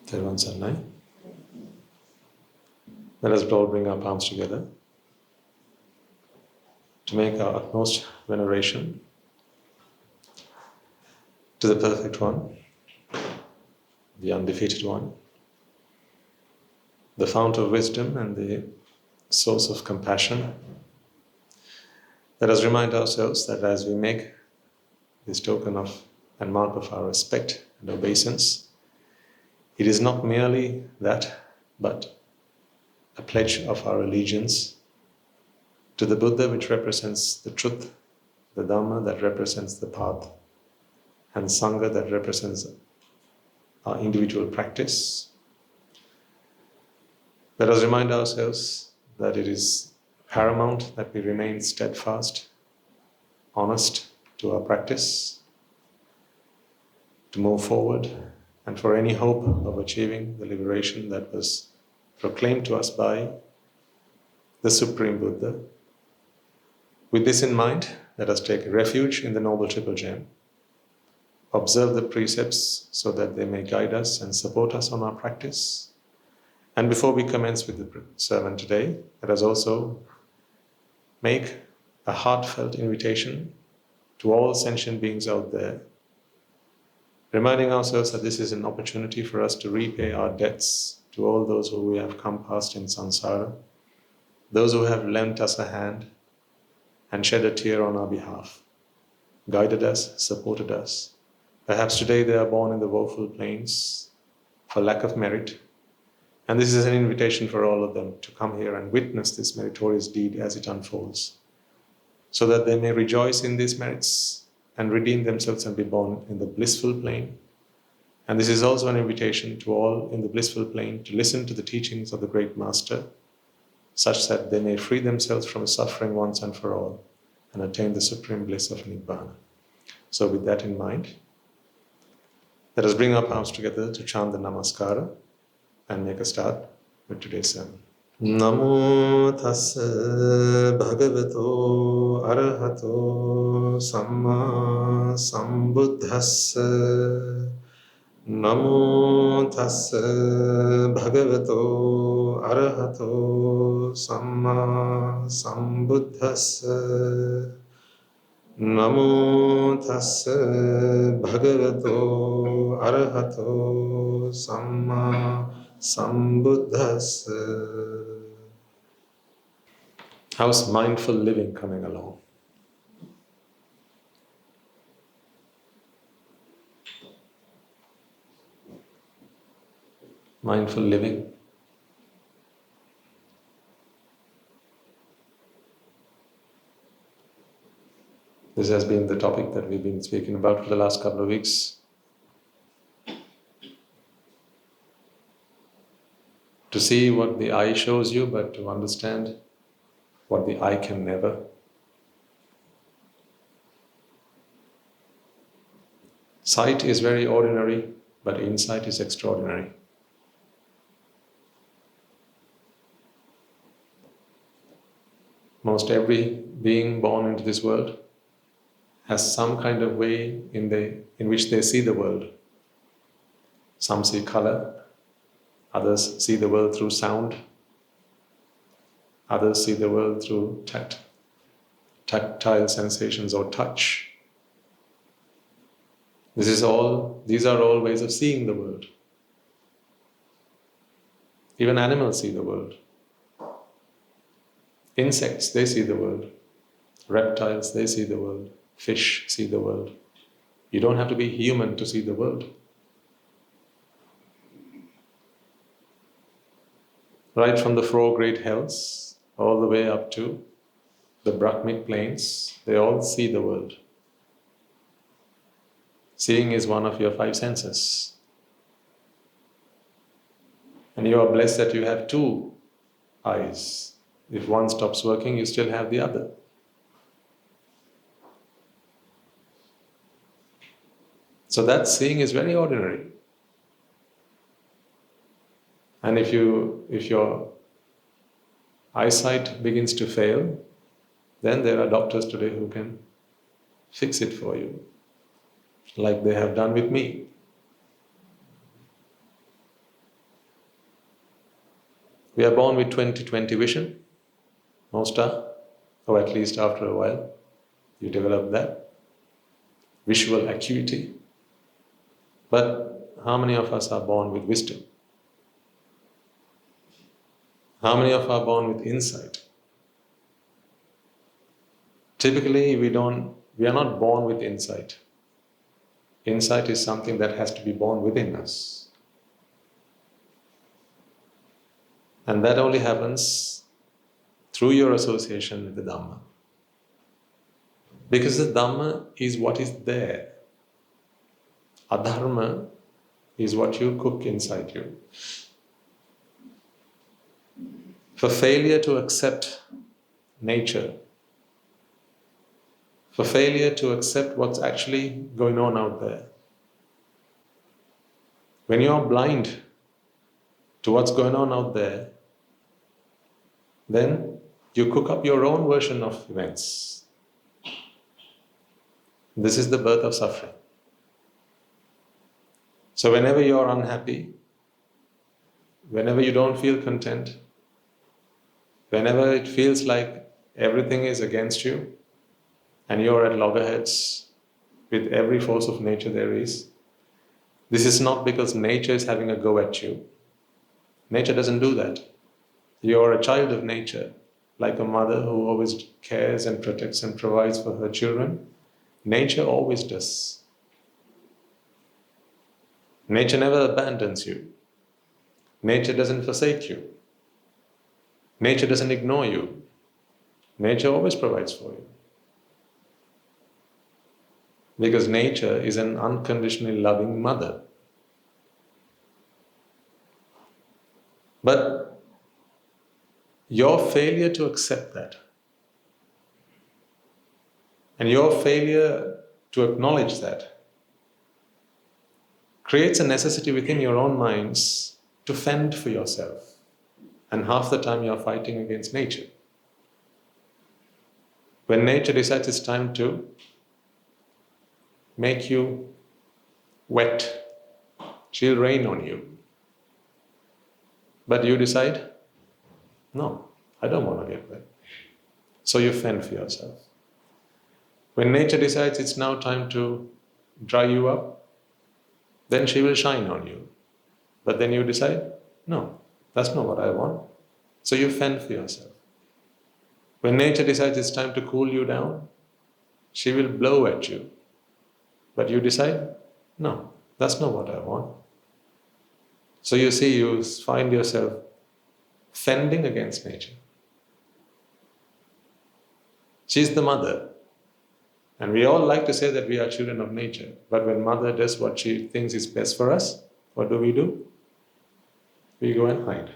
Therwan Sarnai. Let us all bring our palms together to make our utmost veneration to the Perfect One, the Undefeated One, the fount of wisdom and the source of compassion. Let us remind ourselves that as we make this token of and mark of our respect and obeisance, it is not merely that, but a pledge of our allegiance to the Buddha, which represents the truth, the Dhamma that represents the path, and Sangha that represents our individual practice. Let us remind ourselves that it is paramount that we remain steadfast, honest to our practice, to move forward, and for any hope of achieving the liberation that was proclaimed to us by the Supreme Buddha. With this in mind, let us take refuge in the Noble Triple Gem, observe the precepts so that they may guide us and support us on our practice. And before we commence with the sermon today, let us also make a heartfelt invitation to all sentient beings out there, reminding ourselves that this is an opportunity for us to repay our debts to all those who we have come past in samsara, those who have lent us a hand and shed a tear on our behalf, guided us, supported us. Perhaps today they are born in the woeful plains for lack of merit, and this is an invitation for all of them to come here and witness this meritorious deed as it unfolds, so that they may rejoice in these merits and redeem themselves and be born in the blissful plane. And this is also an invitation to all in the blissful plane to listen to the teachings of the Great Master, such that they may free themselves from suffering once and for all and attain the supreme bliss of Nibbāna. So with that in mind, let us bring our palms together to chant the Namaskara and make a start with today's sermon. Namo tassa bhagavato arahato samma sambuddhassa. Namo tassa bhagavato arahato samma sambuddhassa. Namo tassa bhagavato arahato samma sambuddhassa. How's mindful living coming along? Mindful living. This has been the topic that we've been speaking about for the last couple of weeks. To see what the eye shows you, but to understand what the eye can never. Sight is very ordinary, but insight is extraordinary. Most every being born into this world has some kind of way in which they see the world. Some see color, others see the world through sound, others see the world through tactile sensations or touch. These are all ways of seeing the world. Even animals see the world. Insects, they see the world. Reptiles, they see the world. Fish see the world. You don't have to be human to see the world. Right from the four great hells, all the way up to the Brahmic planes, they all see the world. Seeing is one of your five senses. And you are blessed that you have two eyes. If one stops working, you still have the other. So that seeing is very ordinary. And if your eyesight begins to fail, then there are doctors today who can fix it for you, like they have done with me. We are born with 20/20 vision, most are, or at least after a while, you develop that visual acuity. But how many of us are born with wisdom? How many of us are born with insight? Typically, we are not born with insight. Insight is something that has to be born within us. And that only happens through your association with the Dhamma. Because the Dhamma is what is there. Adharma is what you cook inside you. For failure to accept nature, for failure to accept what's actually going on out there, when you are blind to what's going on out there, then you cook up your own version of events. This is the birth of suffering. So whenever you are unhappy, whenever you don't feel content, whenever it feels like everything is against you and you're at loggerheads with every force of nature there is, this is not because nature is having a go at you. Nature doesn't do that. You're a child of nature, like a mother who always cares and protects and provides for her children. Nature always does. Nature never abandons you. Nature doesn't forsake you. Nature doesn't ignore you. Nature always provides for you. Because nature is an unconditionally loving mother. But your failure to accept that, and your failure to acknowledge that, creates a necessity within your own minds to fend for yourself. And half the time you're fighting against nature. When nature decides it's time to make you wet, she'll rain on you. But you decide, no, I don't want to get wet. So you fend for yourself. When nature decides it's now time to dry you up, then she will shine on you. But then you decide, no, that's not what I want. So you fend for yourself. When nature decides it's time to cool you down, she will blow at you. But you decide, no, that's not what I want. So you see, you find yourself fending against nature. She's the mother. And we all like to say that we are children of nature. But when mother does what she thinks is best for us, what do? We go and hide.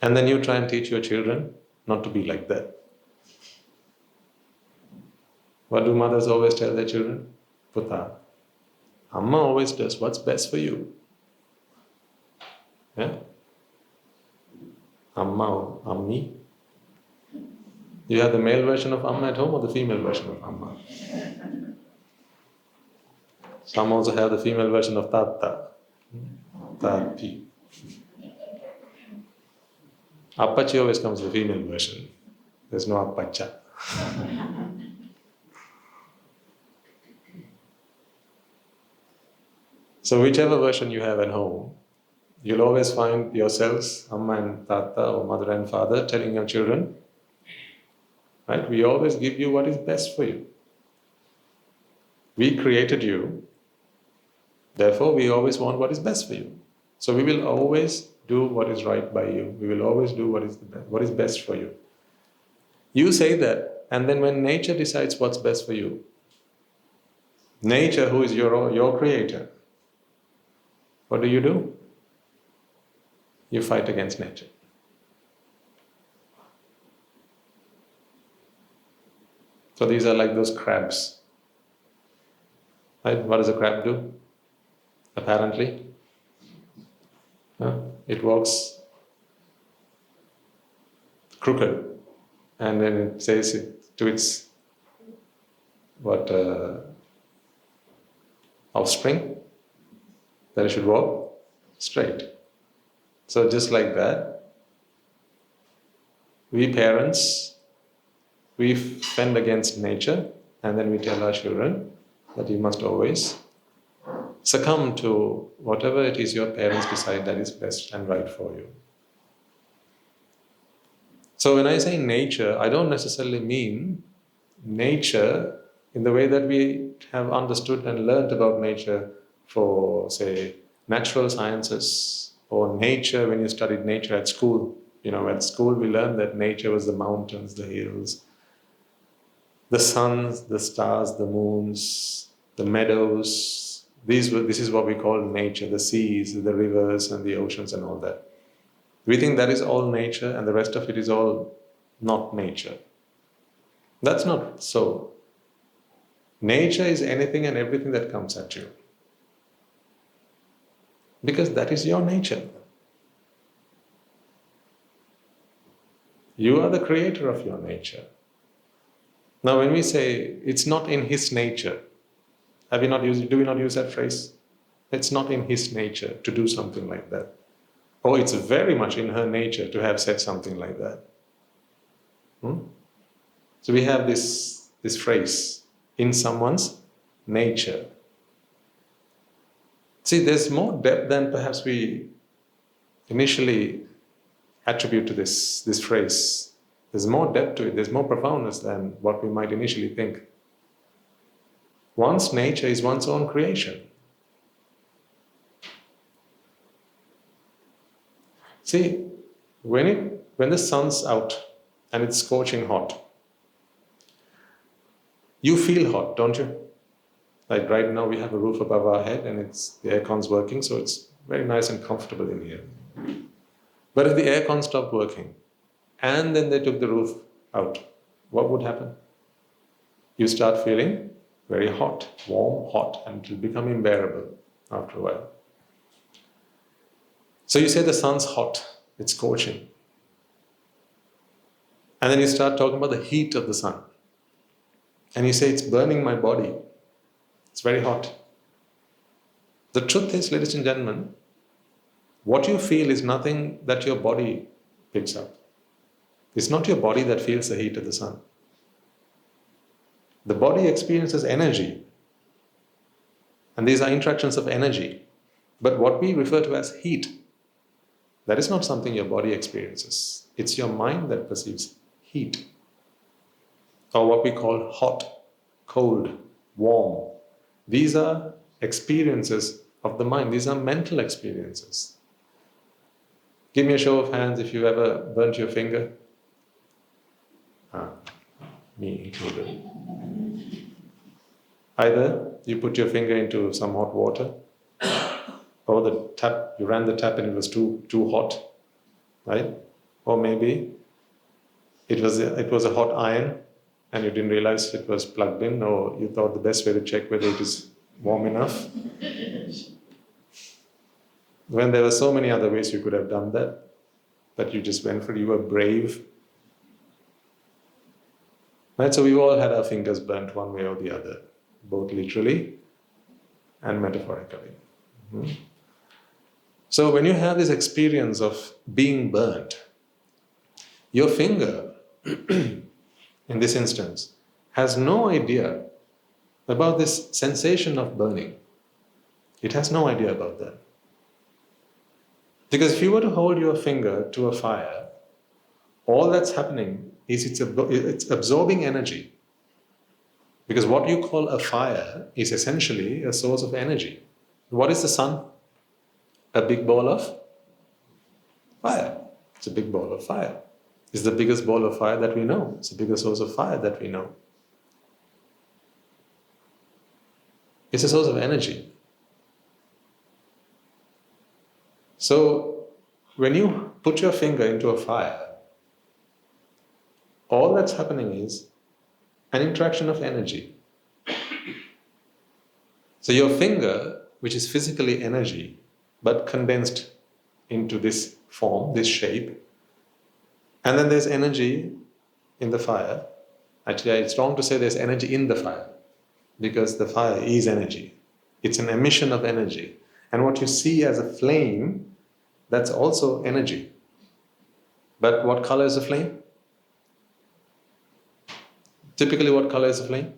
And then you try and teach your children not to be like that. What do mothers always tell their children? Puta, Amma always does what's best for you. Yeah? Amma or Ammi. You have the male version of Amma at home or the female version of Amma? Some also have the female version of Tatta. Tati. Appachi always comes the female version. There's no Appacha. So whichever version you have at home, you'll always find yourselves, Amma and Tata or mother and father, telling your children, right? We always give you what is best for you. We created you, therefore we always want what is best for you. So we will always do what is right by you. We will always do what is best for you. You say that, and then when nature decides what's best for you, nature, who is your creator, what do? You fight against nature. So these are like those crabs. Right? What does a crab do? Apparently, it walks crooked, and then it says it to its offspring, that it should walk straight. So just like that, we parents, we fend against nature, and then we tell our children that you must always succumb to whatever it is your parents decide that is best and right for you. So when I say nature, I don't necessarily mean nature in the way that we have understood and learnt about nature for, say, natural sciences, or nature when you studied nature at school. At school we learned that nature was the mountains, the hills, the suns, the stars, the moons, the meadows. This is what we call nature, the seas, the rivers and the oceans and all that. We think that is all nature and the rest of it is all not nature. That's not so. Nature is anything and everything that comes at you. Because that is your nature. You are the creator of your nature. Now when we say it's not in his nature, do we not use that phrase? It's not in his nature to do something like that. Or it's very much in her nature to have said something like that. So we have this phrase, in someone's nature. See, there's more depth than perhaps we initially attribute to this phrase. There's more depth to it, there's more profoundness than what we might initially think. One's nature is one's own creation. See, when the sun's out and it's scorching hot, you feel hot, don't you? Like right now we have a roof above our head and the aircon's working, so it's very nice and comfortable in here. But if the aircon stopped working and then they took the roof out, what would happen? You start feeling very hot, warm, hot, and it will become unbearable after a while. So you say the sun's hot, it's scorching. And then you start talking about the heat of the sun. And you say, it's burning my body. It's very hot. The truth is, ladies and gentlemen, what you feel is nothing that your body picks up. It's not your body that feels the heat of the sun. The body experiences energy. And these are interactions of energy. But what we refer to as heat, that is not something your body experiences. It's your mind that perceives heat. Or what we call hot, cold, warm. These are experiences of the mind. These are mental experiences. Give me a show of hands if you ever burnt your finger. Me included. Either you put your finger into some hot water, or you ran the tap and it was too hot, right? Or maybe it was a hot iron and you didn't realize it was plugged in, or you thought the best way to check whether it is warm enough. When there were so many other ways you could have done that, but you just went for it, you were brave. Right, so we've all had our fingers burnt one way or the other, both literally and metaphorically. So when you have this experience of being burnt, your finger, in this instance, has no idea about this sensation of burning. It has no idea about that. Because if you were to hold your finger to a fire, all that's happening is it's absorbing energy. Because what you call a fire is essentially a source of energy. What is the sun? A big ball of fire. It's a big ball of fire. It's the biggest ball of fire that we know. It's the biggest source of fire that we know. It's a source of energy. So, when you put your finger into a fire, all that's happening is an interaction of energy. So your finger, which is physically energy, but condensed into this form, this shape, and then there's energy in the fire. Actually, it's wrong to say there's energy in the fire, because the fire is energy. It's an emission of energy. And what you see as a flame, that's also energy. But what color is the flame? Typically, what color is the flame?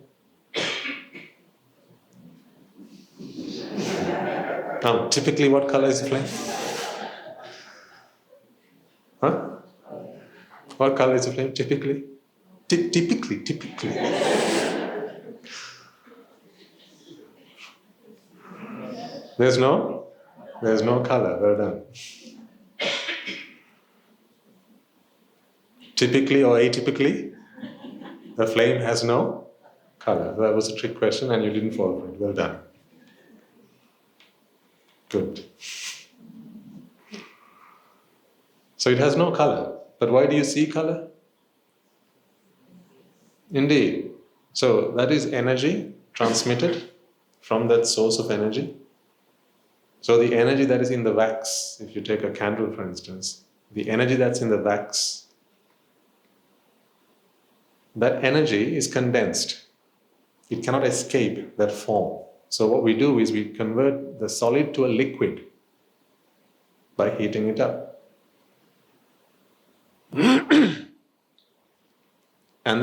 Typically, what color is the flame? Huh? What color is the flame typically? Typically. There's no color. Well done. Typically or atypically, the flame has no color. That was a trick question and you didn't fall for it. Well done. Good. So it has no color. But why do you see color? Indeed. So that is energy transmitted from that source of energy. So the energy that is in the wax, if you take a candle for instance, the energy that's in the wax, that energy is condensed. It cannot escape that form. So what we do is we convert the solid to a liquid by heating it up. And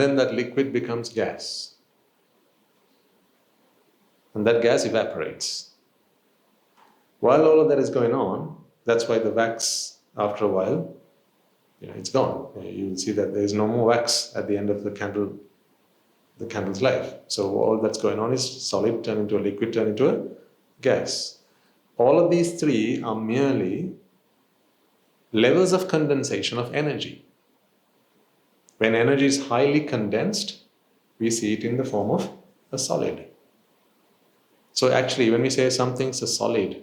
then that liquid becomes gas. And that gas evaporates. While all of that is going on, that's why the wax, after a while, it's gone. You will see that there is no more wax at the end of the candle's life. So all that's going on is solid turn into a liquid, turn into a gas. All of these three are merely levels of condensation of energy. When energy is highly condensed, we see it in the form of a solid. So actually, when we say something's a solid,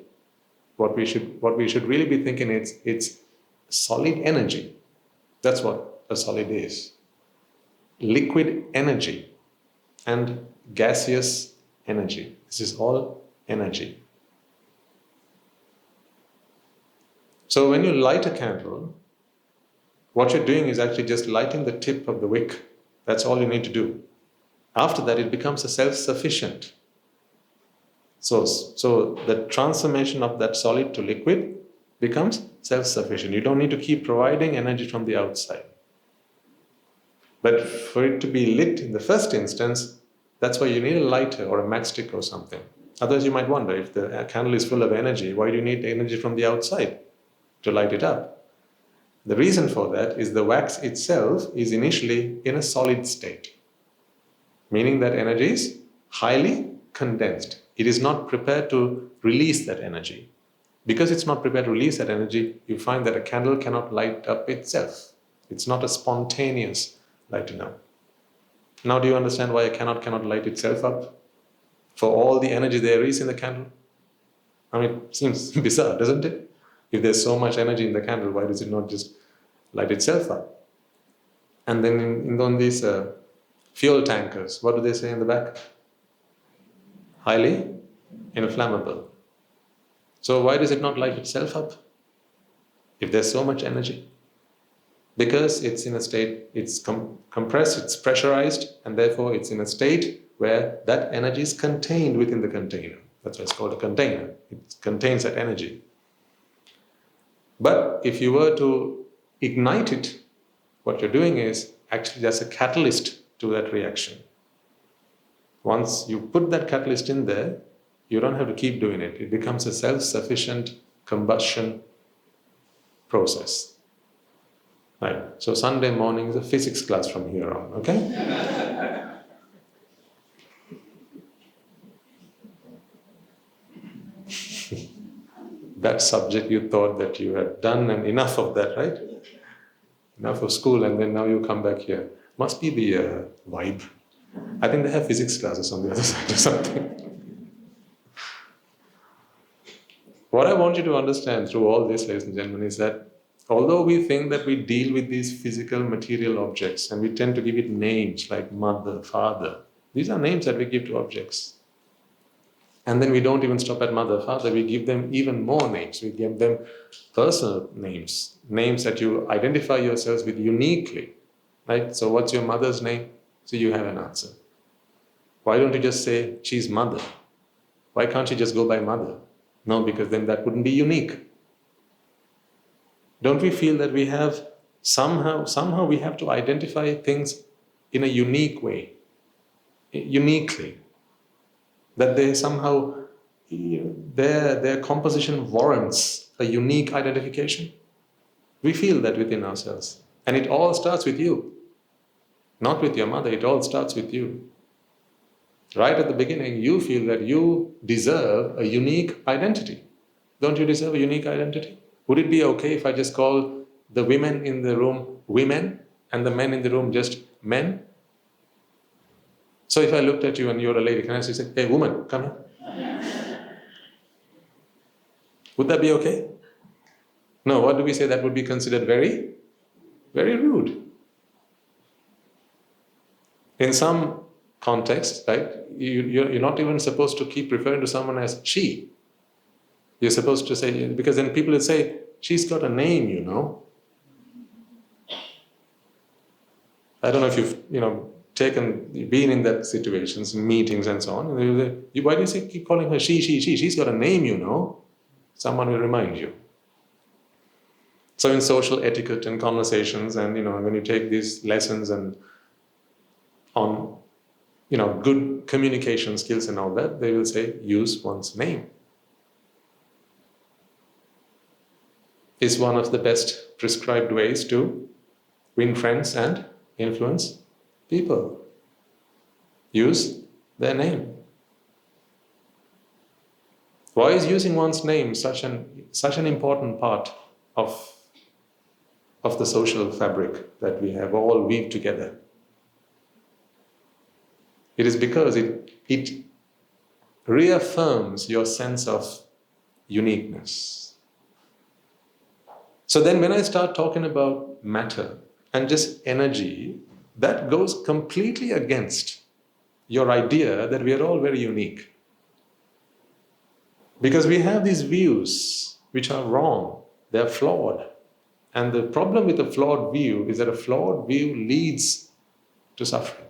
what we should really be thinking is it's solid energy. That's what a solid is. Liquid energy and gaseous energy. This is all energy. So when you light a candle, what you're doing is actually just lighting the tip of the wick. That's all you need to do. After that, it becomes a self-sufficient source. So the transformation of that solid to liquid becomes self-sufficient. You don't need to keep providing energy from the outside. But for it to be lit in the first instance, that's why you need a lighter or a matchstick or something. Otherwise you might wonder, if the candle is full of energy, why do you need energy from the outside to light it up? The reason for that is the wax itself is initially in a solid state, meaning that energy is highly condensed. It is not prepared to release that energy. Because it's not prepared to release that energy, you find that a candle cannot light up itself. It's not a spontaneous lighting up. Now do you understand why a cannot light itself up? For all the energy there is in the candle? I mean, it seems bizarre, doesn't it? If there's so much energy in the candle, why does it not just light itself up? And then on these fuel tankers, what do they say in the back? Highly inflammable. So why does it not light itself up if there's so much energy? Because it's in a state, it's compressed, it's pressurized, and therefore it's in a state where that energy is contained within the container. That's why it's called a container. It contains that energy. But if you were to ignite it, what you're doing is actually just a catalyst to that reaction. Once you put that catalyst in there, you don't have to keep doing it. It becomes a self-sufficient combustion process. Right. So Sunday morning is a physics class from here on, okay? That subject you thought that you had done and enough of that, right? Enough of school, and then now you come back here. Must be the vibe. I think they have physics classes on the other side or something. What I want you to understand through all this, ladies and gentlemen, is that although we think that we deal with these physical material objects and we tend to give it names like mother, father, these are names that we give to objects. And then we don't even stop at mother, father, we give them even more names. We give them personal names, names that you identify yourselves with uniquely. Right? So what's your mother's name? So you have an answer. Why don't you just say, she's mother? Why can't you just go by mother? No, because then that wouldn't be unique. Don't we feel that we have somehow we have to identify things in a unique way, uniquely, that they somehow, their composition warrants a unique identification? We feel that within ourselves. And it all starts with you. Not with your mother, it all starts with you. Right at the beginning, you feel that you deserve a unique identity. Don't you deserve a unique identity? Would it be okay if I just call the women in the room women and the men in the room just men? So if I looked at you and you're a lady, can I say, hey woman, come here? Would that be okay? No, what do we say? That would be considered very, very rude. In some contexts, right, you're not even supposed to keep referring to someone as she. You're supposed to say, because then people will say, she's got a name, you know. I don't know if you've been in that situations, in meetings and so on. Why do you keep calling her she? She's got a name, you know. Someone will remind you. So in social etiquette and conversations, and when you take these lessons and on good communication skills and all that, they will say, use one's name. It's one of the best prescribed ways to win friends and influence people. Use their name. Why is using one's name such an important part of the social fabric that we have all weaved together? It is because it reaffirms your sense of uniqueness. So then when I start talking about matter and just energy, that goes completely against your idea that we are all very unique. Because we have these views which are wrong, they're flawed. And the problem with a flawed view is that a flawed view leads to suffering.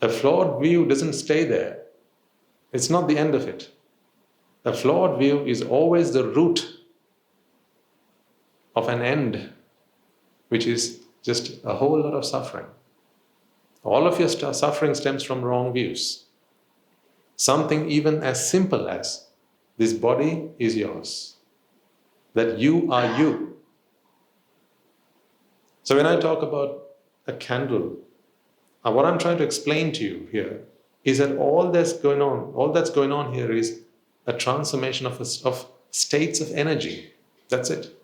A flawed view doesn't stay there. It's not the end of it. A flawed view is always the root of an end, which is just a whole lot of suffering. All of your suffering stems from wrong views. Something even as simple as this body is yours, that you are you. So when I talk about a candle, what I'm trying to explain to you here is that all that's going on here is a transformation of states of energy. That's it.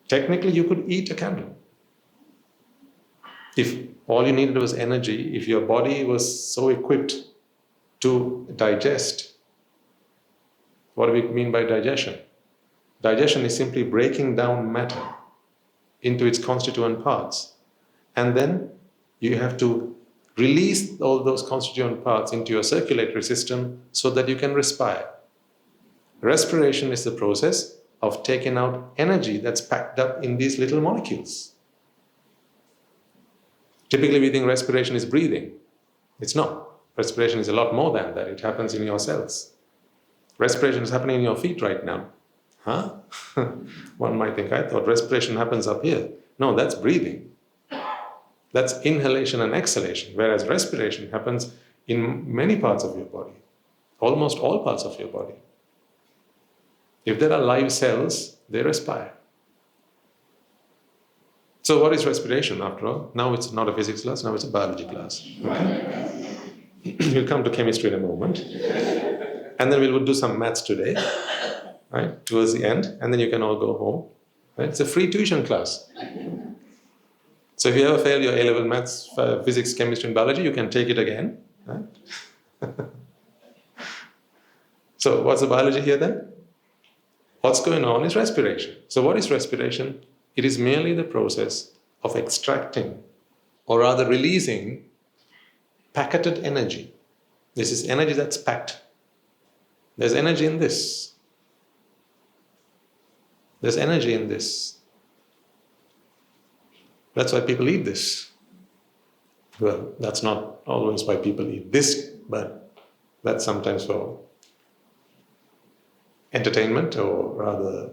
Technically, you could eat a candle. If all you needed was energy, if your body was so equipped to digest, what do we mean by digestion? Digestion is simply breaking down matter into its constituent parts. And then you have to release all those constituent parts into your circulatory system so that you can respire. Respiration is the process of taking out energy that's packed up in these little molecules. Typically we think respiration is breathing. It's not. Respiration is a lot more than that. It happens in your cells. Respiration is happening in your feet right now. Huh? One might think, I thought respiration happens up here. No, that's breathing. That's inhalation and exhalation, whereas respiration happens in many parts of your body, almost all parts of your body. If there are live cells, they respire. So what is respiration after all? Now it's not a physics class, now it's a biology class. Okay? We'll come to chemistry in a moment. And then we'll do some maths today, right, towards the end, and then you can all go home. Right? It's a free tuition class. So if you ever fail your A-level maths, physics, chemistry, and biology, you can take it again. Right? So what's the biology here then? What's going on is respiration. So what is respiration? It is merely the process of extracting, or rather releasing, packeted energy. This is energy that's packed. There's energy in this. There's energy in this. That's why people eat this. Well, that's not always why people eat this, but That's sometimes for entertainment or rather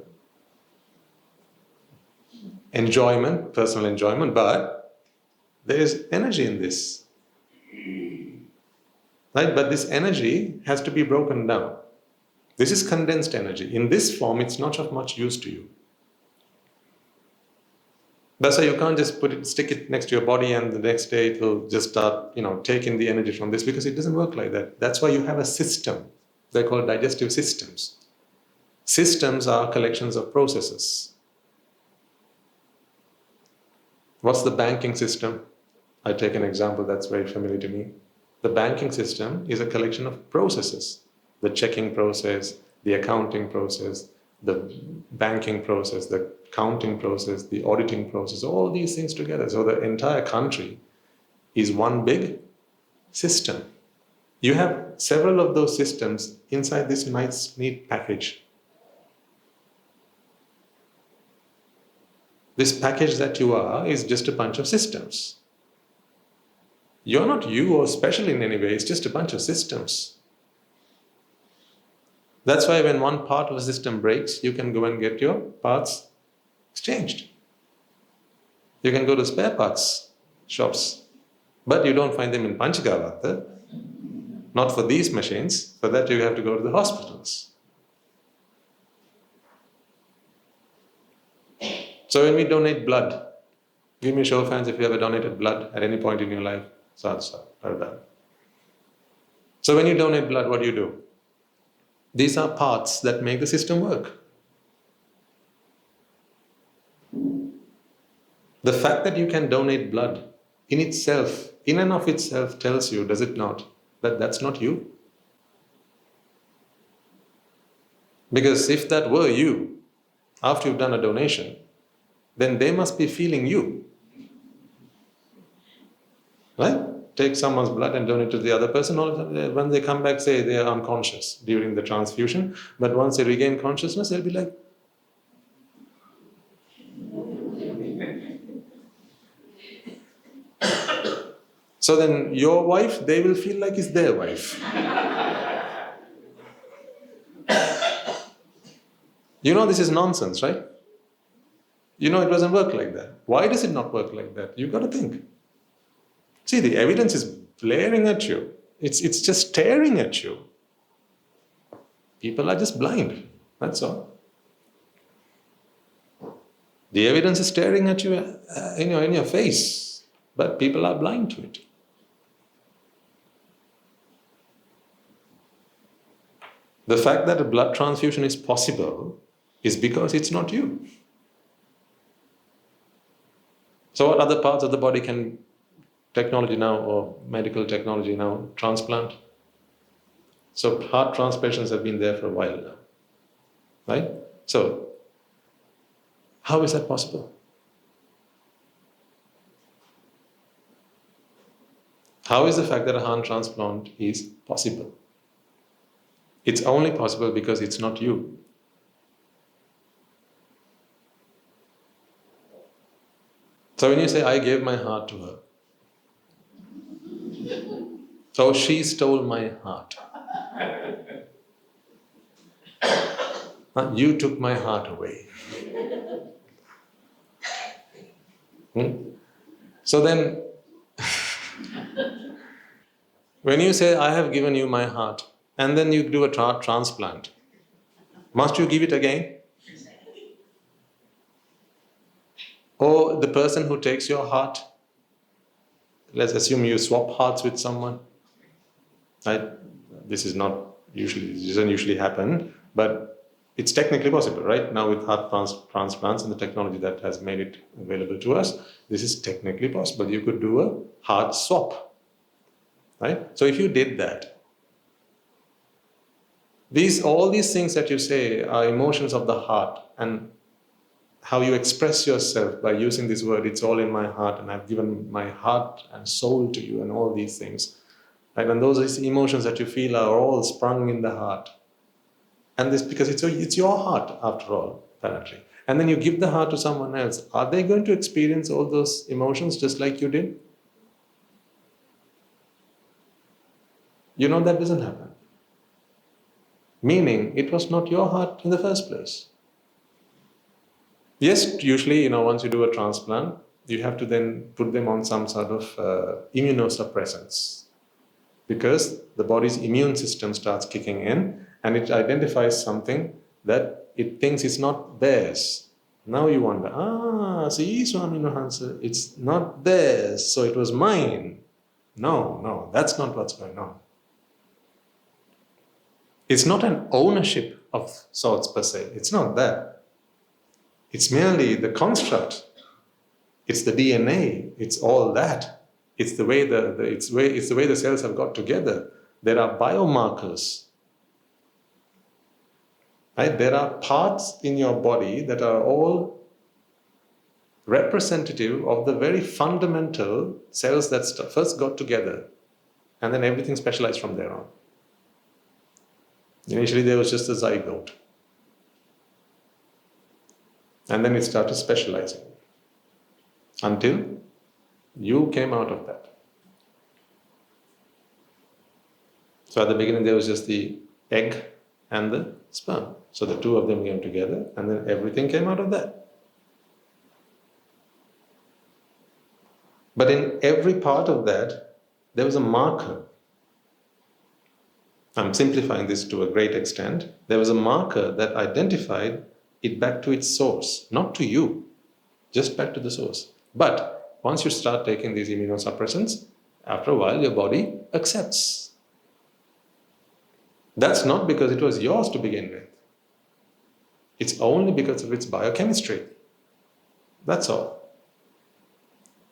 enjoyment, personal enjoyment, but there is energy in this. Right? But this energy has to be broken down. This is condensed energy. In this form, it's not of much use to you. That's why you can't just stick it next to your body and the next day it will just start, taking the energy from this, because it doesn't work like that. That's why you have a system. They're called digestive systems. Systems are collections of processes. What's the banking system? I take an example that's very familiar to me. The banking system is a collection of processes. The checking process, the accounting process, the banking process, the counting process, the auditing process, all these things together. So the entire country is one big system. You have several of those systems inside this nice, neat package. This package that you are is just a bunch of systems. You're not you or special in any way, it's just a bunch of systems. That's why when one part of the system breaks, you can go and get your parts exchanged. You can go to spare parts shops, but you don't find them in Panchagavata. Not for these machines, for that you have to go to the hospitals. So when we donate blood, give me a show of hands if you ever donated blood at any point in your life. So when you donate blood, what do? These are parts that make the system work. The fact that you can donate blood in itself, in and of itself, tells you, does it not, that that's not you? Because if that were you, after you've done a donation, then they must be feeling you. Right? Take someone's blood and donate to the other person. When they come back, say they are unconscious during the transfusion, but once they regain consciousness, they'll be like, so then your wife, they will feel like it's their wife. This is nonsense, right? It doesn't work like that. Why does it not work like that? You've got to think. See, the evidence is blaring at you. It's just staring at you. People are just blind. That's all. The evidence is staring at you in your face, but people are blind to it. The fact that a blood transfusion is possible is because it's not you. So what other parts of the body can technology now, or medical technology now, transplant? So heart transplantations have been there for a while now, right? So how is that possible? How is the fact that a heart transplant is possible? It's only possible because it's not you. So when you say, I gave my heart to her, so she stole my heart. You took my heart away. So then, when you say, I have given you my heart, and then you do a transplant, must you give it again? Or the person who takes your heart, let's assume you swap hearts with someone, right? This doesn't usually happen, but it's technically possible, right? Now with heart transplants and the technology that has made it available to us, this is technically possible. You could do a heart swap, right? So if you did that, all these things that you say are emotions of the heart, and how you express yourself by using this word, it's all in my heart, and I've given my heart and soul to you, and all these things. Right? And those emotions that you feel are all sprung in the heart. And this because it's your heart, after all, apparently. And then you give the heart to someone else. Are they going to experience all those emotions just like you did? That doesn't happen. Meaning, it was not your heart in the first place. Yes, usually, once you do a transplant, you have to then put them on some sort of immunosuppressants, because the body's immune system starts kicking in and it identifies something that it thinks is not theirs. Now you wonder, see, Swami Mahansa, it's not theirs, so it was mine. No, that's not what's going on. It's not an ownership of sorts per se. It's not that. It's merely the construct. It's the DNA. It's all that. It's the way it's the way the cells have got together. There are biomarkers. Right? There are parts in your body that are all representative of the very fundamental cells that first got together, and then everything specialized from there on. Initially there was just a zygote, and then it started specializing until you came out of that. So at the beginning there was just the egg and the sperm. So the two of them came together, and then everything came out of that. But in every part of that, there was a marker. I'm simplifying this to a great extent. There was a marker that identified it back to its source, not to you, just back to the source. But once you start taking these immunosuppressants, after a while your body accepts. That's not because it was yours to begin with. It's only because of its biochemistry. That's all.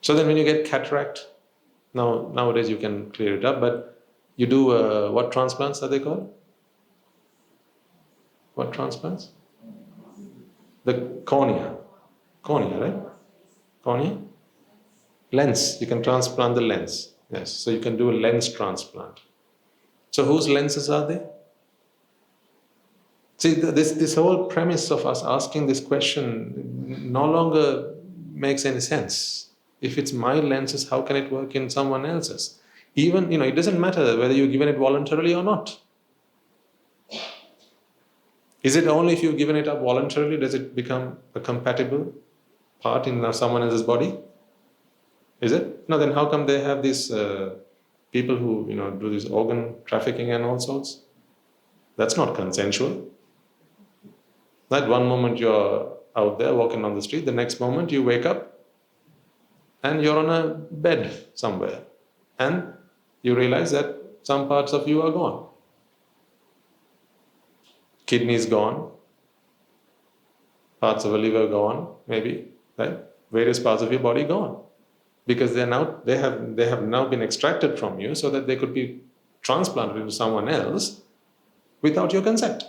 So then when you get cataract, nowadays you can clear it up, but you do, what transplants are they called? What transplants? The cornea. Cornea, right? Cornea? Lens. You can transplant the lens. Yes, so you can do a lens transplant. So whose lenses are they? See, this whole premise of us asking this question no longer makes any sense. If it's my lenses, how can it work in someone else's? Even, it doesn't matter whether you've given it voluntarily or not. Is it only if you've given it up voluntarily does it become a compatible part in someone else's body? Is it? No, then how come they have these people who do this organ trafficking and all sorts? That's not consensual. That one moment you're out there walking on the street, the next moment you wake up and you're on a bed somewhere, and you realize that some parts of you are gone. Kidneys gone, parts of a liver gone, maybe, right? Various parts of your body gone, because they have now been extracted from you so that they could be transplanted into someone else without your consent.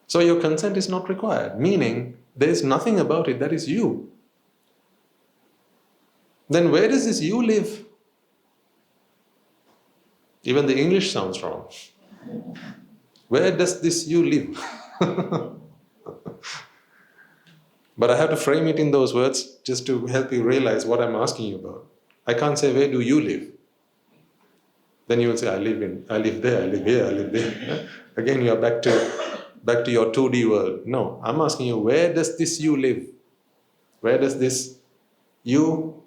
So your consent is not required, meaning there is nothing about it that is you. Then where does this you live? Even the English sounds wrong. Where does this you live? But I have to frame it in those words just to help you realize what I'm asking you about. I can't say, where do you live? Then you will say, I live there, I live here, I live there. Again, you are back to your 2D world. No, I'm asking you, where does this you live? Where does this you,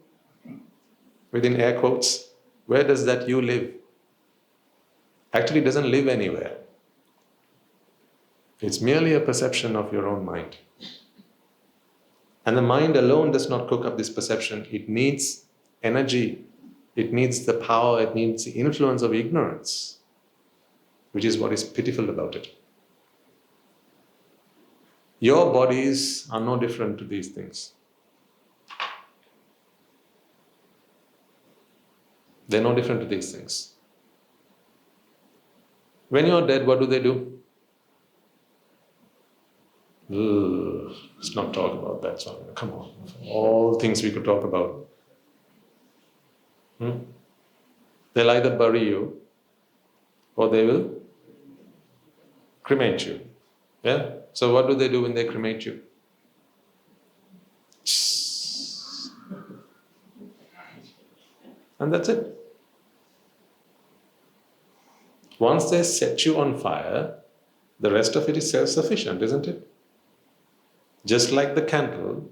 within air quotes, where does that you live? Actually, it doesn't live anywhere. It's merely a perception of your own mind. And the mind alone does not cook up this perception. It needs energy. It needs the power. It needs the influence of ignorance, which is what is pitiful about it. Your bodies are no different to these things. They're no different to these things. When you're dead, what do? Let's not talk about that. So, come on. All things we could talk about. They'll either bury you or they will cremate you. Yeah? So what do they do when they cremate you? And that's it. Once they set you on fire, the rest of it is self-sufficient, isn't it? Just like the candle,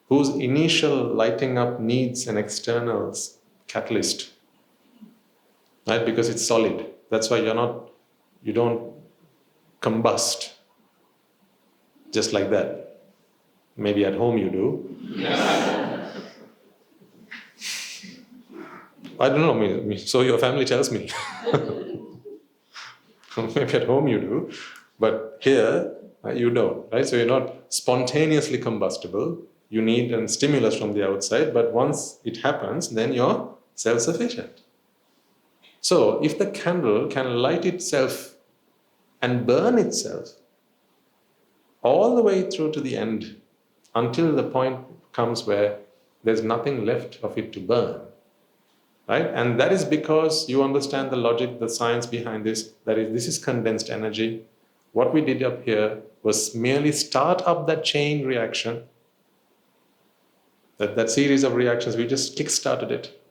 whose initial lighting up needs an external catalyst, right? Because it's solid. That's why you don't combust just like that. Maybe at home you do. I don't know, so your family tells me. Maybe at home you do, but here you don't, right? So you're not spontaneously combustible. You need a stimulus from the outside, but once it happens, then you're self-sufficient. So if the candle can light itself and burn itself all the way through to the end, until the point comes where there's nothing left of it to burn, right? And that is because you understand the logic, the science behind this, that is, this is condensed energy. What we did up here was merely start up that chain reaction, that series of reactions, we just kick-started it.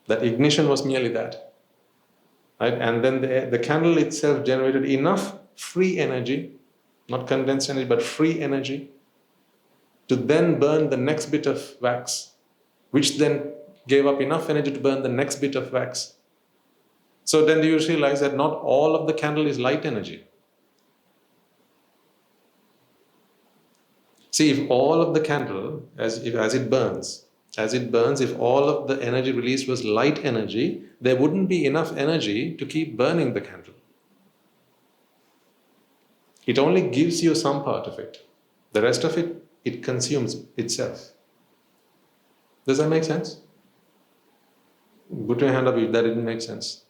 That ignition was merely that, right? And then the candle itself generated enough free energy, not condensed energy, but free energy, to then burn the next bit of wax, which then gave up enough energy to burn the next bit of wax. So then you realize that not all of the candle is light energy. See, if all of the candle, as it burns, if all of the energy released was light energy, there wouldn't be enough energy to keep burning the candle. It only gives you some part of it. The rest of it, it consumes itself. Does that make sense? Put your hand up if that didn't make sense.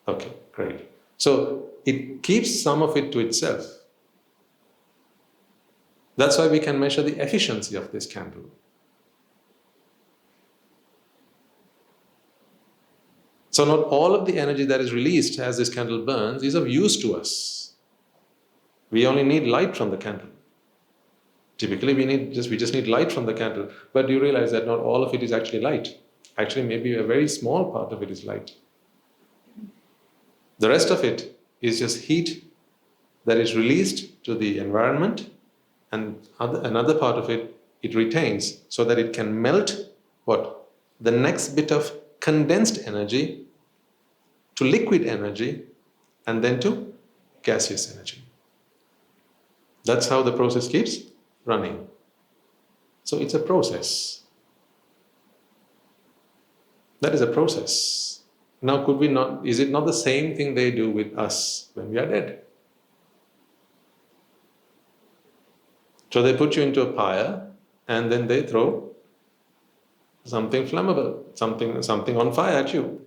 Okay, great. So it keeps some of it to itself. That's why we can measure the efficiency of this candle. So not all of the energy that is released as this candle burns is of use to us. We only need light from the candle. Typically we just need light from the candle. But you realize that not all of it is actually light. Actually, maybe a very small part of it is light. The rest of it is just heat that is released to the environment, and another part of it retains so that it can melt what? The next bit of condensed energy to liquid energy and then to gaseous energy. That's how the process keeps running. So it's a process. That is a process. Now, is it not the same thing they do with us when we are dead? So they put you into a pyre and then they throw something flammable, something on fire at you.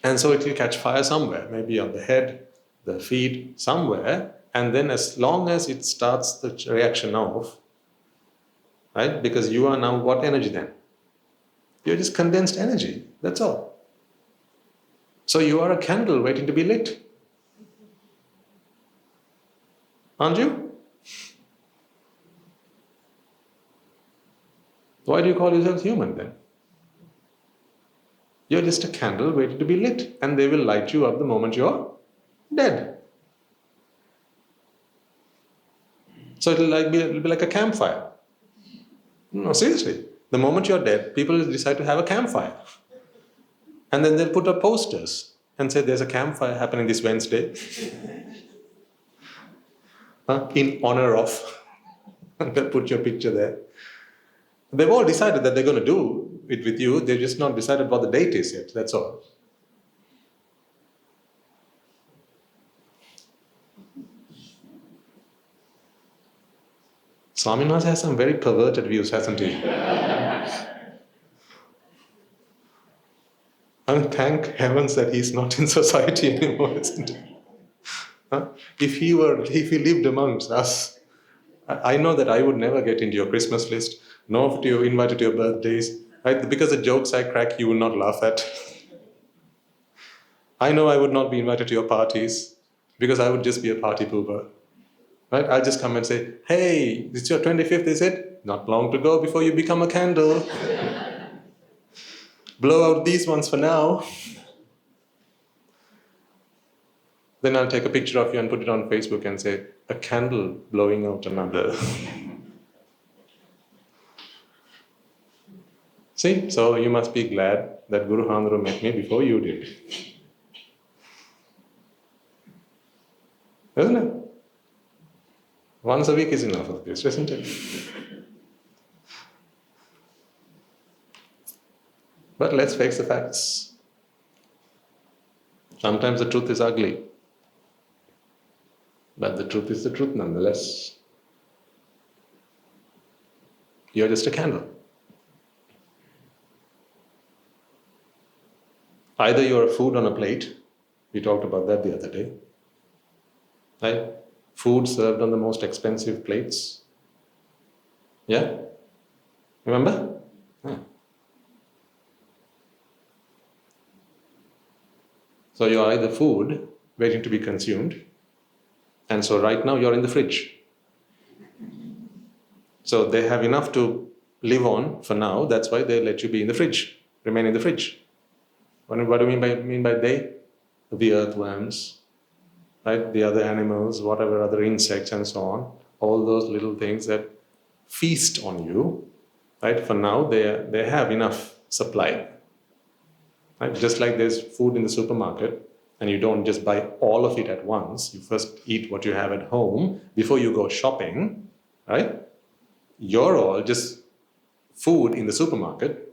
And so it will catch fire somewhere, maybe on the head, the feet, somewhere. And then as long as it starts the reaction off, right? Because you are now what energy then? You're just condensed energy, that's all. So you are a candle waiting to be lit. Aren't you? Why do you call yourselves human then? You're just a candle waiting to be lit, and they will light you up the moment you're dead. So it'll be like a campfire. No, seriously. The moment you're dead, people decide to have a campfire. And then they'll put up posters and say there's a campfire happening this Wednesday. In honor of. And they'll put your picture there. They've all decided that they're going to do it with you. They've just not decided what the date is yet. That's all. Swaminatha has some very perverted views, hasn't he? And thank heavens that he's not in society anymore, isn't he? If he lived amongst us, I know that I would never get into your Christmas list, nor to invited to your birthdays, right? Because the jokes I crack, you will not laugh at. I know I would not be invited to your parties, because I would just be a party pooper. Right? I'll just come and say, hey, it's your 25th, is it? Not long to go before you become a candle. Blow out these ones for now. Then I'll take a picture of you and put it on Facebook and say, a candle blowing out another. See, so you must be glad that Guru Handru met me before you did. Isn't it? Once a week is enough of this, isn't it? But let's face the facts. Sometimes the truth is ugly. But the truth is the truth nonetheless. You're just a candle. Either you're a food on a plate, we talked about that the other day, right? Food served on the most expensive plates. Yeah? Remember? Yeah. So you're either food waiting to be consumed, and so right now you're in the fridge. So they have enough to live on for now, that's why they let you be in the fridge, remain in the fridge. What do you mean by they? The earthworms, right? The other animals, whatever other insects and so on, all those little things that feast on you, right? For now, they have enough supply. Right? Just like there's food in the supermarket, and you don't just buy all of it at once. You first eat what you have at home before you go shopping, right? You're all just food in the supermarket,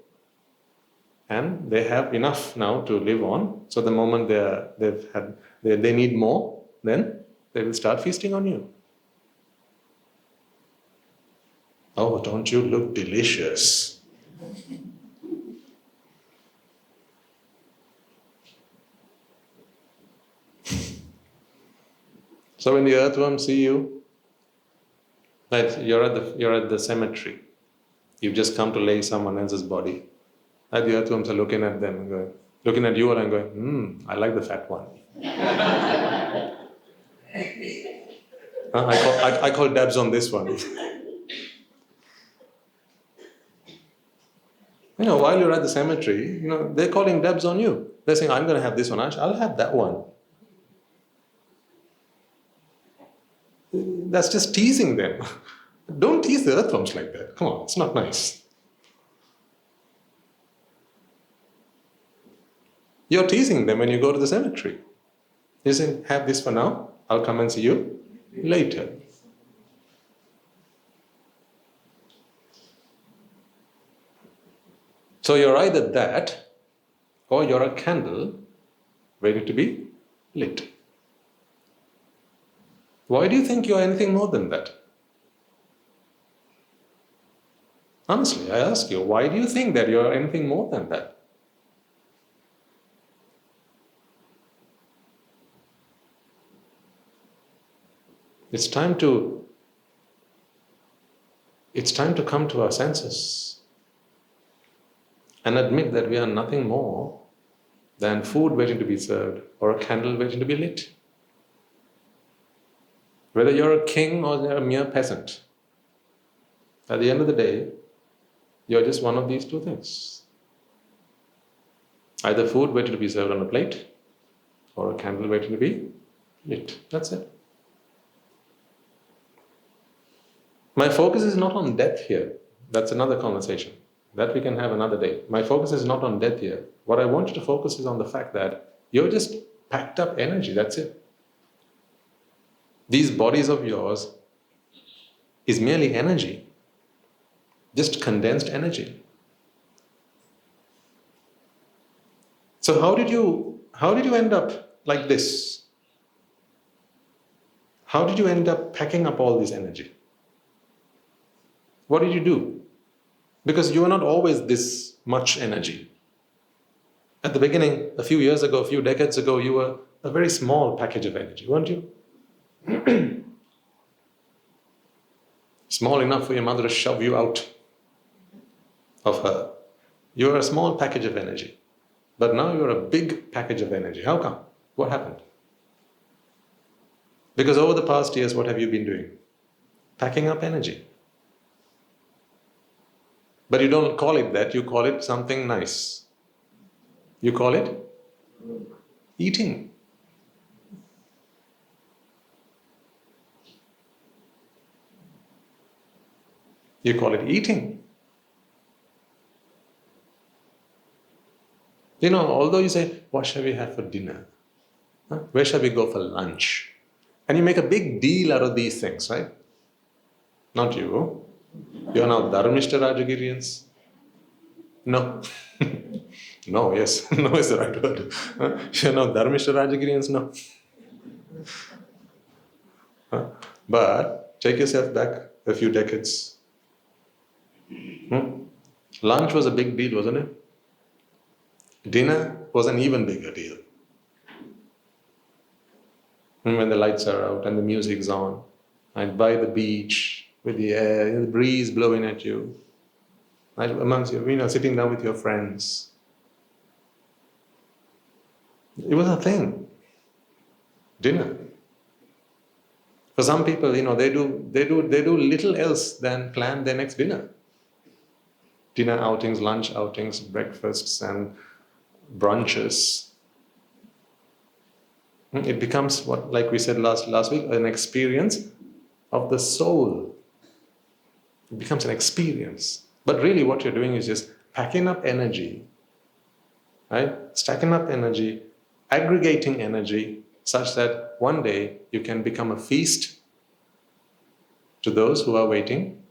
and they have enough now to live on. So the moment they need more, then they will start feasting on you. Oh, don't you look delicious? So when the earthworms see you, right, you're at the cemetery. You've just come to lay someone else's body. And the earthworms are looking at them and going, looking at you and going, I like the fat one. I call dabs on this one. While you're at the cemetery, they're calling dabs on you. They're saying, I'm going to have this one, I'll have that one. That's just teasing them. Don't tease the earthworms like that. Come on, it's not nice. You're teasing them when you go to the cemetery. You say, have this for now, I'll come and see you later. So you're either that, or you're a candle waiting to be lit. Why do you think you're anything more than that? Honestly, I ask you, why do you think that you're anything more than that? It's time to come to our senses and admit that we are nothing more than food waiting to be served or a candle waiting to be lit. Whether you're a king or you're a mere peasant, at the end of the day, you're just one of these two things. Either food waiting to be served on a plate or a candle waiting to be lit. That's it. My focus is not on death here. That's another conversation. That we can have another day. My focus is not on death here. What I want you to focus is on the fact that you're just packed up energy, that's it. These bodies of yours is merely energy. Just condensed energy. So how did you end up like this? How did you end up packing up all this energy? What did you do? Because you were not always this much energy. At the beginning, a few years ago, a few decades ago, you were a very small package of energy, weren't you? Small enough for your mother to shove you out of her. You were a small package of energy. But now you're a big package of energy. How come? What happened? Because over the past years, what have you been doing? Packing up energy. But you don't call it that, you call it something nice. You call it eating. You call it eating. Although you say, what shall we have for dinner? Huh? Where shall we go for lunch? And you make a big deal out of these things, right? Not you. You are now Dharmishta Rajagirians. No. No, yes. No is the right word. You are now Dharmishta Rajagirians. No. But take yourself back a few decades. Lunch was a big deal, wasn't it? Dinner was an even bigger deal. And when the lights are out and the music's on, and by the beach, with the air, the breeze blowing at you, right, amongst you, sitting down with your friends. It was a thing. Dinner. For some people, they do little else than plan their next dinner. Dinner outings, lunch outings, breakfasts and brunches. It becomes what, like we said last week, an experience of the soul. It becomes an experience. But really what you're doing is just packing up energy, right? Stacking up energy, aggregating energy, such that one day you can become a feast to those who are waiting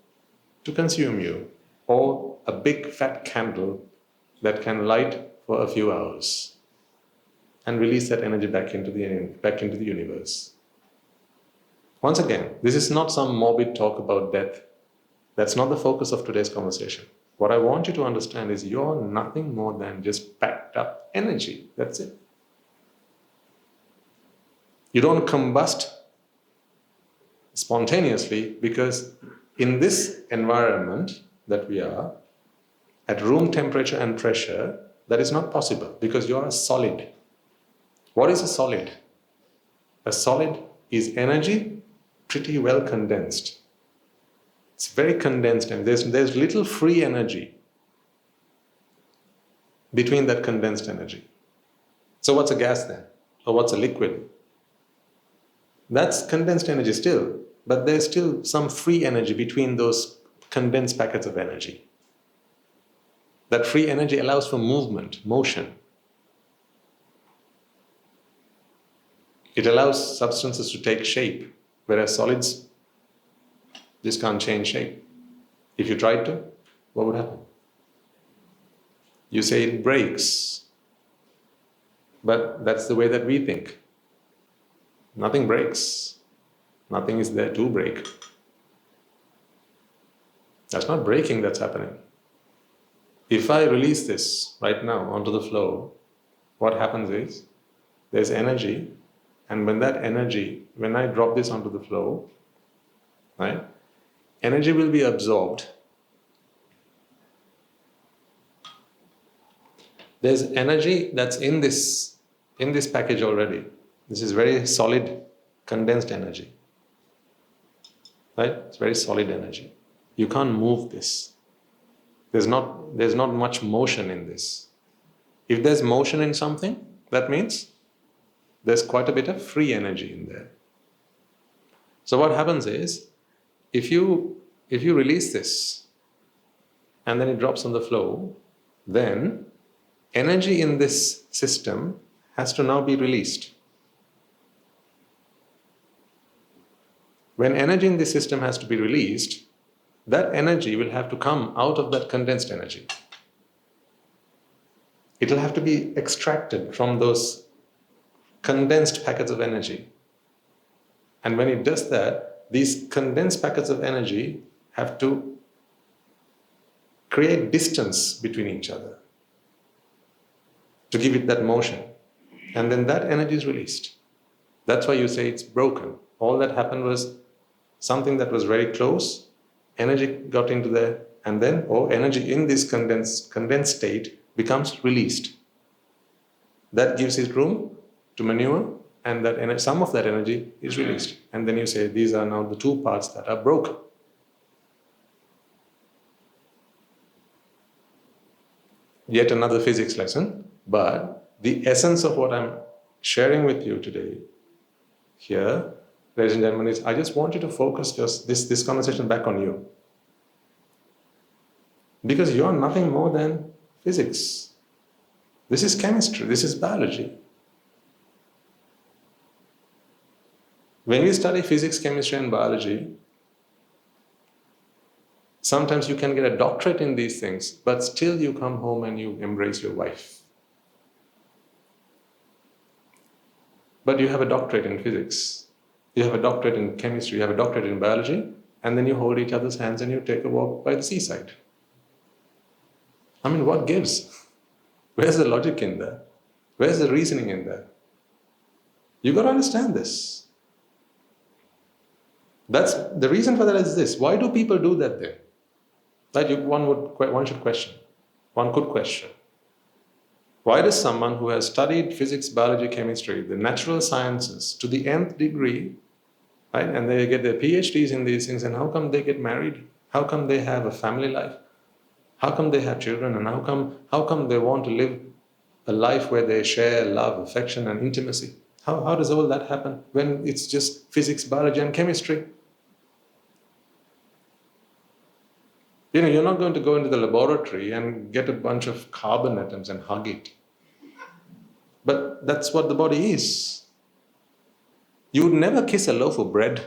to consume you, or a big fat candle that can light for a few hours and release that energy back into the universe. Once again, this is not some morbid talk about death. That's not the focus of today's conversation. What I want you to understand is you're nothing more than just packed up energy. That's it. You don't combust spontaneously, because in this environment that we are, at room temperature and pressure, that is not possible, because you are a solid. What is a solid? A solid is energy pretty well condensed. It's very condensed, and there's little free energy between that condensed energy. So what's a gas then? Or what's a liquid? That's condensed energy still, but there's still some free energy between those condensed packets of energy. That free energy allows for movement, motion. It allows substances to take shape, whereas solids just can't change shape. If you tried to, what would happen? You say it breaks, but that's the way that we think. Nothing breaks. Nothing is there to break. That's not breaking that's happening. If I release this right now onto the floor, what happens is there's energy, and when I drop this onto the floor, right, energy will be absorbed. There's energy that's in this package already. This is very solid, condensed energy. Right? It's very solid energy. You can't move this. There's not much motion in this. If there's motion in something, that means there's quite a bit of free energy in there. So what happens is, if you release this and then it drops on the floor, then energy in this system has to now be released. When energy in this system has to be released, that energy will have to come out of that condensed energy. It will have to be extracted from those condensed packets of energy. And when it does that, these condensed packets of energy have to create distance between each other to give it that motion. And then that energy is released. That's why you say it's broken. All that happened was something that was very close, energy got into there, and then energy in this condensed state becomes released. That gives it room to maneuver, and that some of that energy is released. And then you say, these are now the two parts that are broken. Yet another physics lesson, but the essence of what I'm sharing with you today here, ladies and gentlemen, is I just want you to focus this conversation back on you. Because you're nothing more than physics. This is chemistry, this is biology. When we study physics, chemistry and biology, sometimes you can get a doctorate in these things, but still you come home and you embrace your wife. But you have a doctorate in physics, you have a doctorate in chemistry, you have a doctorate in biology, and then you hold each other's hands and you take a walk by the seaside. I mean, what gives? Where's the logic in there? Where's the reasoning in there? You've got to understand this. That's the reason for that is this. Why do people do that then? That one should question. One could question. Why does someone who has studied physics, biology, chemistry, the natural sciences to the nth degree, right, and they get their PhDs in these things, and how come they get married? How come they have a family life? How come they have children? And how come they want to live a life where they share love, affection, and intimacy? How does all that happen when it's just physics, biology, and chemistry? You know, you're not going to go into the laboratory and get a bunch of carbon atoms and hug it. But that's what the body is. You would never kiss a loaf of bread,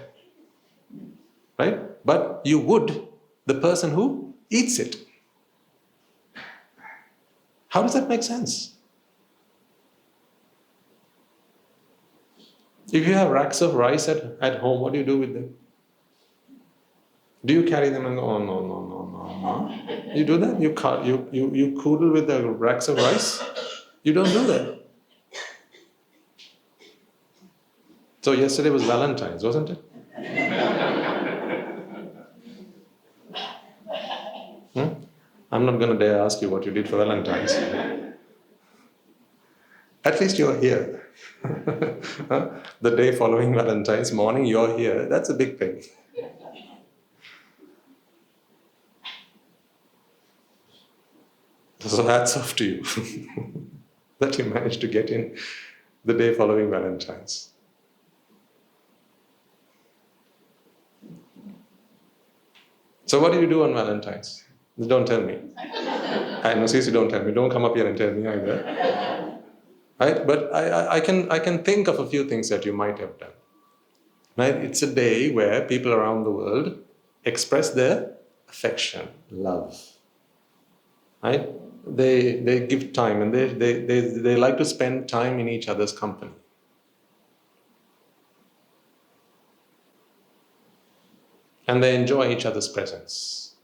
right? But you would the person who eats it. How does that make sense? If you have racks of rice at home, what do you do with them? Do you carry them and go, oh, no. You do that? You coodle with the racks of rice? You don't do that. So yesterday was Valentine's, wasn't it? I'm not going to dare ask you what you did for Valentine's. At least you're here. The day following Valentine's morning, you're here. That's a big thing. So hats off to you that you managed to get in the day following Valentine's. So what do you do on Valentine's? Don't tell me. I know, seriously, don't tell me. Don't come up here and tell me either. Right? But I can think of a few things that you might have done. Right? It's a day where people around the world express their affection, love. Right? They give time and they like to spend time in each other's company. And they enjoy each other's presence.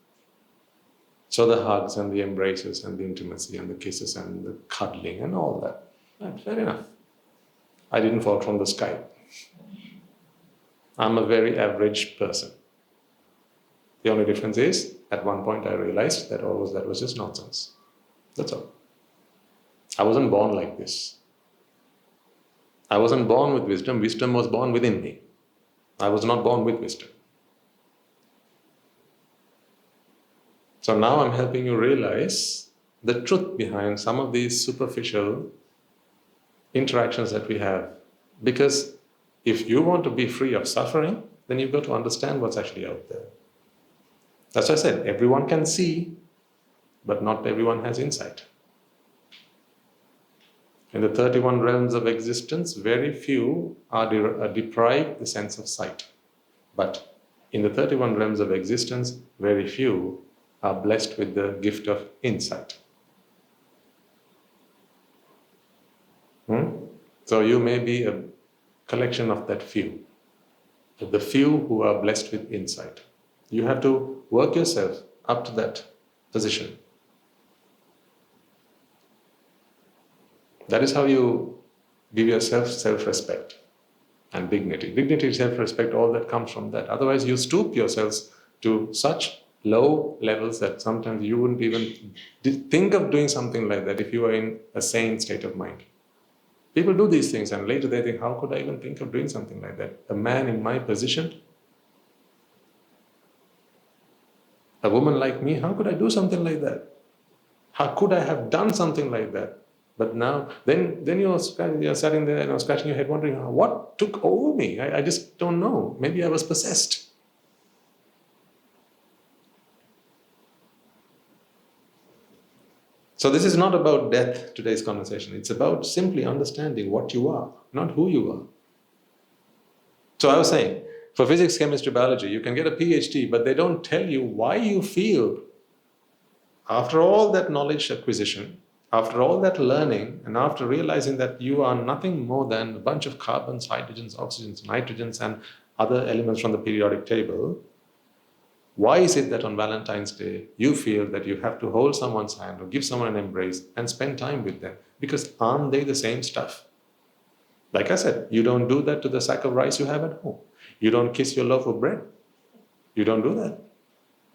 So the hugs and the embraces and the intimacy and the kisses and the cuddling and all that. Fair enough. I didn't fall from the sky. I'm a very average person. The only difference is, at one point I realized that that was just nonsense. That's all. I wasn't born like this. I wasn't born with wisdom. Wisdom was born within me. I was not born with wisdom. So now I'm helping you realize the truth behind some of these superficial interactions that we have. Because if you want to be free of suffering, then you've got to understand what's actually out there. That's why I said, everyone can see, but not everyone has insight. In the 31 realms of existence, very few are deprived the sense of sight. But in the 31 realms of existence, very few are blessed with the gift of insight. So you may be a collection of that few. The few who are blessed with insight. You have to work yourself up to that position. That is how you give yourself self-respect and dignity. Dignity, self-respect, all that comes from that. Otherwise you stoop yourselves to such low levels that sometimes you wouldn't even think of doing something like that if you were in a sane state of mind. People do these things and later they think, how could I even think of doing something like that? A man in my position, a woman like me, how could I do something like that? How could I have done something like that? But now, then you're sitting there and scratching your head wondering, what took over me? I just don't know. Maybe I was possessed. So this is not about death, today's conversation. It's about simply understanding what you are, not who you are. So I was saying, for physics, chemistry, biology, you can get a PhD, but they don't tell you why you feel, after all that knowledge acquisition, after all that learning, and after realizing that you are nothing more than a bunch of carbons, hydrogens, oxygens, nitrogens, and other elements from the periodic table, why is it that on Valentine's Day you feel that you have to hold someone's hand or give someone an embrace and spend time with them? Because aren't they the same stuff? Like I said, you don't do that to the sack of rice you have at home. You don't kiss your loaf of bread. You don't do that.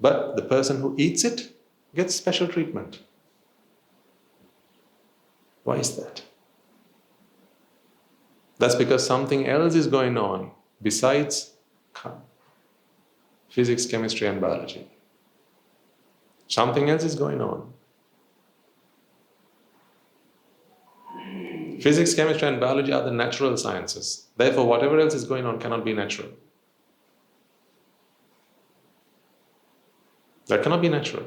But the person who eats it gets special treatment. Why is that? That's because something else is going on besides physics, chemistry, and biology. Something else is going on. Physics, chemistry, and biology are the natural sciences. Therefore, whatever else is going on cannot be natural. That cannot be natural.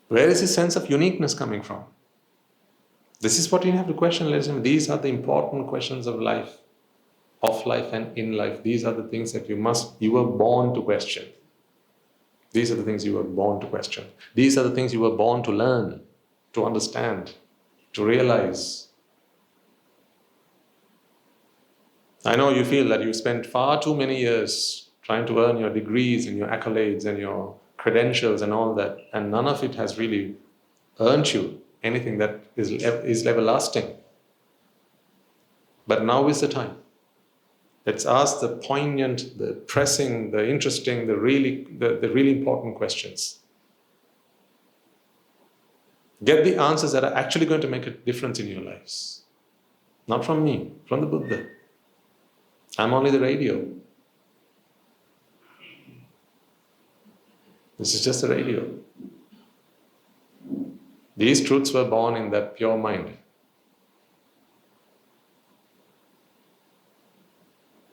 Where is this sense of uniqueness coming from? This is what you have to question, ladies and gentlemen. These are the important questions of life, and in life. These are the things that you were born to question. These are the things you were born to question. These are the things you were born to learn, to understand, to realize. I know you feel that you spent far too many years trying to earn your degrees and your accolades and your credentials and all that, and none of it has really earned you anything that is everlasting. But now is the time. Let's ask the poignant, the pressing, the interesting, the really important questions. Get the answers that are actually going to make a difference in your lives. Not from me, from the Buddha. I'm only the radio. This is just a radio. These truths were born in that pure mind.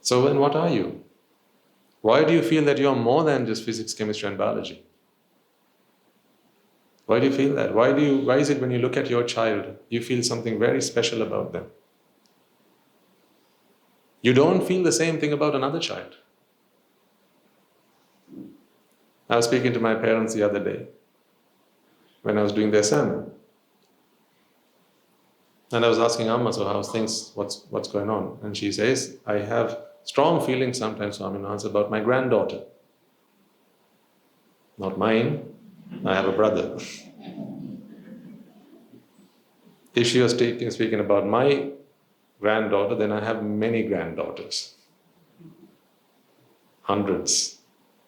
So then what are you? Why do you feel that you are more than just physics, chemistry, and biology? Why do you feel that? Why is it when you look at your child, you feel something very special about them? You don't feel the same thing about another child. I was speaking to my parents the other day when I was doing their sermon. And I was asking Amma, so how's things, what's going on? And she says, I have strong feelings sometimes, Swaminathan, about my granddaughter. Not mine, I have a brother. If she was speaking about my granddaughter, then I have many granddaughters. Hundreds.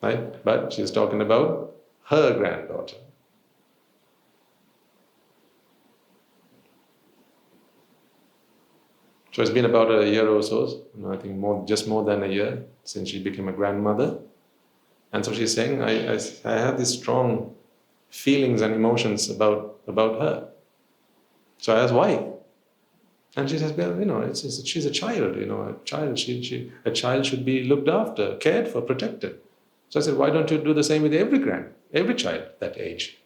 Right? But she's talking about her granddaughter. So it's been about a year or so, I think just more than a year since she became a grandmother. And so she's saying, I have these strong feelings and emotions about her. So I asked, why? And she says, well, she's a child, a child should be looked after, cared for, protected. So I said, why don't you do the same with every child that age?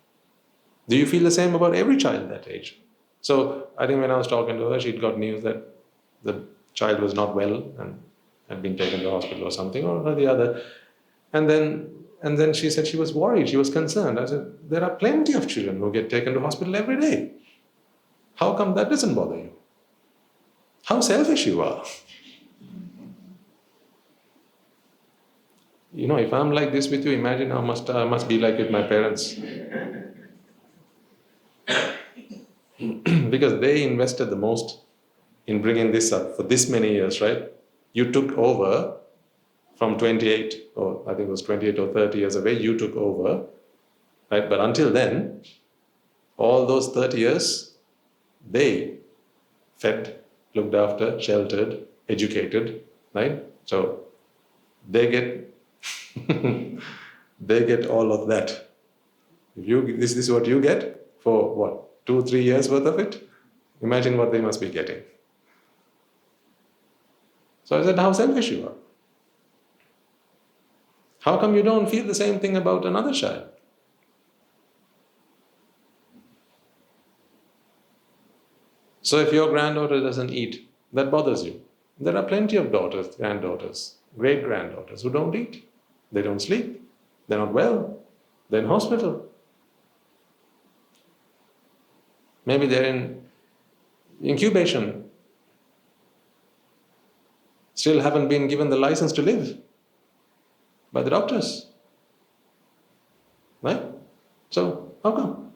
Do you feel the same about every child that age? So I think when I was talking to her, she'd got news that the child was not well and had been taken to hospital or something or the other. And then she said she was worried, she was concerned. I said, there are plenty of children who get taken to hospital every day. How come that doesn't bother you? How selfish you are. If I'm like this with you, imagine how much I must be like with my parents. Because they invested the most in bringing this up for this many years, right? You took over from 28, or I think it was 28 or 30 years away, you took over, right? But until then, all those 30 years, they fed, looked after, sheltered, educated, right? So they get they get all of that. This is what you get for what, 2-3 years worth of it? Imagine what they must be getting. So I said, how selfish you are. How come you don't feel the same thing about another child? So if your granddaughter doesn't eat, that bothers you. There are plenty of daughters, granddaughters, great-granddaughters who don't eat. They don't sleep. They're not well. They're in hospital. Maybe they're in incubation. Still haven't been given the license to live by the doctors. Right? So, how come?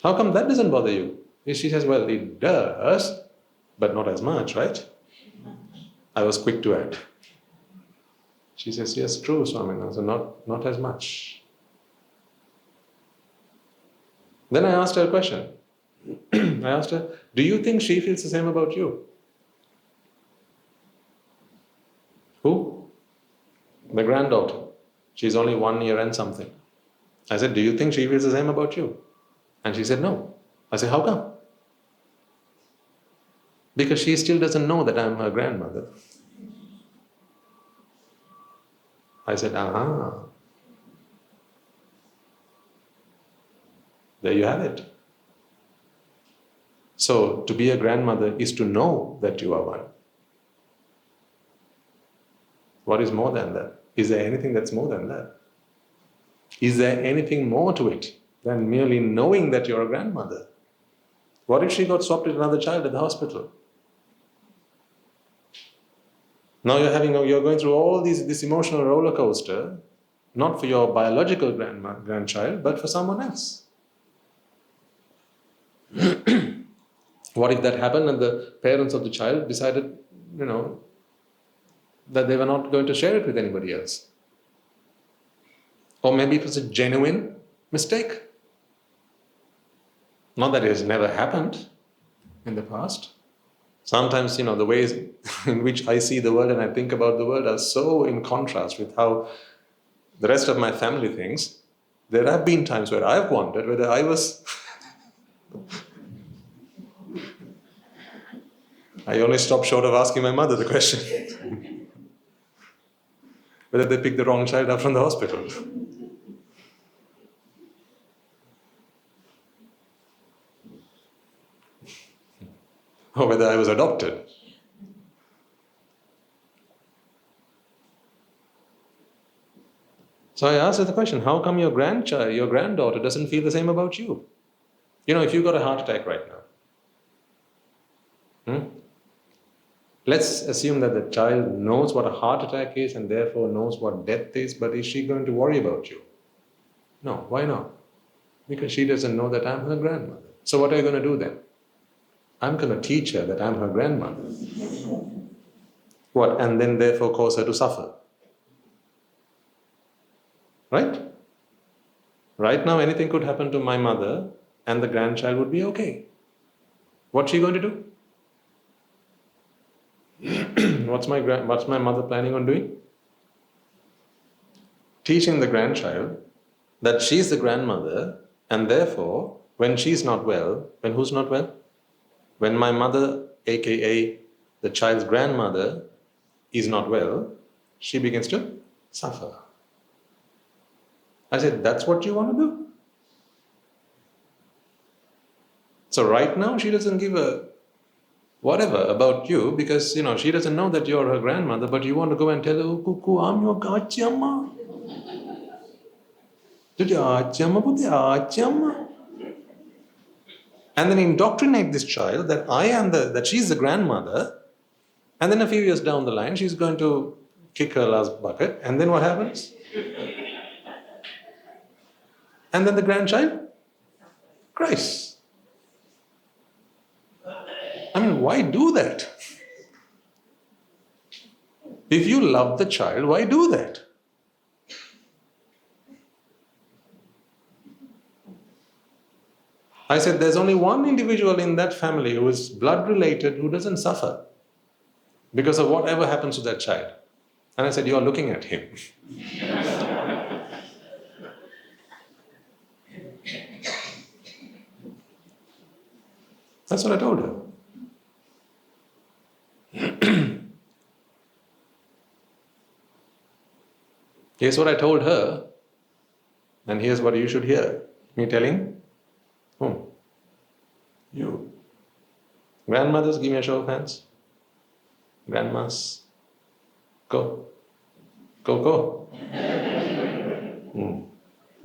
How come that doesn't bother you? She says, well, it does, but not as much, right? I was quick to add. She says, yes, true, Swamina, so not as much. Then I asked her a question. I asked her, do you think she feels the same about you? Who? The granddaughter. She's only 1 year and something. I said, do you think she feels the same about you? And she said, no. I said, how come? Because she still doesn't know that I'm her grandmother. I said, aha. There you have it. So, to be a grandmother is to know that you are one. What is more than that? Is there anything that's more than that? Is there anything more to it than merely knowing that you're a grandmother? What if she got swapped with another child at the hospital? Now you're going through all this emotional roller coaster, not for your biological grandchild, but for someone else. What if that happened and the parents of the child decided, that they were not going to share it with anybody else? Or maybe it was a genuine mistake. Not that it has never happened in the past. Sometimes, the ways in which I see the world and I think about the world are so in contrast with how the rest of my family thinks. There have been times where I've wondered whether I was... I only stopped short of asking my mother the question. Whether they picked the wrong child up from the hospital. Or whether I was adopted. So I asked her the question, how come your granddaughter doesn't feel the same about you? If you got a heart attack right now, let's assume that the child knows what a heart attack is and therefore knows what death is, but is she going to worry about you? No, why not? Because she doesn't know that I'm her grandmother. So what are you going to do then? I'm going to teach her that I'm her grandmother. What? And then therefore cause her to suffer. Right? Right now anything could happen to my mother and the grandchild would be okay. What's she going to do? What's my mother planning on doing? Teaching the grandchild that she's the grandmother and therefore when she's not well, when who's not well? When my mother, aka the child's grandmother, is not well, she begins to suffer. I said, that's what you want to do? So right now she doesn't give a whatever about you because, she doesn't know that you're her grandmother, but you want to go and tell her, oh, Cuckoo, I'm your Gachama. And then indoctrinate this child that she's the grandmother, and then a few years down the line, she's going to kick her last bucket, and then what happens? And then the grandchild cries. I mean, why do that? If you love the child, why do that? I said, there's only one individual in that family who is blood related who doesn't suffer because of whatever happens to that child. And I said, you are looking at him. That's what I told her. Here's what I told her, and here's what you should hear. Me telling whom? You. Grandmothers, give me a show of hands. Grandmas. Go. Go, go.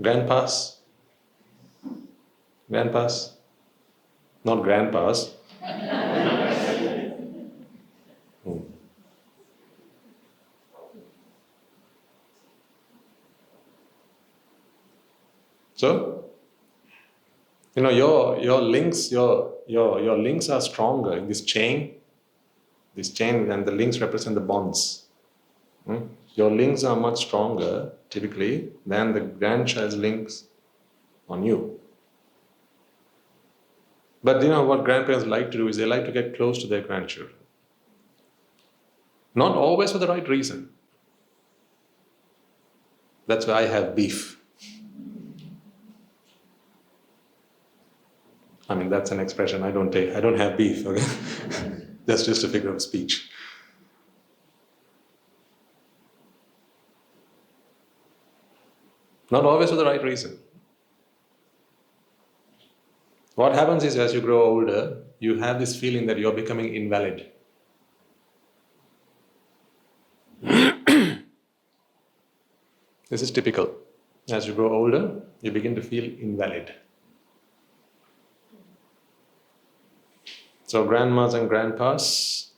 Grandpas. Grandpas. Not grandpas. So, your links, your links are stronger in this chain. This chain, and the links represent the bonds. Your links are much stronger, typically, than the grandchild's links on you. But what grandparents like to do is they like to get close to their grandchildren. Not always for the right reason. That's why I have beef. I mean, that's an expression I don't have beef, okay? That's just a figure of speech. Not always for the right reason. What happens is, as you grow older, you have this feeling that you're becoming invalid. This is typical. As you grow older, you begin to feel invalid. So grandmas and grandpas,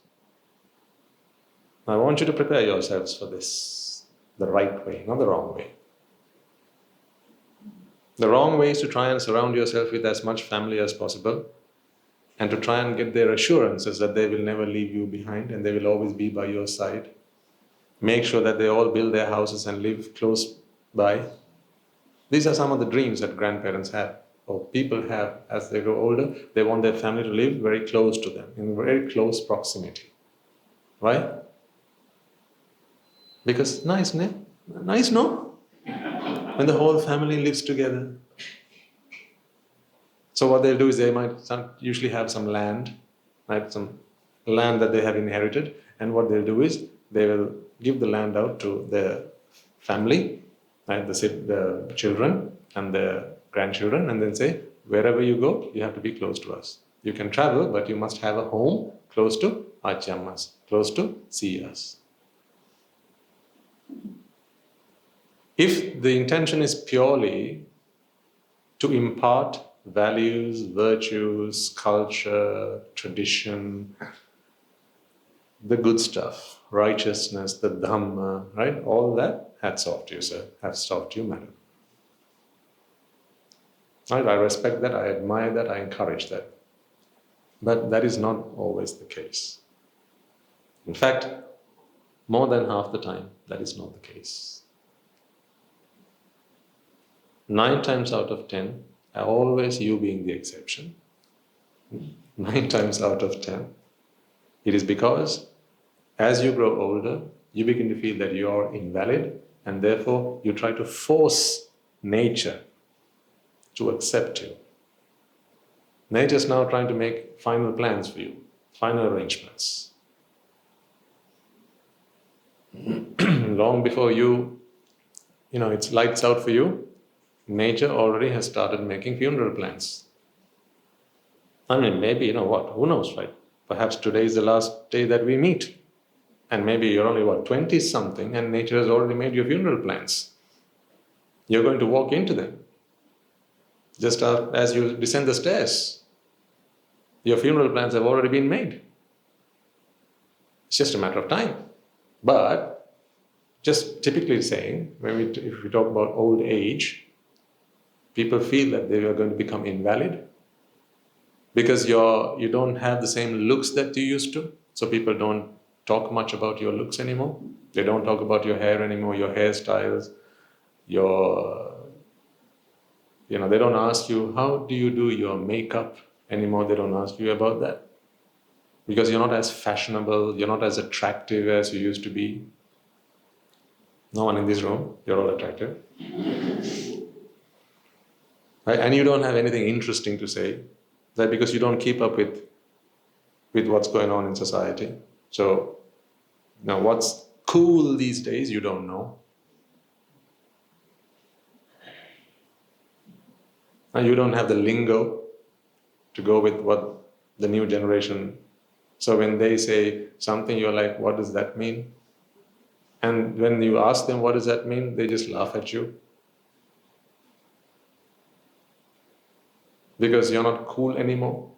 I want you to prepare yourselves for this the right way, not the wrong way. The wrong way is to try and surround yourself with as much family as possible and to try and get their assurances that they will never leave you behind and they will always be by your side. Make sure that they all build their houses and live close by. These are some of the dreams that grandparents have, or people have as they grow older. They want their family to live very close to them, in very close proximity. Why? Because nice, no? Nice, no? When the whole family lives together. So what they'll do is they might usually have some land, right? Some land that they have inherited, and what they'll do is they will give the land out to their family, right? The children and the grandchildren, and then say, wherever you go, you have to be close to us. You can travel, but you must have a home close to Achyammas, close to see us. If the intention is purely to impart values, virtues, culture, tradition, the good stuff, righteousness, the Dhamma, right? All that, hats off to you, sir. Hats off to you, madam. Right? I respect that, I admire that, I encourage that. But that is not always the case. In fact, more than half the time, that is not the case. 9 times out of 10, always you being the exception, 9 times out of 10, it is because as you grow older, you begin to feel that you are invalid, and therefore you try to force nature to accept you. Nature is now trying to make final plans for you, final arrangements. Long before it's lights out for you, nature already has started making funeral plans. I mean, maybe, who knows, right? Perhaps today is the last day that we meet. And maybe you're only, 20-something, and nature has already made your funeral plans. You're going to walk into them. Just as you descend the stairs, your funeral plans have already been made. It's just a matter of time. But, just typically saying, if we talk about old age, people feel that they are going to become invalid because you don't have the same looks that you used to. So people don't talk much about your looks anymore. They don't talk about your hair anymore, your hairstyles, they don't ask you, how do you do your makeup anymore? They don't ask you about that. Because you're not as fashionable, you're not as attractive as you used to be. No one in this room, you're all attractive. Right? And you don't have anything interesting to say. That's because you don't keep up with what's going on in society. So, now what's cool these days, you don't know. Now you don't have the lingo to go with what the new generation. So when they say something, you're like, what does that mean? And when you ask them, what does that mean? They just laugh at you. Because you're not cool anymore.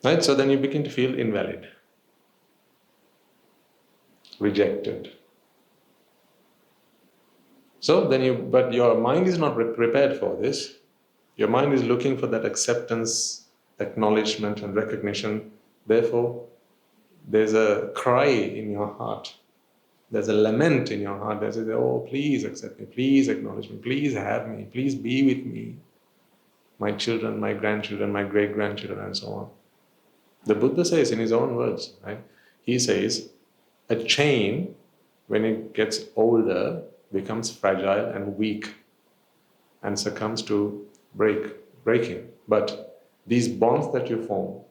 Right? So then you begin to feel invalid, rejected. So then but your mind is not prepared for this. Your mind is looking for that acceptance, acknowledgement and recognition. Therefore, there's a cry in your heart. There's a lament in your heart that says, oh, please accept me, please acknowledge me, please have me, please be with me. My children, my grandchildren, my great-grandchildren, and so on. The Buddha says in his own words, right? He says, a chain, when it gets older, becomes fragile and weak and succumbs to breaking. But these bonds that you form,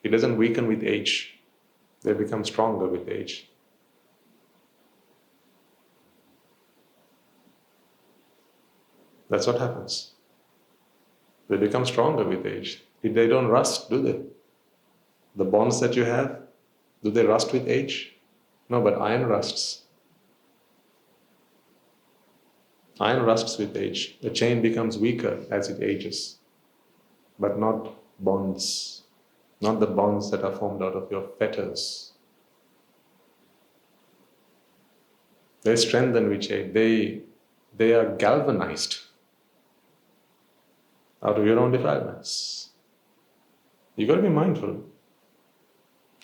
it doesn't weaken with age. They become stronger with age. That's what happens. They become stronger with age. They don't rust, do they? The bonds that you have, do they rust with age? No, but iron rusts. Iron rusts with age. The chain becomes weaker as it ages, but not bonds, not the bonds that are formed out of your fetters. They strengthen with age. They are galvanized out of your own defilements. You've got to be mindful.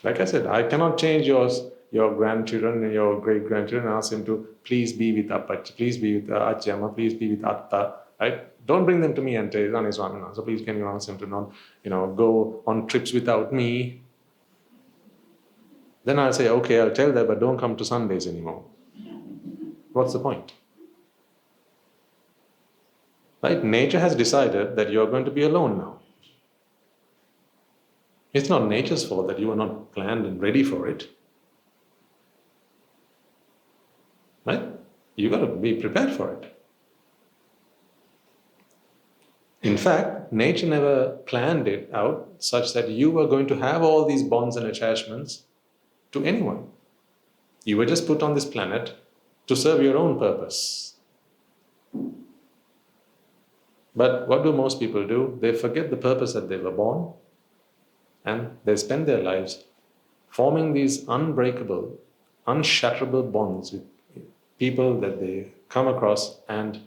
Like I said, I cannot change your grandchildren and your great-grandchildren and ask them to please be with Appachi, please be with Achyama, please be with Atta. Right? Don't bring them to me and say, so please can you ask them to not, go on trips without me. Then I'll say, okay, I'll tell them, but don't come to Sundays anymore. What's the point? Right? Nature has decided that you're going to be alone now. It's not nature's fault that you are not planned and ready for it. Right? You've got to be prepared for it. In fact, nature never planned it out such that you were going to have all these bonds and attachments to anyone. You were just put on this planet to serve your own purpose. But what do most people do? They forget the purpose that they were born, and they spend their lives forming these unbreakable, unshatterable bonds with people that they come across, and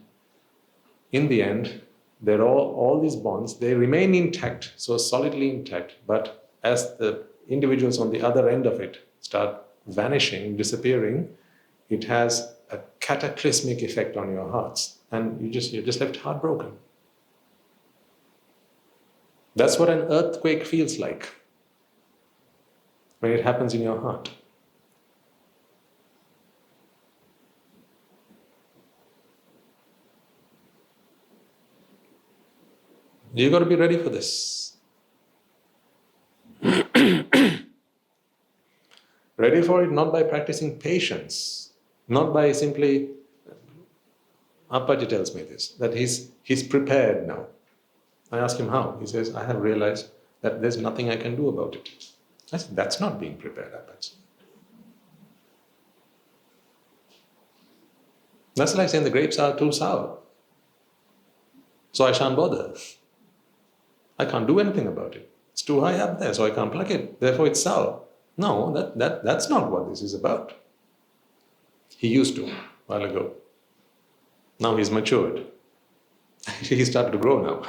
in the end, they're all these bonds, they remain intact, so solidly intact, but as the individuals on the other end of it start vanishing, disappearing, it has a cataclysmic effect on your hearts, and you're just left heartbroken. That's what an earthquake feels like when it happens in your heart. You've got to be ready for this. Ready for it not by practicing patience, not by simply, Appaji tells me this, that he's prepared now. I ask him how. He says, I have realized that there's nothing I can do about it. I said, that's not being prepared, Appaji. That's like saying the grapes are too sour, so I shan't bother. I can't do anything about it. It's too high up there, so I can't pluck it. Therefore it's sour. No, that's not what this is about. He used to, a while ago. Now he's matured. He started to grow now.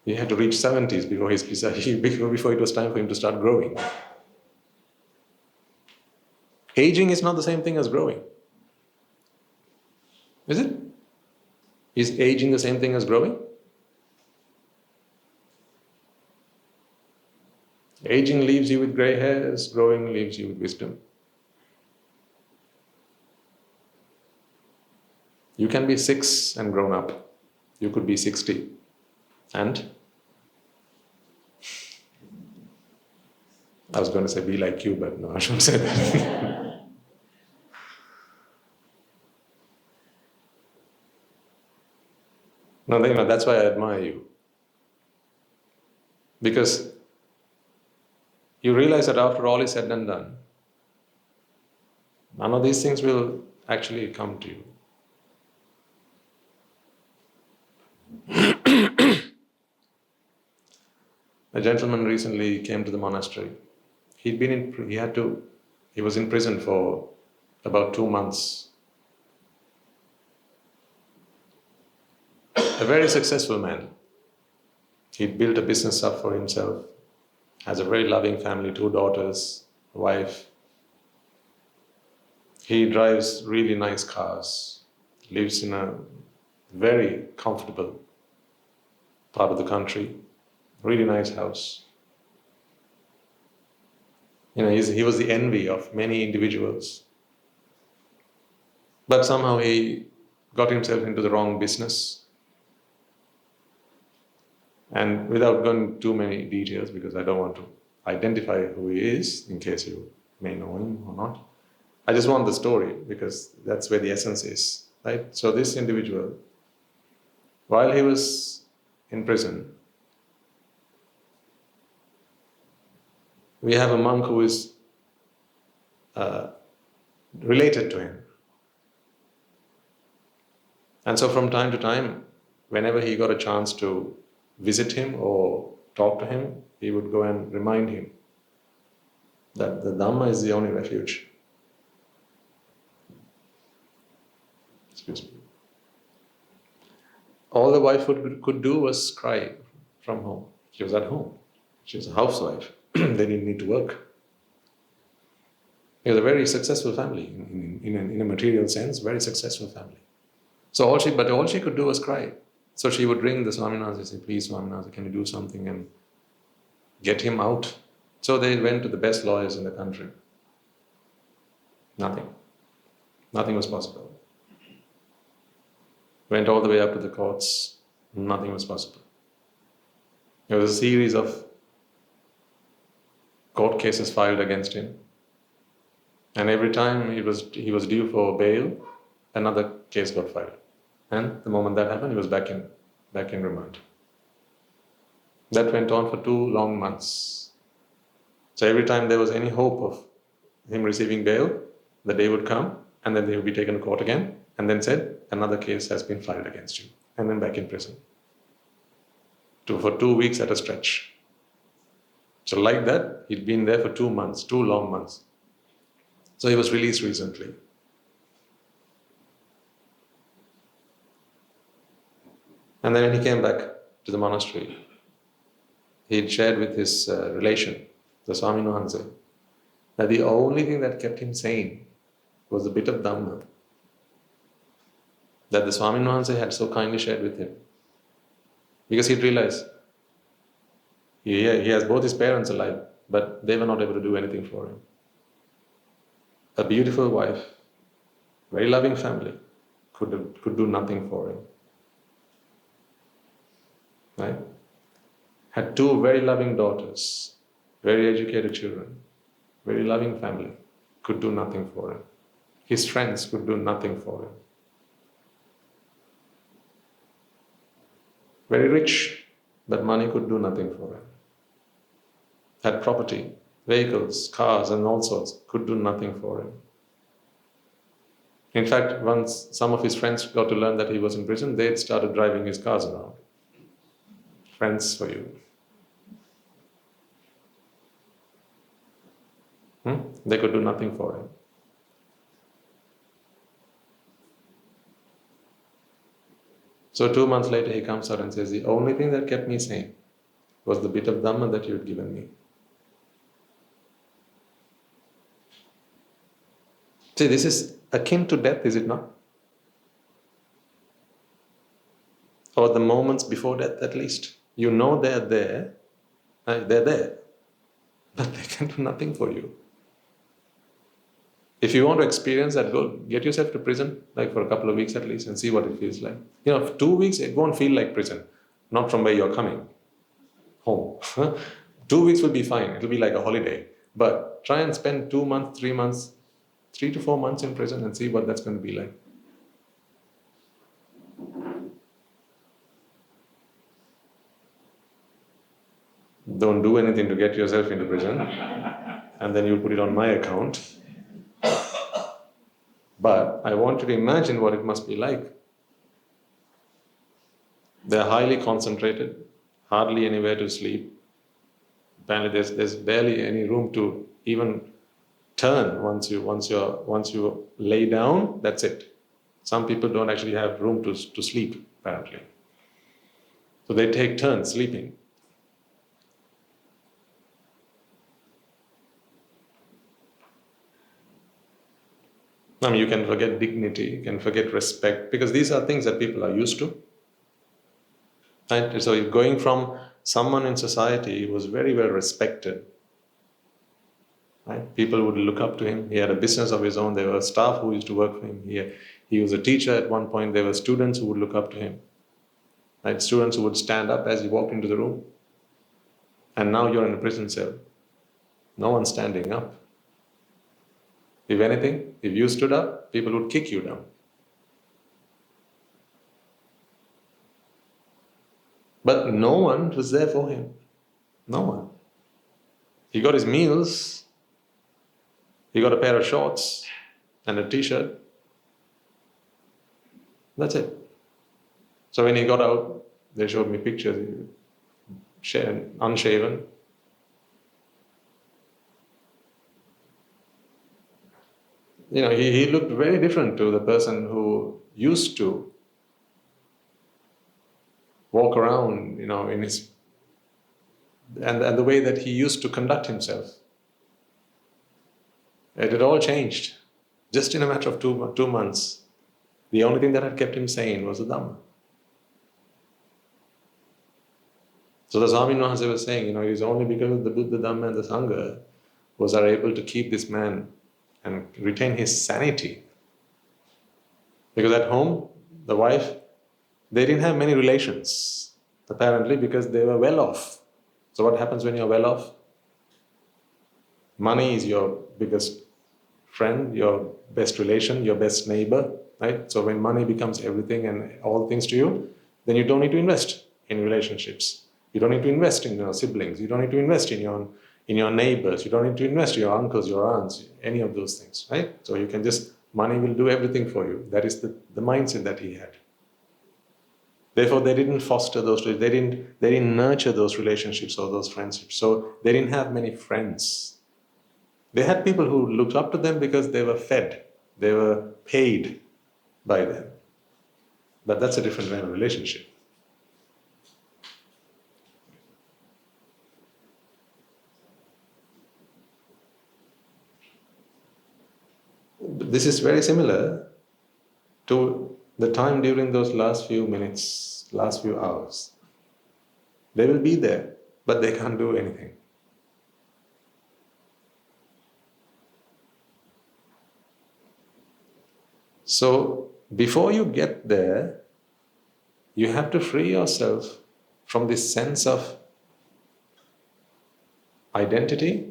He had to reach 70s before it was time for him to start growing. Aging is not the same thing as growing. Is it? Is aging the same thing as growing? Aging leaves you with grey hairs, growing leaves you with wisdom. You can be 6 and grown up. You could be 60. And? I was going to say be like you, but no, I shouldn't say that. No, that's why I admire you. Because you realize that after all is said and done, none of these things will actually come to you. A gentleman recently came to the monastery. He was in prison for about 2 months. A very successful man. He'd built a business up for himself, has a very loving family, 2 daughters, a wife. He drives really nice cars, lives in a very comfortable part of the country, really nice house. He was the envy of many individuals. But somehow he got himself into the wrong business. And without going too many details, because I don't want to identify who he is, in case you may know him or not, I just want the story, because that's where the essence is, right? So this individual, while he was in prison, we have a monk who is related to him. And so from time to time, whenever he got a chance to visit him or talk to him, he would go and remind him that the Dhamma is the only refuge. Excuse me. All the wife could do was cry from home. She was at home. She was a housewife. They didn't need to work. It was a very successful family, in a material sense, very successful family. So all she could do was cry. So she would ring the Swaminatha and say, "Please, Swaminatha, can you do something and get him out?" So they went to the best lawyers in the country. Nothing. Nothing was possible. Went all the way up to the courts. Nothing was possible. There was a series of court cases filed against him. And every time he was due for bail, another case got filed. And the moment that happened, he was back in remand. That went on for 2 long months. So every time there was any hope of him receiving bail, the day would come, and then they would be taken to court again, and then said, another case has been filed against you, and then back in prison. For 2 weeks at a stretch. So like that, he'd been there for 2 months, 2 long months. So he was released recently. And then when he came back to the monastery, he'd shared with his relation, the Swami Nuhanse, that the only thing that kept him sane was a bit of Dhamma that the Swami Nuhanse had so kindly shared with him. Because he'd realized he has both his parents alive, but they were not able to do anything for him. A beautiful wife, very loving family, could do nothing for him. Right? Had 2 very loving daughters, very educated children, very loving family, could do nothing for him. His friends could do nothing for him. Very rich, but money could do nothing for him. Had property, vehicles, cars and all sorts, could do nothing for him. In fact, once some of his friends got to learn that he was in prison, they had started driving his cars around. Friends for you. They could do nothing for him. So 2 months later he comes out and says, the only thing that kept me sane was the bit of Dhamma that you had given me. See, this is akin to death, is it not? Or the moments before death at least. You know they're there, but they can do nothing for you. If you want to experience that, go get yourself to prison, like for a couple of weeks at least, and see what it feels like. For 2 weeks, it won't feel like prison, not from where you're coming, home. 2 weeks will be fine, it'll be like a holiday. But try and spend 2 months, 3 months, 3 to 4 months in prison and see what that's going to be like. Don't do anything to get yourself into prison, and then you put it on my account. But I want you to imagine what it must be like. They're highly concentrated, hardly anywhere to sleep. Apparently there's barely any room to even turn once you lay down, that's it. Some people don't actually have room to sleep, apparently. So they take turns sleeping. I mean, you can forget dignity, you can forget respect, because these are things that people are used to. Right? So going from someone in society who was very well respected, right? People would look up to him. He had a business of his own. There were staff who used to work for him. He was a teacher at one point. There were students who would look up to him. Right? Students who would stand up as he walked into the room. And now you're in a prison cell. No one's standing up. If anything, if you stood up, people would kick you down. But no one was there for him. No one. He got his meals. He got a pair of shorts and a t-shirt. That's it. So when he got out, they showed me pictures, unshaven. You know, he looked very different to the person who used to walk around, you know, in his, and the way that he used to conduct himself. It had all changed, just in a matter of 2 months. The only thing that had kept him sane was the Dhamma. So the Swami Maharaj was saying, you know, it is only because of the Buddha, Dhamma and the Sangha was are able to keep this man and retain his sanity. Because at home, the wife, they didn't have many relations, apparently, because they were well off. So what happens when you're well off? Money is your biggest friend, your best relation, your best neighbor, right? So when money becomes everything and all things to you, then you don't need to invest in relationships. You don't need to invest in your siblings. You don't need to invest in your neighbors. You don't need to invest in your uncles, your aunts, any of those things, right? So you can just, money will do everything for you. That is the mindset that he had. Therefore, they didn't foster those, they didn't nurture those relationships or those friendships. So they didn't have many friends. They had people who looked up to them because they were fed, they were paid by them. But that's a different kind of relationship. This is very similar to the time during those last few minutes, last few hours. They will be there, but they can't do anything. So, before you get there, you have to free yourself from this sense of identity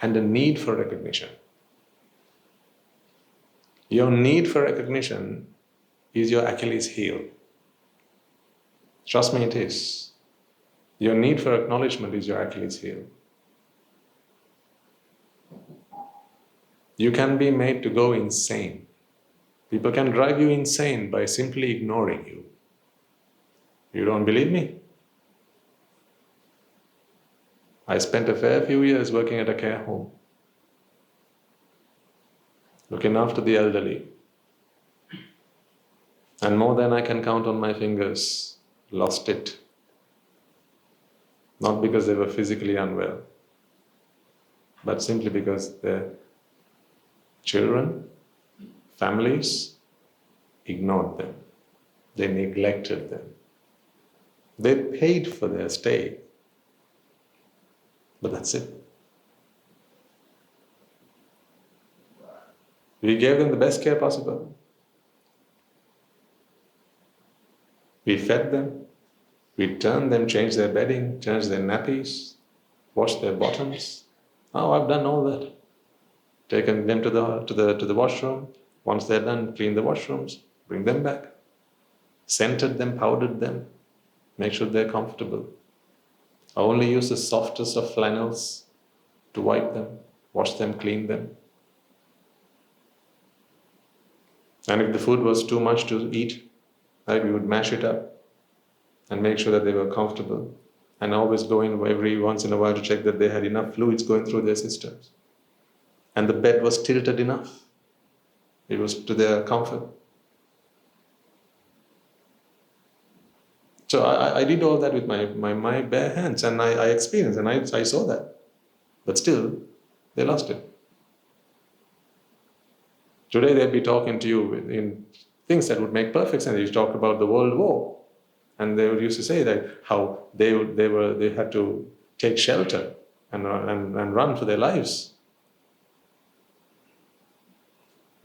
and a need for recognition. Your need for recognition is your Achilles heel. Trust me, it is. Your need for acknowledgement is your Achilles heel. You can be made to go insane. People can drive you insane by simply ignoring you. You don't believe me? I spent a fair few years working at a care home, looking after the elderly. And more than I can count on my fingers, lost it. Not because they were physically unwell, but simply because their children, families ignored them. They neglected them. They paid for their stay, but that's it. We gave them the best care possible. We fed them, we turned them, changed their bedding, changed their nappies, washed their bottoms. Oh, I've done all that. Taken them to the washroom. Once they're done, clean the washrooms, bring them back. Scented them, powdered them, make sure they're comfortable. I only use the softest of flannels to wipe them, wash them, clean them. And if the food was too much to eat, right, we would mash it up and make sure that they were comfortable. And always go in every once in a while to check that they had enough fluids going through their systems. And the bed was tilted enough. It was to their comfort. So I did all that with my bare hands, and I experienced, and I saw that. But still, they lost it. Today they'd be talking to you in things that would make perfect sense. You talk about the World War, and they would used to say that how they had to take shelter and run for their lives.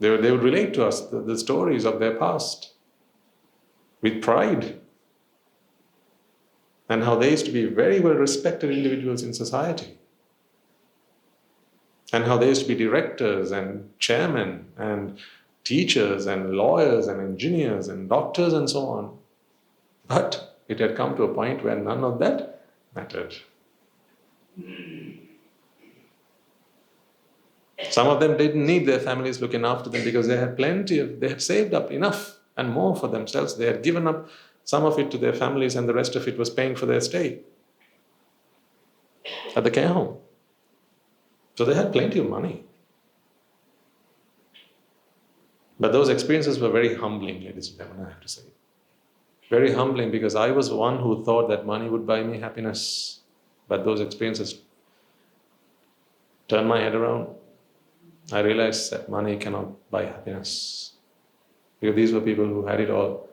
They would relate to us the stories of their past with pride, and how they used to be very well respected individuals in society, and how they used to be directors and chairmen and teachers and lawyers and engineers and doctors and so on. But it had come to a point where none of that mattered. Some of them didn't need their families looking after them because they had they had saved up enough and more for themselves. They had given up some of it to their families, and the rest of it was paying for their stay at the care home. So they had plenty of money. But those experiences were very humbling, ladies and gentlemen, I have to say. Very humbling, because I was one who thought that money would buy me happiness. But those experiences turned my head around. I realized that money cannot buy happiness. Because these were people who had it all,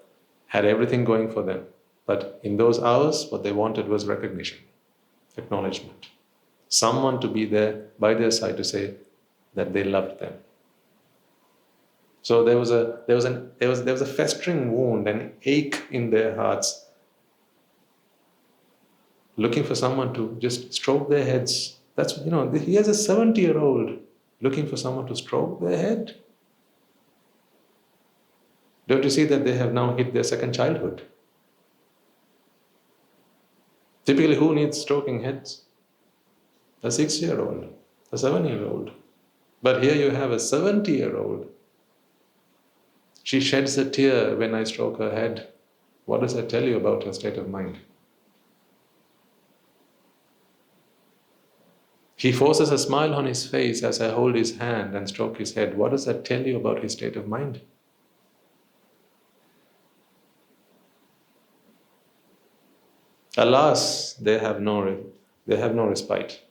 had everything going for them. But in those hours, what they wanted was recognition, acknowledgement. Someone to be there by their side to say that they loved them. So there was a festering wound, an ache in their hearts, looking for someone to just stroke their heads. That's, here's a 70-year-old looking for someone to stroke their head. Don't you see that they have now hit their second childhood? Typically, who needs stroking heads? A 6-year-old, a 7-year-old. But here you have a 70-year-old. She sheds a tear when I stroke her head. What does that tell you about her state of mind? He forces a smile on his face as I hold his hand and stroke his head. What does that tell you about his state of mind? Alas, they have no respite.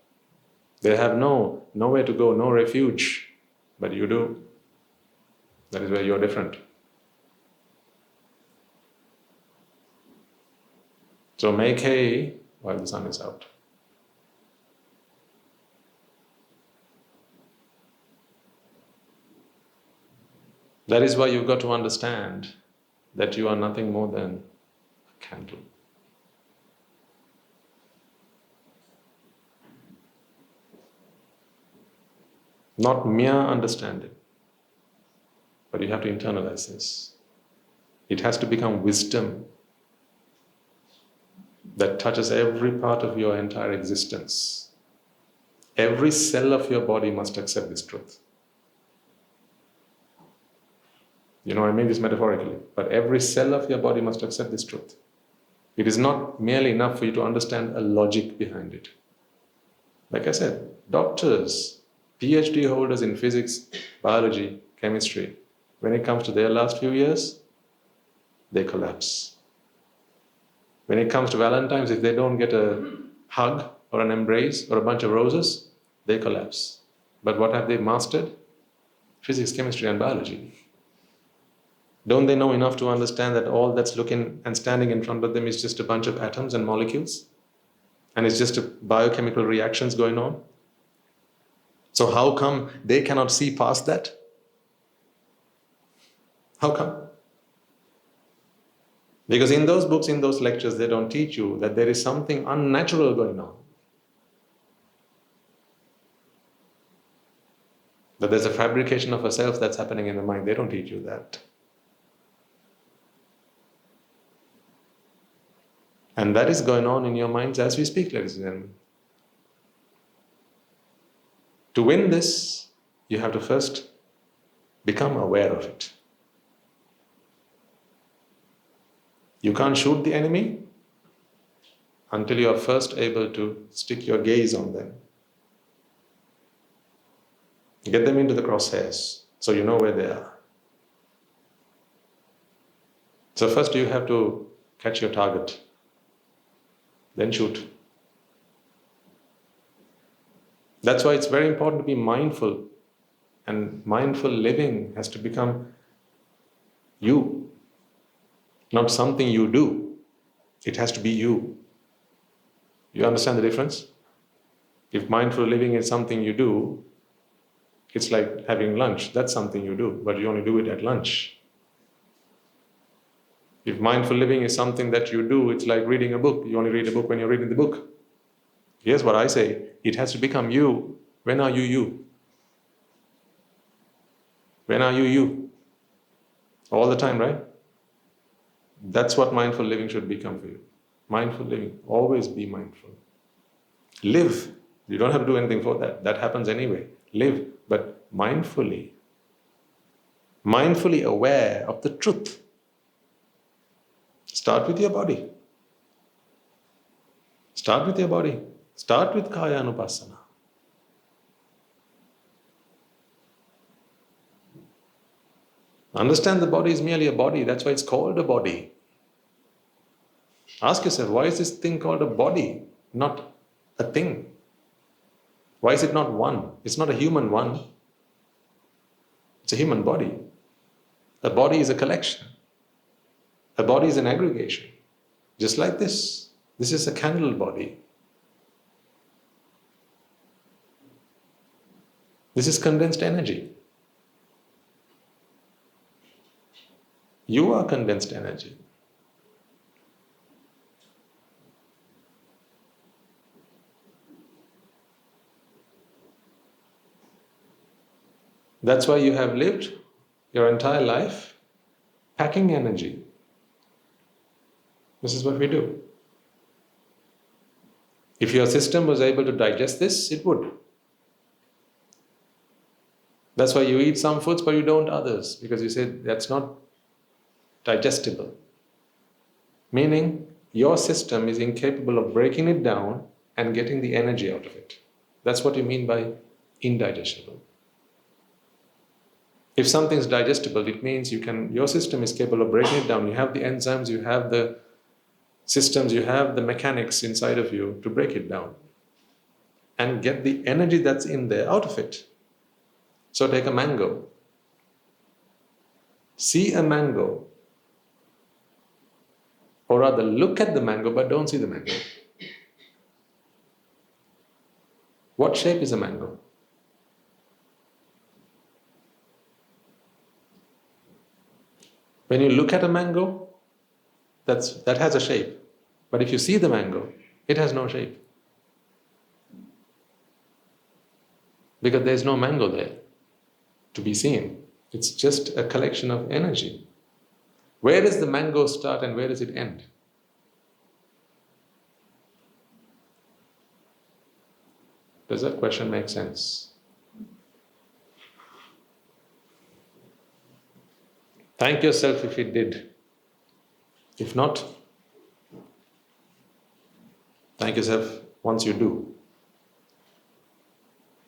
They have nowhere to go, no refuge. But you do. That is where you're different. So make hay while the sun is out. That is why you've got to understand that you are nothing more than a candle. Not mere understanding, but you have to internalize this. It has to become wisdom that touches every part of your entire existence. Every cell of your body must accept this truth. I made this metaphorically, but every cell of your body must accept this truth. It is not merely enough for you to understand a logic behind it. Like I said, doctors, PhD holders in physics, biology, chemistry, when it comes to their last few years, they collapse. When it comes to Valentine's, if they don't get a hug or an embrace or a bunch of roses, they collapse. But what have they mastered? Physics, chemistry, and biology. Don't they know enough to understand that all that's looking and standing in front of them is just a bunch of atoms and molecules? And it's just a biochemical reactions going on? So how come they cannot see past that? How come? Because in those books, in those lectures, they don't teach you that there is something unnatural going on. That there's a fabrication of a self that's happening in the mind. They don't teach you that. And that is going on in your minds as we speak, ladies and gentlemen. To win this, you have to first become aware of it. You can't shoot the enemy until you are first able to stick your gaze on them. Get them into the crosshairs so you know where they are. So first you have to catch your target, then shoot. That's why it's very important to be mindful, and mindful living has to become you, not something you do. It has to be you. You understand the difference? If mindful living is something you do, it's like having lunch. That's something you do, but you only do it at lunch. If mindful living is something that you do, it's like reading a book. You only read a book when you're reading the book. Here's what I say. It has to become you. When are you you? When are you you? All the time, right? That's what mindful living should become for you. Mindful living. Always be mindful. Live. You don't have to do anything for that. That happens anyway. Live, but mindfully. Mindfully aware of the truth. Start with your body. Start with your body. Start with kaya anupassana. Understand the body is merely a body. That's why it's called a body. Ask yourself, why is this thing called a body, not a thing? Why is it not one? It's not a human one. It's a human body. A body is a collection. A body is an aggregation. Just like this. This is a candle body. This is condensed energy. You are condensed energy. That's why you have lived your entire life packing energy. This is what we do. If your system was able to digest this, it would. That's why you eat some foods but you don't others, because you say that's not digestible. Meaning, your system is incapable of breaking it down and getting the energy out of it. That's what you mean by indigestible. If something's digestible, it means your system is capable of breaking it down. You have the enzymes, you have the systems, you have the mechanics inside of you to break it down and get the energy that's in there out of it. So take a mango. See a mango, or rather look at the mango but don't see the mango. What shape is a mango? When you look at a mango, that has a shape. But if you see the mango, it has no shape. Because there's no mango there to be seen. It's just a collection of energy. Where does the mango start and where does it end? Does that question make sense? Thank yourself if it did. If not, thank yourself once you do.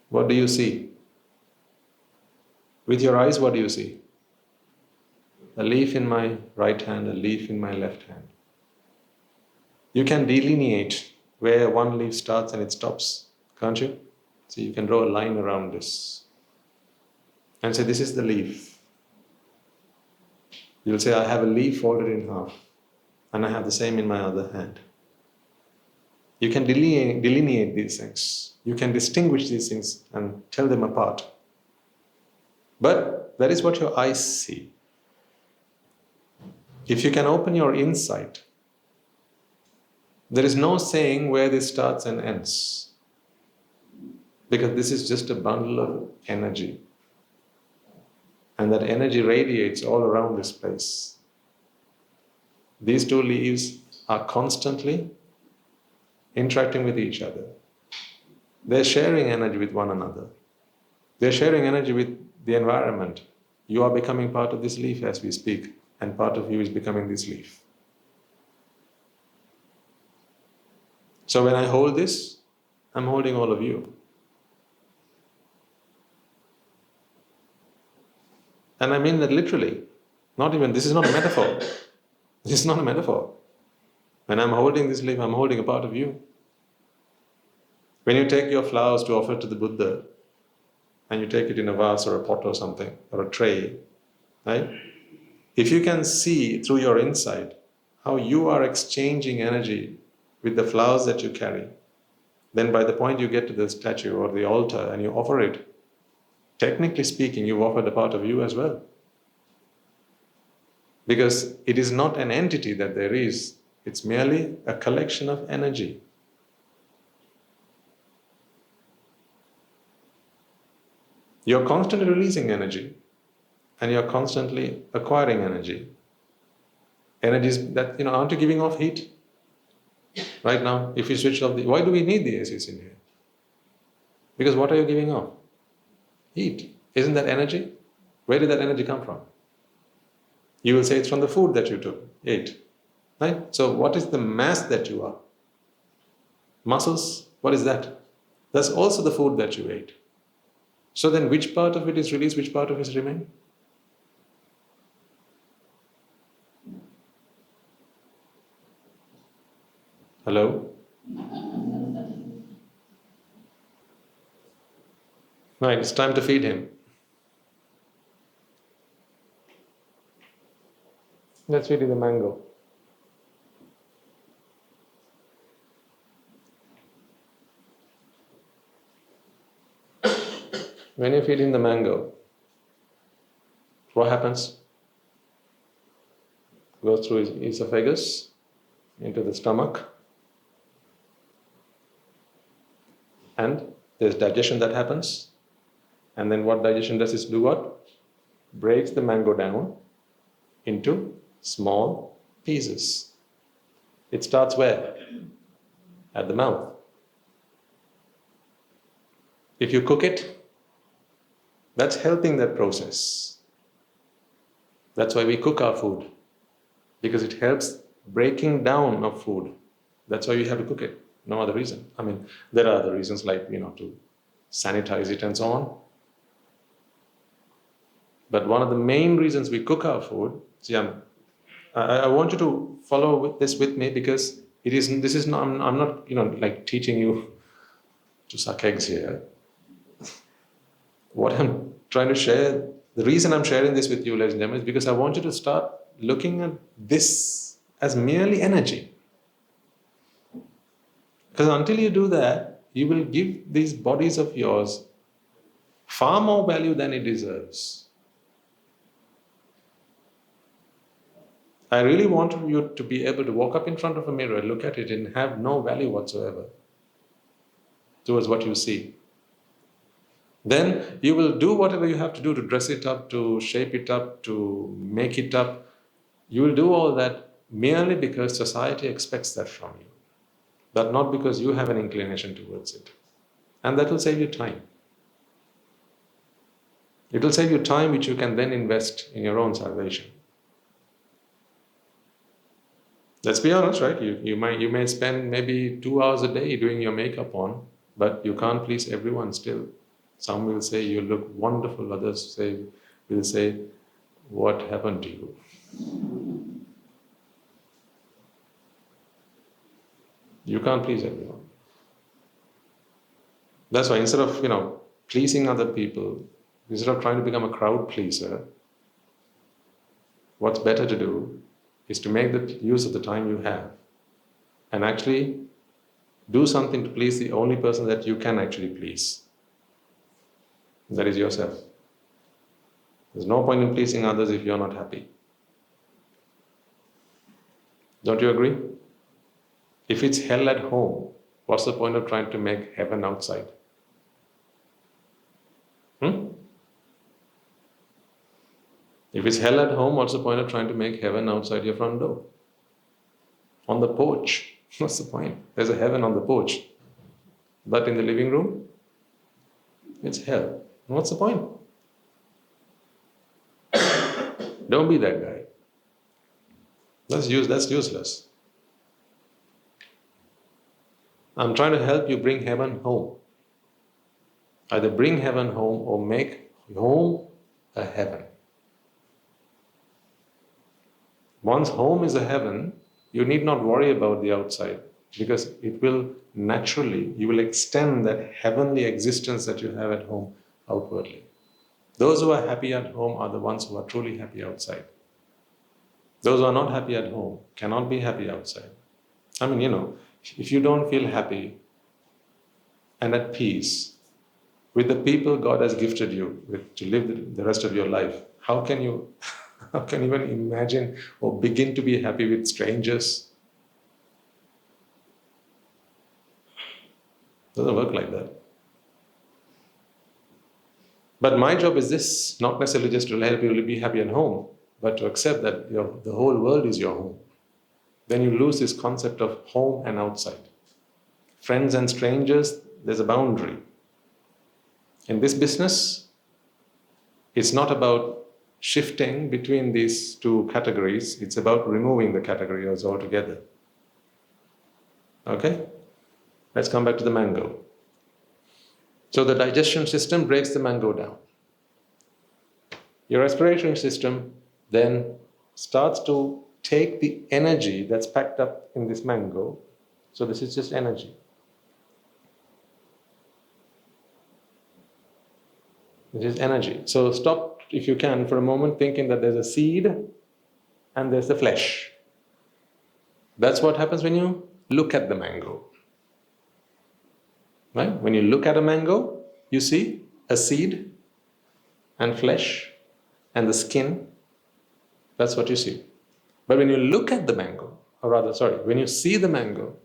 What do you see? With your eyes, what do you see? A leaf in my right hand, a leaf in my left hand. You can delineate where one leaf starts and it stops, can't you? So you can draw a line around this and say, this is the leaf. You'll say, I have a leaf folded in half and I have the same in my other hand. You can delineate these things. You can distinguish these things and tell them apart. But that is what your eyes see. If you can open your insight, there is no saying where this starts and ends. Because this is just a bundle of energy. And that energy radiates all around this place. These two leaves are constantly interacting with each other. They're sharing energy with one another. They're sharing energy with the environment. You are becoming part of this leaf as we speak, and part of you is becoming this leaf. So when I hold this, I'm holding all of you. And I mean that literally. This is not a metaphor. This is not a metaphor. When I'm holding this leaf, I'm holding a part of you. When you take your flowers to offer to the Buddha, and you take it in a vase or a pot or something, or a tray, right? If you can see through your insight how you are exchanging energy with the flowers that you carry, then by the point you get to the statue or the altar and you offer it, technically speaking, you've offered a part of you as well. Because it is not an entity that there is, it's merely a collection of energy. You're constantly releasing energy and you're constantly acquiring energy. Energies that, aren't you giving off heat? Right now, if you switch off why do we need the ACs in here? Because what are you giving off? Heat. Isn't that energy? Where did that energy come from? You will say it's from the food that you ate. Right? So what is the mass that you are? Muscles, what is that? That's also the food that you ate. So then which part of it is released, which part of it is remain? Hello? Right, it's time to feed him. Let's feed him the mango. When you feed him the mango, what happens? Goes through his esophagus, into the stomach, and there's digestion that happens. And then what digestion does is do what? Breaks the mango down into small pieces. It starts where? At the mouth. If you cook it, that's helping that process. That's why we cook our food, because it helps breaking down of food. That's why we have to cook it. No other reason. There are other reasons like, to sanitize it and so on. But one of the main reasons we cook our food, I want you to follow this with me, because I'm not, teaching you to suck eggs here. What I'm trying to share, the reason I'm sharing this with you, ladies and gentlemen, is because I want you to start looking at this as merely energy. Because until you do that, you will give these bodies of yours far more value than it deserves. I really want you to be able to walk up in front of a mirror, look at it, and have no value whatsoever towards what you see. Then you will do whatever you have to do to dress it up, to shape it up, to make it up. You will do all that merely because society expects that from you, but not because you have an inclination towards it. And that will save you time. It will save you time which you can then invest in your own salvation. Let's be honest, right? You may spend maybe 2 hours a day doing your makeup on, but you can't please everyone still. Some will say you look wonderful, others will say, what happened to you? You can't please everyone. That's why instead of, pleasing other people, instead of trying to become a crowd pleaser, what's better to do is to make the use of the time you have and actually do something to please the only person that you can actually please. That is yourself. There's no point in pleasing others if you're not happy. Don't you agree? If it's hell at home, what's the point of trying to make heaven outside? If it's hell at home, what's the point of trying to make heaven outside your front door? on the porch. What's the point? There's a heaven on the porch. But in the living room, it's hell. What's the point? Don't be that guy. That's useless. I'm trying to help you bring heaven home. Either bring heaven home or make home a heaven. Once home is a heaven, you need not worry about the outside, because it will naturally, you will extend that heavenly existence that you have at home outwardly. Those who are happy at home are the ones who are truly happy outside. Those who are not happy at home cannot be happy outside. I mean, if you don't feel happy and at peace with the people God has gifted you with to live the rest of your life, how can you even imagine or begin to be happy with strangers? It doesn't work like that. But my job is this, not necessarily just to help you be happy at home, but to accept that the whole world is your home. Then you lose this concept of home and outside. Friends and strangers, there's a boundary. In this business, it's not about shifting between these two categories, it's about removing the categories altogether. Okay? Let's come back to the mango. So the digestion system breaks the mango down. Your respiratory system then starts to take the energy that's packed up in this mango. So this is just energy. This is energy. So stop, if you can, for a moment thinking that there's a seed and there's the flesh. That's what happens when you look at the mango. Right? When you look at a mango, you see a seed and flesh and the skin. That's what you see. But when you look at the mango, when you see the mango,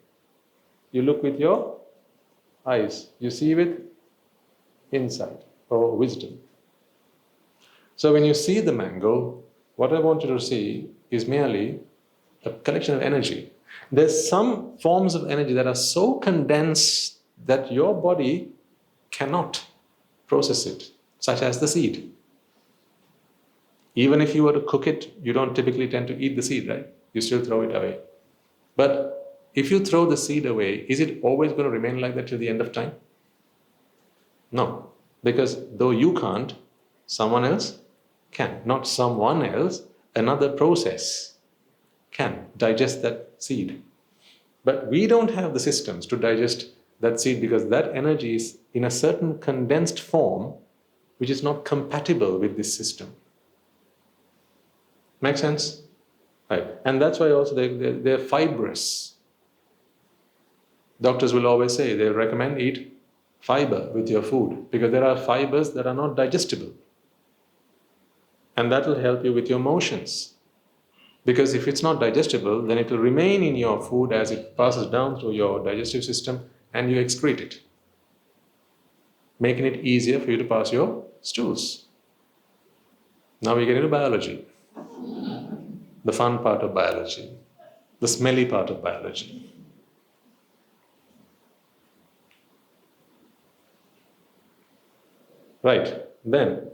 you look with your eyes. You see with insight or wisdom. So when you see the mango, what I want you to see is merely a collection of energy. There's some forms of energy that are so condensed that your body cannot process it, such as the seed. Even if you were to cook it, you don't typically tend to eat the seed, right? You still throw it away. But if you throw the seed away, is it always going to remain like that till the end of time? No. Because though you can't, someone else can. Not someone else, another process can digest that seed. But we don't have the systems to digest that seed because that energy is in a certain condensed form which is not compatible with this system. Make sense? Right. And that's why also they're fibrous. Doctors will always say, they'll recommend eat fiber with your food because there are fibers that are not digestible. And that will help you with your motions. Because if it's not digestible, then it will remain in your food as it passes down through your digestive system and you excrete it, making it easier for you to pass your stools. Now we get into biology. The fun part of biology, the smelly part of biology. Right, then,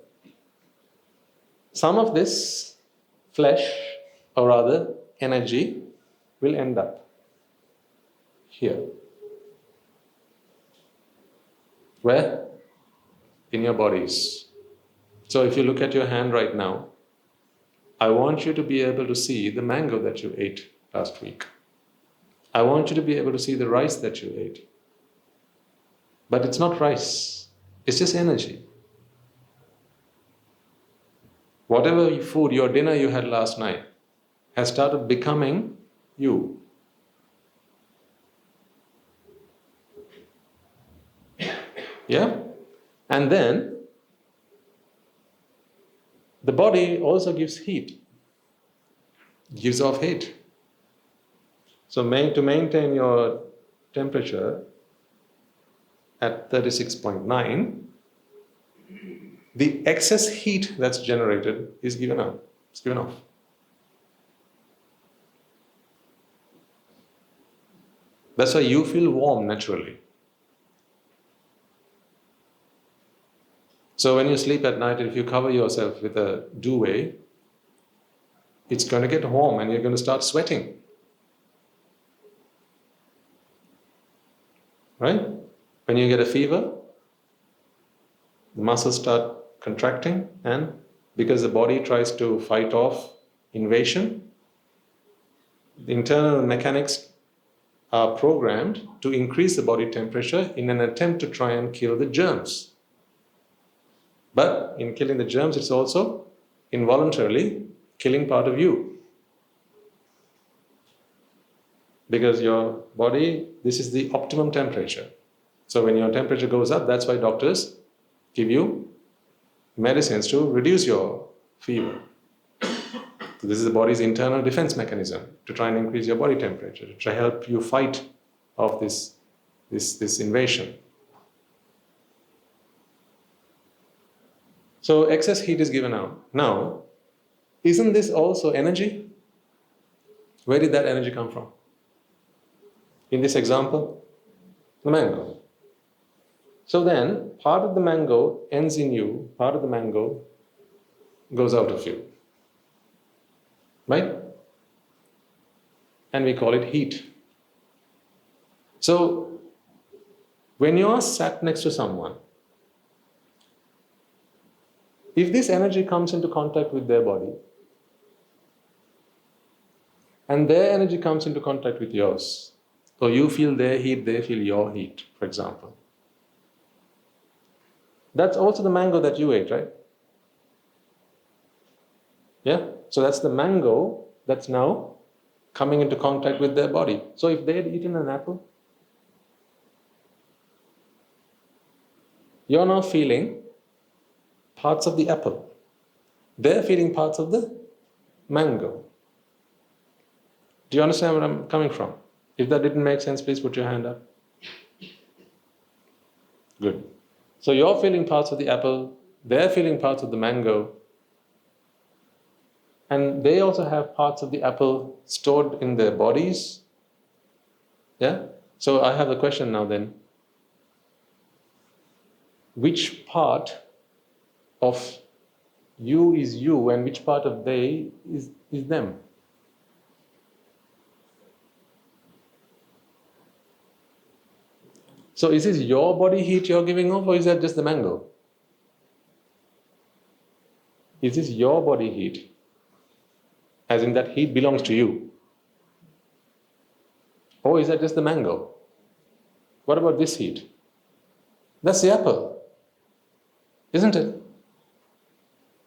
some of this flesh, or rather energy, will end up here. Where? In your bodies. So if you look at your hand right now, I want you to be able to see the mango that you ate last week. I want you to be able to see the rice that you ate. But it's not rice, it's just energy. Whatever food, your dinner you had last night, has started becoming you. Yeah? And then, the body also gives heat, gives off heat. So to maintain your temperature at 36.9, the excess heat that's generated is given out. It's given off. That's why you feel warm naturally. So when you sleep at night, if you cover yourself with a duvet, it's going to get warm and you're going to start sweating. Right? When you get a fever, the muscles start contracting, and because the body tries to fight off invasion, the internal mechanics are programmed to increase the body temperature in an attempt to try and kill the germs. But in killing the germs, it's also involuntarily killing part of you. Because your body, this is the optimum temperature. So when your temperature goes up, that's why doctors give you medicines to reduce your fever. So this is the body's internal defense mechanism to try and increase your body temperature, to try help you fight off this invasion. So excess heat is given out. Now, isn't this also energy? Where did that energy come from? In this example, the mango. So then, part of the mango ends in you, part of the mango goes out of you. Right? And we call it heat. So, when you are sat next to someone, if this energy comes into contact with their body, and their energy comes into contact with yours, so you feel their heat, they feel your heat, for example. That's also the mango that you ate, right? Yeah? So that's the mango that's now coming into contact with their body. So if they had eaten an apple, you're now feeling parts of the apple. They're feeling parts of the mango. Do you understand where I'm coming from? If that didn't make sense, please put your hand up. Good. So you're feeling parts of the apple, they're feeling parts of the mango, and they also have parts of the apple stored in their bodies. Yeah? So I have the question now then. Which part of you is you and which part of they is them? So is this your body heat you're giving off, or is that just the mango? Is this your body heat? As in that heat belongs to you? Or is that just the mango? What about this heat? That's the apple, isn't it?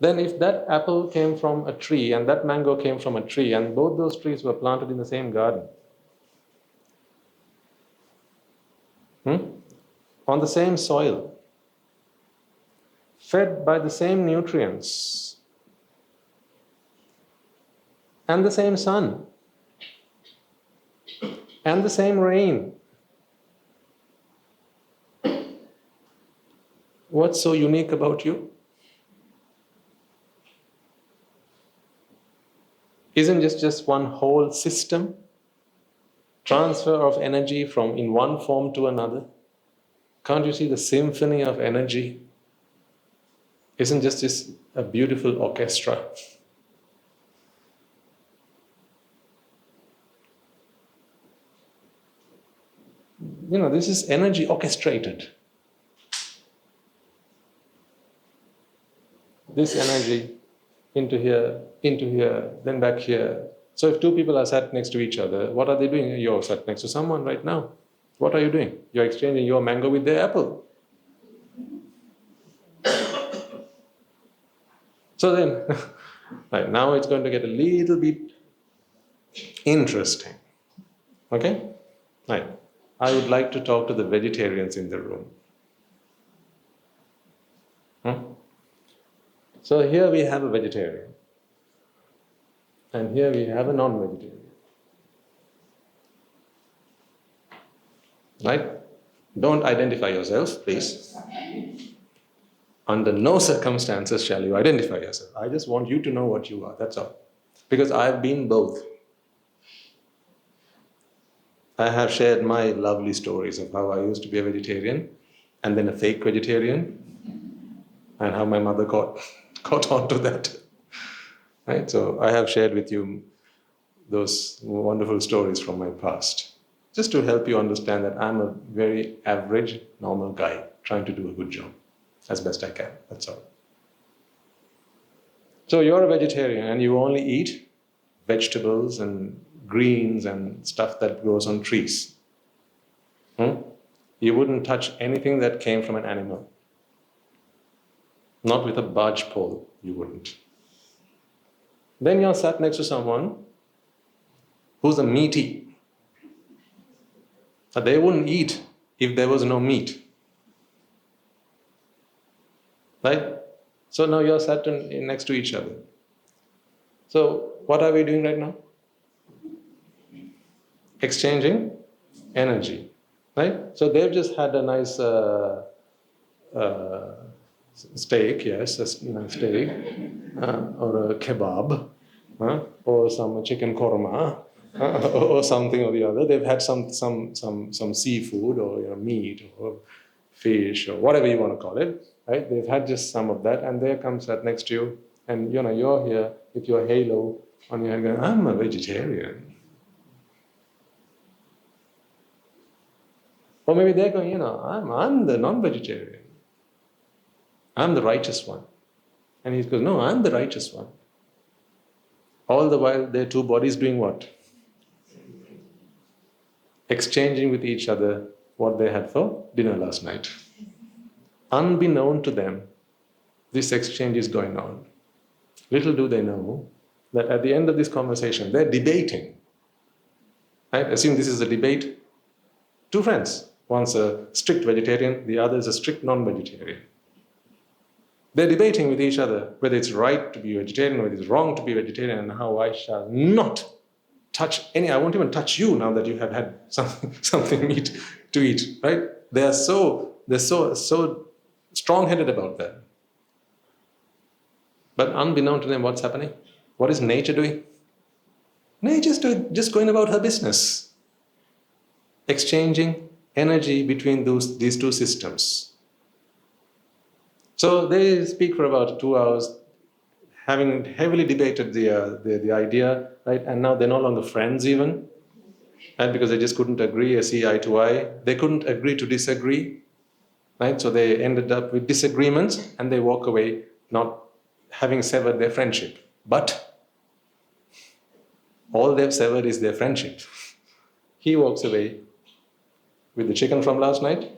Then if that apple came from a tree and that mango came from a tree and both those trees were planted in the same garden, on the same soil, fed by the same nutrients and the same sun and the same rain, what's so unique about you? Isn't just one whole system? Transfer of energy from in one form to another? Can't you see the symphony of energy? Isn't just this a beautiful orchestra? You know, this is energy orchestrated. This energy into here, then back here. So if two people are sat next to each other, what are they doing? You're sat next to someone right now. What are you doing? You're exchanging your mango with their apple. So then, right, now it's going to get a little bit interesting. Okay? Right. I would like to talk to the vegetarians in the room. So here we have a vegetarian. And here we have a non-vegetarian. Right? Don't identify yourselves, please. Under no circumstances shall you identify yourself. I just want you to know what you are, that's all. Because I've been both. I have shared my lovely stories of how I used to be a vegetarian and then a fake vegetarian, and how my mother caught on to that. Right? So I have shared with you those wonderful stories from my past, just to help you understand that I'm a very average, normal guy trying to do a good job as best I can. That's all. So you're a vegetarian and you only eat vegetables and greens and stuff that grows on trees. You wouldn't touch anything that came from an animal. Not with a barge pole, you wouldn't. Then you're sat next to someone who's a meaty. They wouldn't eat if there was no meat. Right? So now you're sat next to each other. So what are we doing right now? Exchanging energy. Right? So they've just had a nice steak, yes, a steak, or a kebab, or some chicken korma, or something or the other. They've had some seafood or meat or fish or whatever you want to call it. Right? They've had just some of that, and there comes that next to you, and you're here with your halo on your head going, I'm a vegetarian. Or maybe they're going, I'm the non-vegetarian. I'm the righteous one. And he goes, no, I'm the righteous one. All the while, their two bodies doing what? Exchanging with each other what they had for dinner last night. Unbeknown to them, this exchange is going on. Little do they know that at the end of this conversation, they're debating. Right? Assume this is a debate. Two friends. One's a strict vegetarian, the other is a strict non-vegetarian. They're debating with each other whether it's right to be vegetarian or whether it's wrong to be vegetarian, and how I shall not touch I won't even touch you now that you have had something meat to eat, right? They're so strong-headed about that. But unbeknown to them, what's happening? What is nature doing? Nature's just going about her business, exchanging energy between these two systems. So they speak for about 2 hours, having heavily debated the idea, right? And now they're no longer friends even, right? Because they just couldn't agree, see eye to eye. They couldn't agree to disagree, right? So they ended up with disagreements, and they walk away not having severed their friendship. But all they've severed is their friendship. He walks away with the chicken from last night,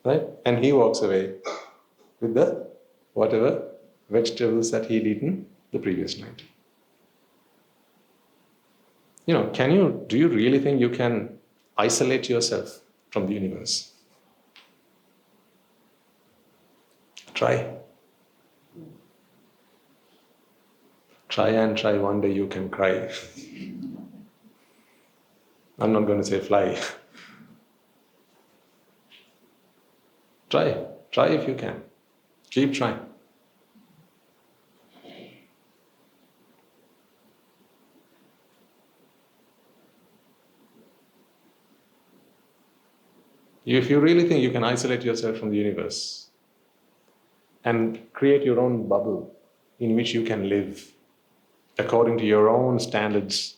right? And he walks away with the whatever vegetables that he'd eaten the previous night. Do you really think you can isolate yourself from the universe? Try. Try and try, one day you can cry. I'm not going to say fly. Try if you can. Keep trying. If you really think you can isolate yourself from the universe and create your own bubble in which you can live according to your own standards,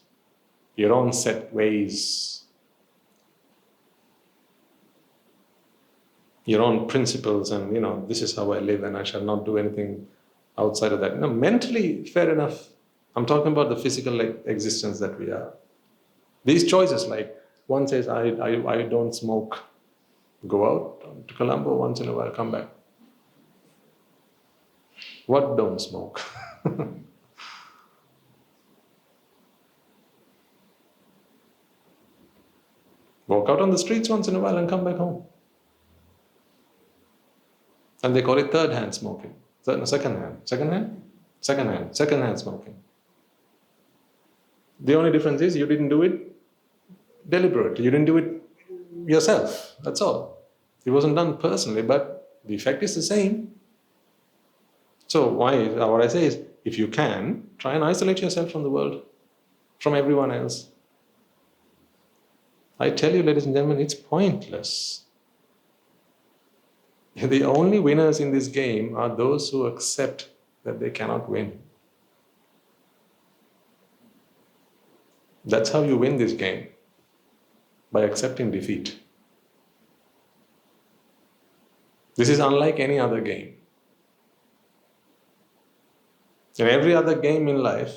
your own set ways, your own principles, and this is how I live and I shall not do anything outside of that. Mentally, fair enough. I'm talking about the physical existence that we are. These choices, like one says, I don't smoke. Go out to Colombo once in a while, come back. What don't smoke? Walk out on the streets once in a while and come back home. And they call it third-hand smoking. Second-hand smoking. The only difference is you didn't do it deliberately. You didn't do it yourself. That's all. It wasn't done personally, but the effect is the same. So what I say is, if you can, try and isolate yourself from the world, from everyone else. I tell you, ladies and gentlemen, it's pointless. The only winners in this game are those who accept that they cannot win. That's how you win this game, by accepting defeat. This is unlike any other game. In every other game in life,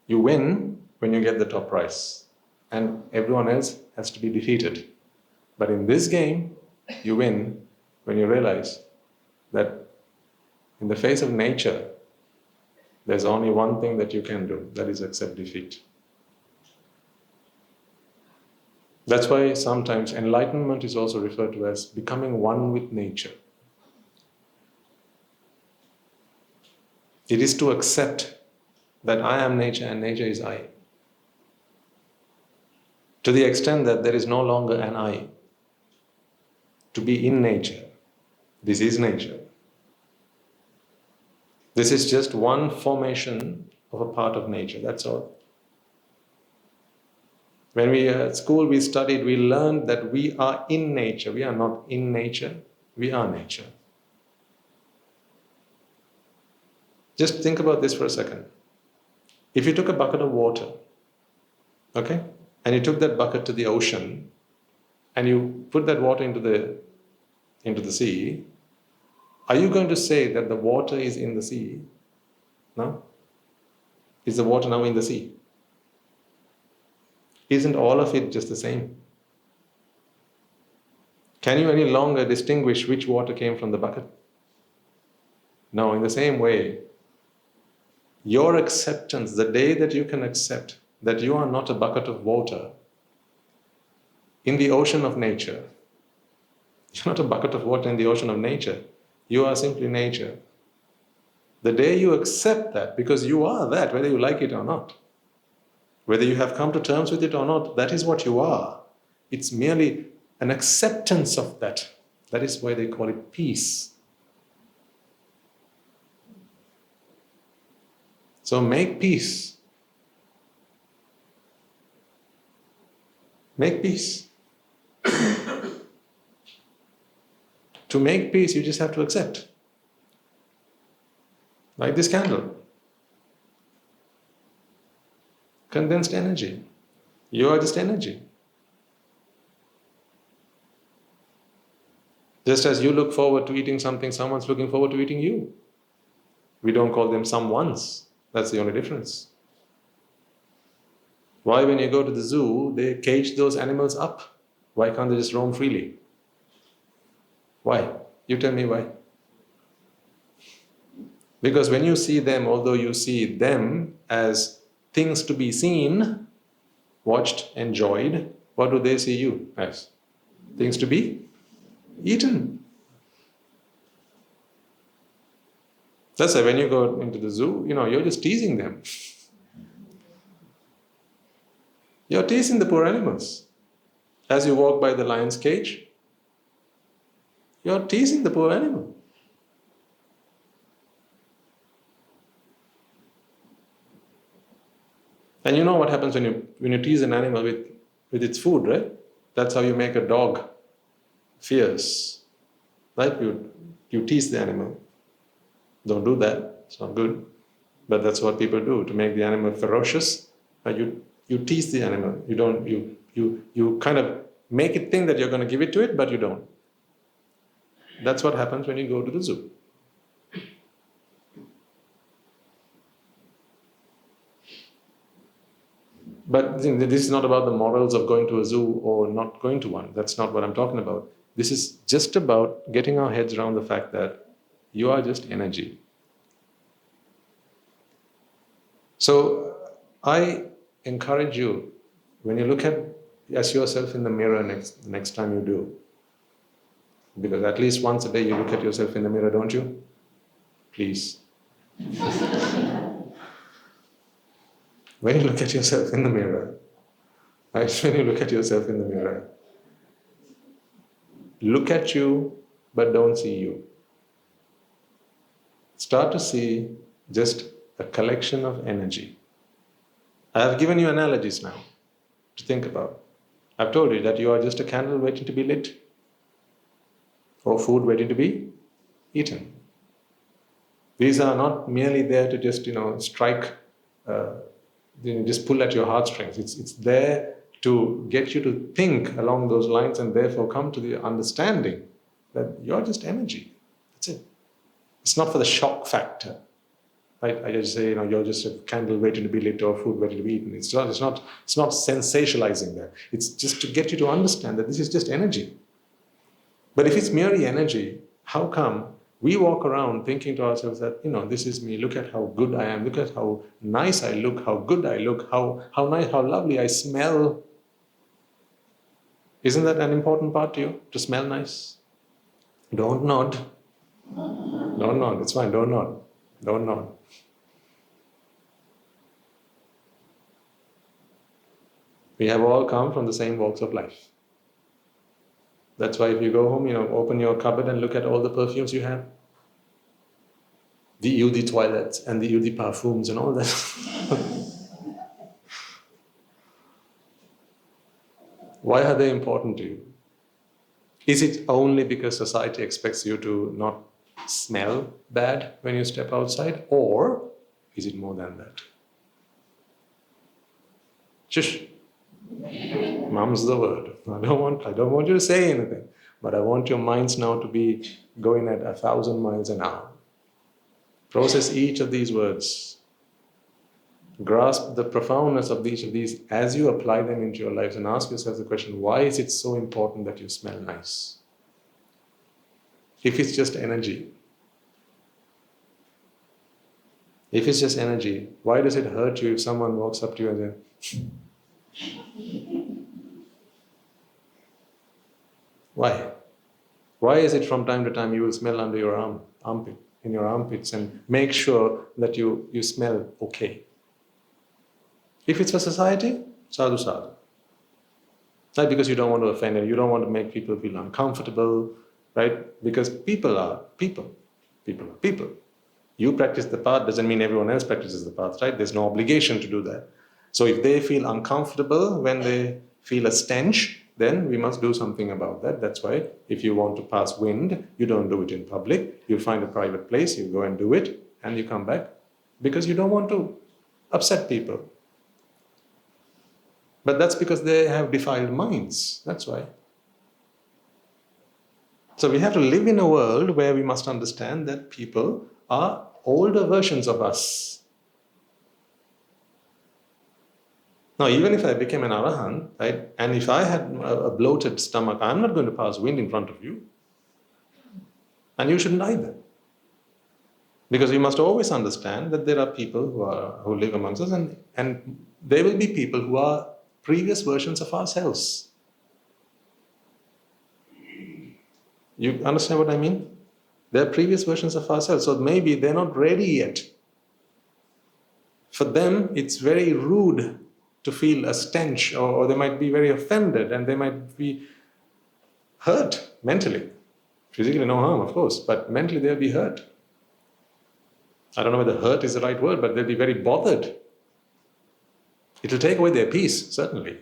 you win when you get the top prize, and everyone else has to be defeated. But in this game, you win when you realize that in the face of nature, there's only one thing that you can do, that is accept defeat. That's why sometimes enlightenment is also referred to as becoming one with nature. It is to accept that I am nature and nature is I. To the extent that there is no longer an I. To be in nature. This is nature. This is just one formation of a part of nature, that's all. When we at school we studied, we learned that we are in nature. We are not in nature, we are nature. Just think about this for a second. If you took a bucket of water, okay, and you took that bucket to the ocean, and you put that water into the sea, are you going to say that the water is in the sea? No? Is the water now in the sea? Isn't all of it just the same? Can you any longer distinguish which water came from the bucket? No, in the same way, your acceptance, the day that you can accept that you are not a bucket of water in the ocean of nature, you're not a bucket of water in the ocean of nature, you are simply nature. The day you accept that, because you are that, whether you like it or not, whether you have come to terms with it or not, that is what you are. It's merely an acceptance of that. That is why they call it peace. So make peace. Make peace. To make peace, you just have to accept. Like this candle. Condensed energy. You are just energy. Just as you look forward to eating something, someone's looking forward to eating you. We don't call them someones. That's the only difference. Why, when you go to the zoo, they cage those animals up? Why can't they just roam freely? Why? You tell me why. Because when you see them, although you see them as things to be seen, watched, enjoyed, what do they see you as? Things to be eaten. That's why when you go into the zoo, you're just teasing them. You're teasing the poor animals. As you walk by the lion's cage, you're teasing the poor animal. And you know what happens when you tease an animal with its food, right? That's how you make a dog fierce. Right? You tease the animal. Don't do that, it's not good. But that's what people do to make the animal ferocious. You tease the animal. You kind of make it think that you're going to give it to it, but you don't. That's what happens when you go to the zoo. But this is not about the morals of going to a zoo or not going to one. That's not what I'm talking about. This is just about getting our heads around the fact that you are just energy. So I encourage you, when you look at yourself in the mirror next time you do, because at least once a day you look at yourself in the mirror, don't you? Please. When you look at yourself in the mirror, right? When you look at yourself in the mirror, look at you, but don't see you. Start to see just a collection of energy. I have given you analogies now to think about. I've told you that you are just a candle waiting to be lit, or food waiting to be eaten. These are not merely there to just, strike, just pull at your heartstrings. It's there to get you to think along those lines and therefore come to the understanding that you're just energy. That's it. It's not for the shock factor. I just say, you're just a candle waiting to be lit or food waiting to be eaten. It's not sensationalizing that. It's just to get you to understand that this is just energy. But if it's merely energy, how come we walk around thinking to ourselves that, this is me, look at how good I am, look at how nice I look, how good I look, how nice, how lovely I smell. Isn't that an important part to you, to smell nice? Don't nod. Don't nod, it's fine, don't nod. Don't nod. We have all come from the same walks of life. That's why if you go home, open your cupboard and look at all the perfumes you have. The eau de toilette and the eau de parfums and all that. Why are they important to you? Is it only because society expects you to not smell bad when you step outside, or is it more than that? Shush. Mum's the word. I don't want you to say anything, but I want your minds now to be going at 1,000 miles an hour. Process each of these words. Grasp the profoundness of each of these as you apply them into your lives, and ask yourself the question, why is it so important that you smell nice? If it's just energy, why does it hurt you if someone walks up to you and says, why? Why is it from time to time you will smell under your armpit, in your armpits, and make sure that you smell okay? If it's for society, sadhu sadhu. Not because you don't want to offend them, you don't want to make people feel uncomfortable, right? Because people are people. People are people. You practice the path doesn't mean everyone else practices the path, right? There's no obligation to do that. So if they feel uncomfortable when they feel a stench, then we must do something about that. That's why if you want to pass wind, you don't do it in public. You find a private place, you go and do it, and you come back, because you don't want to upset people. But that's because they have defiled minds. That's why. So we have to live in a world where we must understand that people are older versions of us. Now, even if I became an arahant, right, and if I had a bloated stomach, I'm not going to pass wind in front of you. And you shouldn't either. Because we must always understand that there are people who live amongst us, and there will be people who are previous versions of ourselves. You understand what I mean? They're previous versions of ourselves, so maybe they're not ready yet. For them, it's very rude to feel a stench, or they might be very offended, and they might be hurt mentally. Physically, no harm, of course, but mentally they'll be hurt. I don't know whether hurt is the right word, but they'll be very bothered. It'll take away their peace, certainly.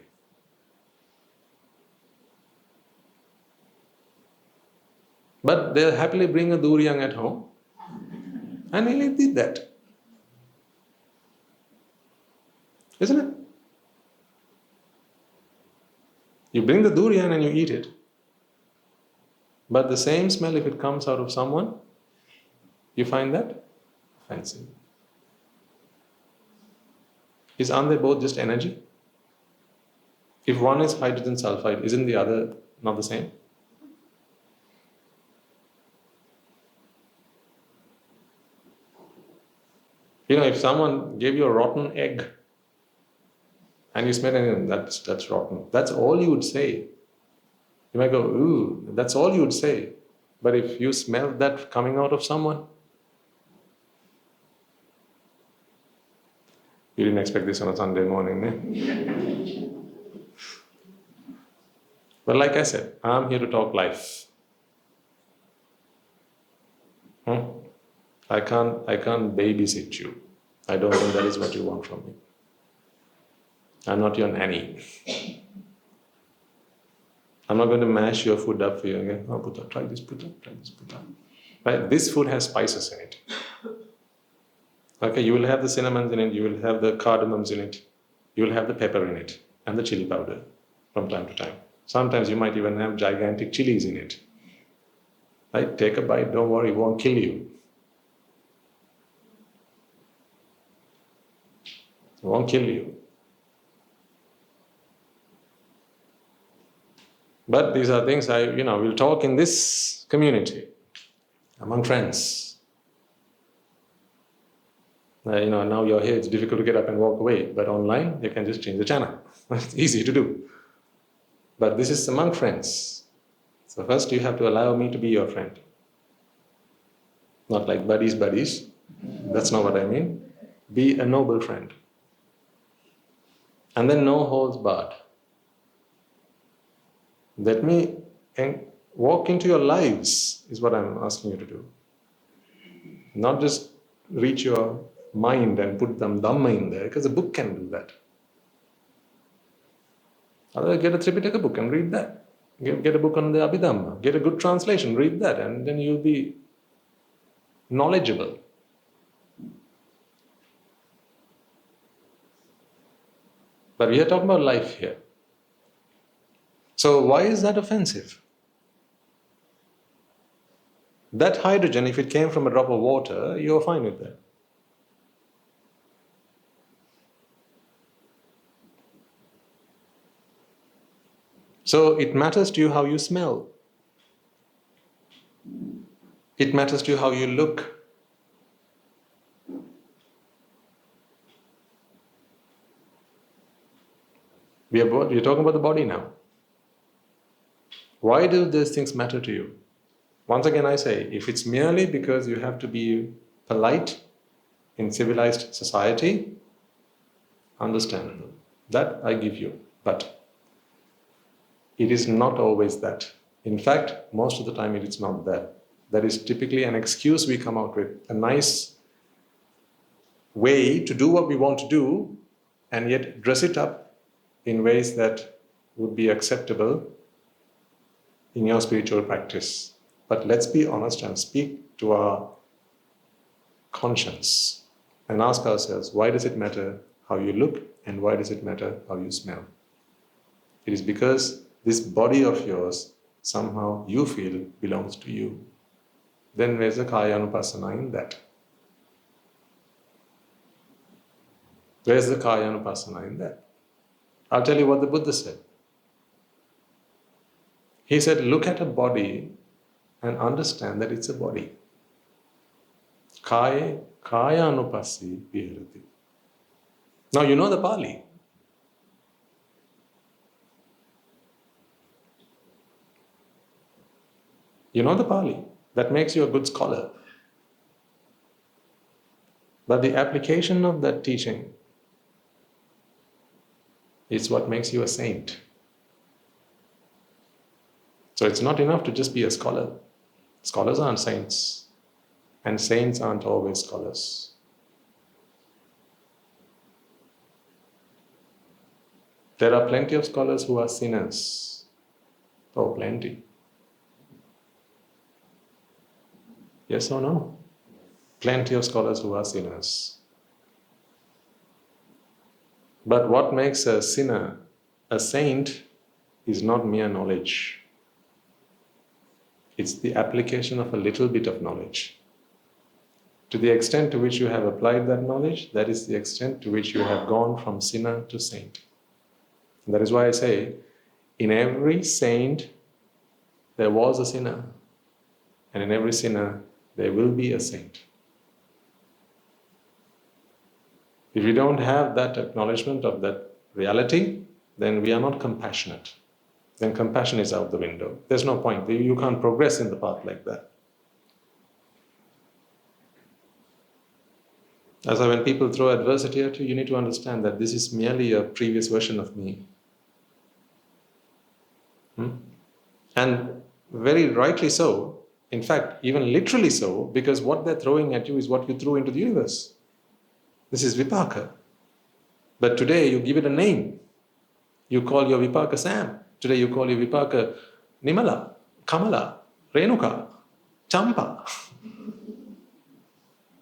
But they'll happily bring a duriyang at home, and he did that. Isn't it? You bring the durian and you eat it. But the same smell, if it comes out of someone, you find that offensive. Aren't they both just energy? If one is hydrogen sulfide, isn't the other not the same? If someone gave you a rotten egg, and you smell it, that's rotten. That's all you would say. You might go, ooh, that's all you would say. But if you smell that coming out of someone, you didn't expect this on a Sunday morning, eh? But like I said, I'm here to talk life. I can't babysit you. I don't think that is what you want from me. I'm not your nanny. I'm not going to mash your food up for you again. Oh, Buddha, try this, Buddha, try this, Buddha. Right? This food has spices in it. Okay, you will have the cinnamons in it, you will have the cardamoms in it, you will have the pepper in it, and the chili powder from time to time. Sometimes you might even have gigantic chilies in it. Right? Take a bite, don't worry, it won't kill you. It won't kill you. But these are things we'll talk in this community, among friends. Now you're here, it's difficult to get up and walk away, but online, you can just change the channel. It's easy to do. But this is among friends. So first you have to allow me to be your friend. Not like buddies. That's not what I mean. Be a noble friend. And then no holds barred. Let me walk into your lives is what I'm asking you to do. Not just reach your mind and put them Dhamma in there, because a book can do that. Otherwise, get a Tripitaka book and read that. Get a book on the Abhidhamma. Get a good translation, read that, and then you'll be knowledgeable. But we are talking about life here. So why is that offensive? That hydrogen, if it came from a drop of water, you're fine with that. So it matters to you how you smell. It matters to you how you look. We're talking about the body now. Why do these things matter to you? Once again I say, if it's merely because you have to be polite in civilized society, understandable. That I give you. But it is not always that. In fact, most of the time it is not that. That is typically an excuse we come out with. A nice way to do what we want to do and yet dress it up in ways that would be acceptable in your spiritual practice. But let's be honest and speak to our conscience and ask ourselves, why does it matter how you look and why does it matter how you smell? It is because this body of yours, somehow you feel belongs to you. Then where's the kaya anupassana in that? Where's the kaya anupassana in that? I'll tell you what the Buddha said. He said, look at a body and understand that it's a body. Kaya anupassi viharati. Now you know the Pali. You know the Pali. That makes you a good scholar. But the application of that teaching is what makes you a saint. So it's not enough to just be a scholar. Scholars aren't saints, and saints aren't always scholars. There are plenty of scholars who are sinners. Oh, plenty. Yes or no? Plenty of scholars who are sinners. But what makes a sinner a saint is not mere knowledge. It's the application of a little bit of knowledge. To the extent to which you have applied that knowledge, that is the extent to which you have gone from sinner to saint. And that is why I say, in every saint, there was a sinner. And in every sinner, there will be a saint. If we don't have that acknowledgement of that reality, then we are not compassionate. Then compassion is out the window. There's no point. You can't progress in the path like that. That's why when people throw adversity at you, you need to understand that this is merely a previous version of me. And very rightly so, in fact, even literally so, because what they're throwing at you is what you threw into the universe. This is vipaka. But today you give it a name. You call your vipaka Sam. Today you call your vipaka Nimala, Kamala, Renuka, Champa.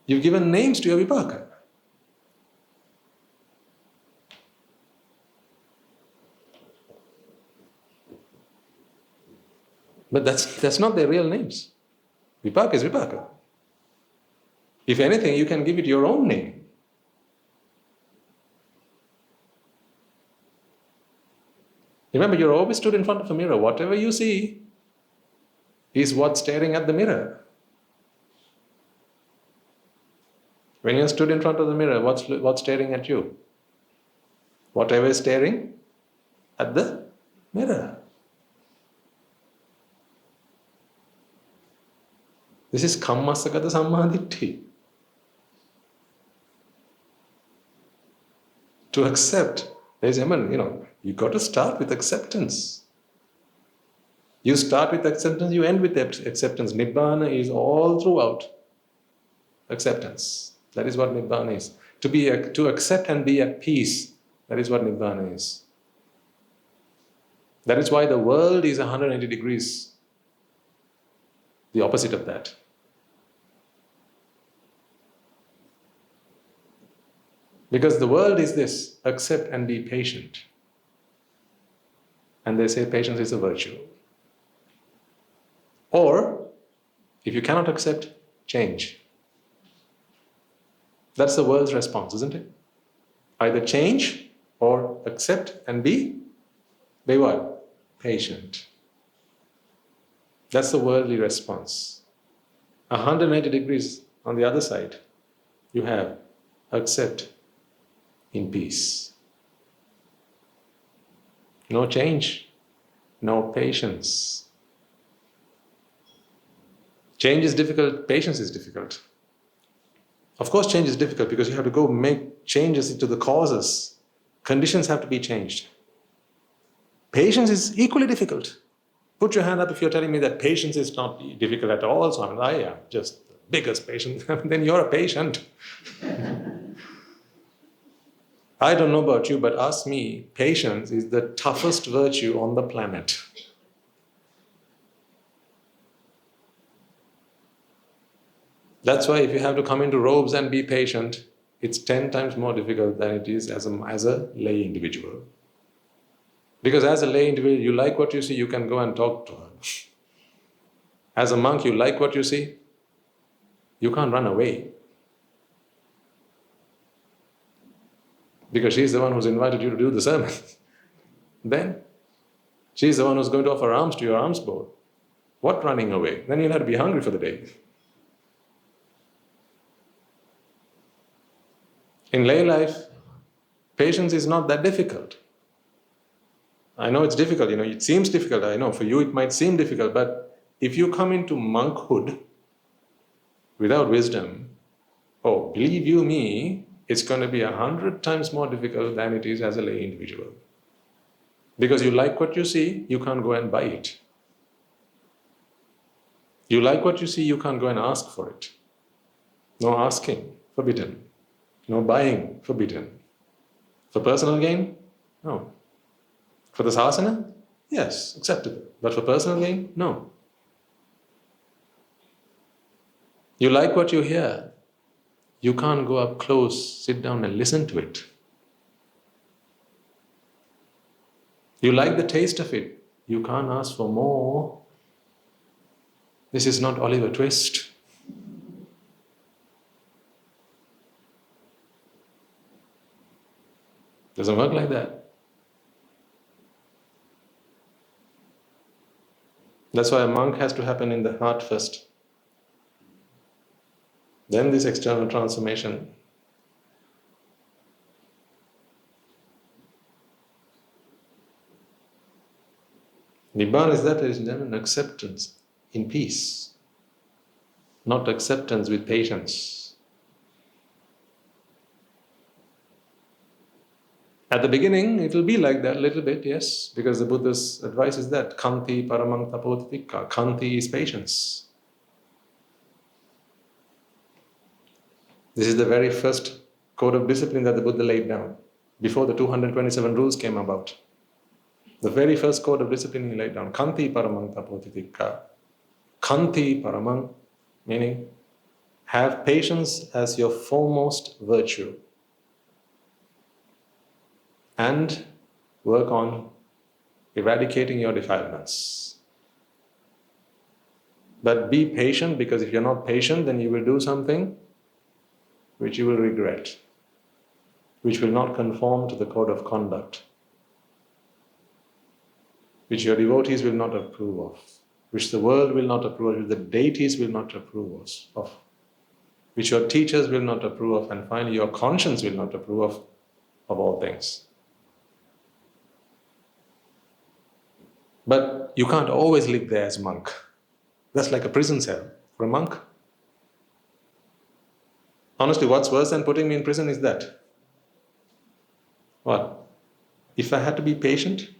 You've given names to your vipaka. But that's not their real names. Vipaka is vipaka. If anything, you can give it your own name. Remember, you're always stood in front of a mirror. Whatever you see is what's staring at the mirror. When you're stood in front of the mirror, what's staring at you? Whatever is staring at the mirror. This is kammasagata sammaditthi. To accept, you've got to start with acceptance. You start with acceptance, you end with acceptance. Nibbāna is all throughout acceptance. That is what Nibbāna is. To accept and be at peace, that is what Nibbāna is. That is why the world is 180 degrees, the opposite of that. Because the world is this, accept and be patient. And they say patience is a virtue. Or, if you cannot accept, change. That's the world's response, isn't it? Either change or accept and be what? Patient. That's the worldly response. 180 degrees on the other side, you have accept in peace. No change, no patience. Change is difficult, patience is difficult. Of course, change is difficult because you have to go make changes into the causes. Conditions have to be changed. Patience is equally difficult. Put your hand up if you're telling me that patience is not difficult at all. So I am just the biggest patient. Then you're a patient. I don't know about you, but ask me, patience is the toughest virtue on the planet. That's why if you have to come into robes and be patient, it's 10 times more difficult than it is as a lay individual. Because as a lay individual, you like what you see, you can go and talk to her. As a monk, you like what you see, you can't run away. Because she's the one who's invited you to do the sermon. Then, she's the one who's going to offer alms to your alms board. What running away? Then you'll have to be hungry for the day. In lay life, patience is not that difficult. I know it's difficult, it seems difficult, I know, for you it might seem difficult, but if you come into monkhood without wisdom, believe you me, it's going to be 100 times more difficult than it is as a lay individual. Because you like what you see, you can't go and buy it. You like what you see, you can't go and ask for it. No asking, forbidden. No buying, forbidden. For personal gain? No. For the sasana? Yes, acceptable. But for personal gain? No. You like what you hear. You can't go up close, sit down and listen to it. You like the taste of it. You can't ask for more. This is not Oliver Twist. Doesn't work like that. That's why a monk has to happen in the heart first. Then this external transformation. Nibbāna is that it is done in acceptance, in peace, not acceptance with patience. At the beginning, it will be like that a little bit, yes, because the Buddha's advice is that Khanti paramang tapotika. Khanti is patience. This is the very first code of discipline that the Buddha laid down before the 227 rules came about. The very first code of discipline he laid down, Khanti paramang tapotitikka. Khanti paramang, meaning have patience as your foremost virtue and work on eradicating your defilements. But be patient, because if you're not patient, then you will do something which you will regret, which will not conform to the code of conduct, which your devotees will not approve of, which the world will not approve of, which the deities will not approve of, which your teachers will not approve of, and finally your conscience will not approve of all things. But you can't always live there as a monk. That's like a prison cell for a monk. Honestly, what's worse than putting me in prison is that. What? If I had to be patient,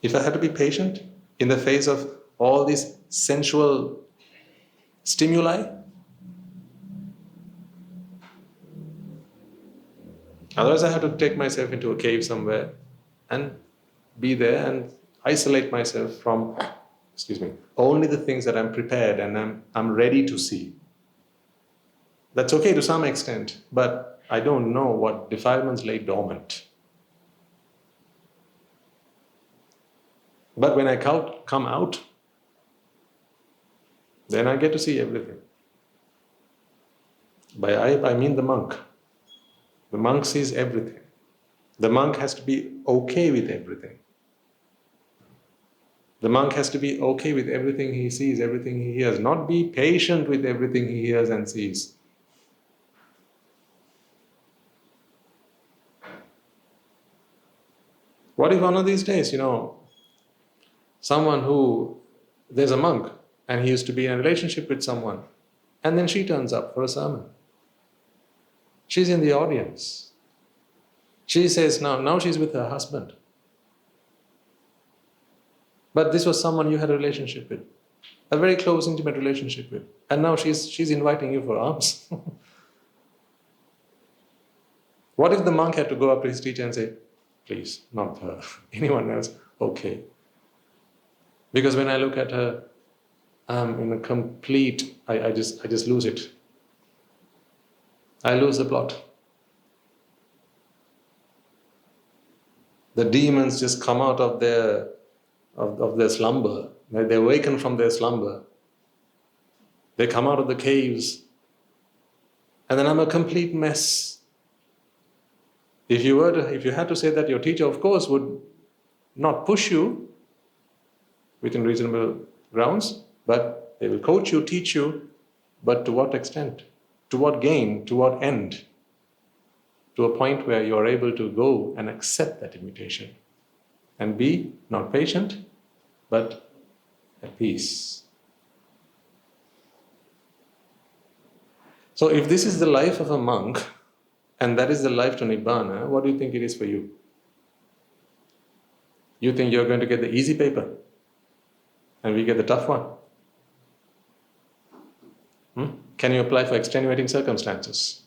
in the face of all these sensual stimuli, otherwise I have to take myself into a cave somewhere and be there and isolate myself from, only the things that I'm prepared and I'm ready to see. That's okay to some extent, but I don't know what defilements lay dormant. But when I come out, then I get to see everything. By I mean the monk. The monk sees everything. The monk has to be okay with everything. The monk has to be okay with everything he sees, everything he hears, not be patient with everything he hears and sees. What if one of these days, there's a monk and he used to be in a relationship with someone, and then she turns up for a sermon. She's in the audience. She says now she's with her husband. But this was someone you had a relationship with, a very close, intimate relationship with, and now she's inviting you for alms. What if the monk had to go up to his teacher and say, please, not her, anyone else, okay. Because when I look at her, I'm in a complete, I just lose it. I lose the plot. The demons just come out of their slumber. They awaken from their slumber. They come out of the caves. And then I'm a complete mess. If you had to say that, your teacher, of course, would not push you within reasonable grounds, but they will coach you, teach you, but to what extent? To what gain? To what end? To a point where you are able to go and accept that invitation and be not patient, but at peace. So if this is the life of a monk, and that is the life to Nibbāna, what do you think it is for you? You think you're going to get the easy paper, and we get the tough one? Can you apply for extenuating circumstances?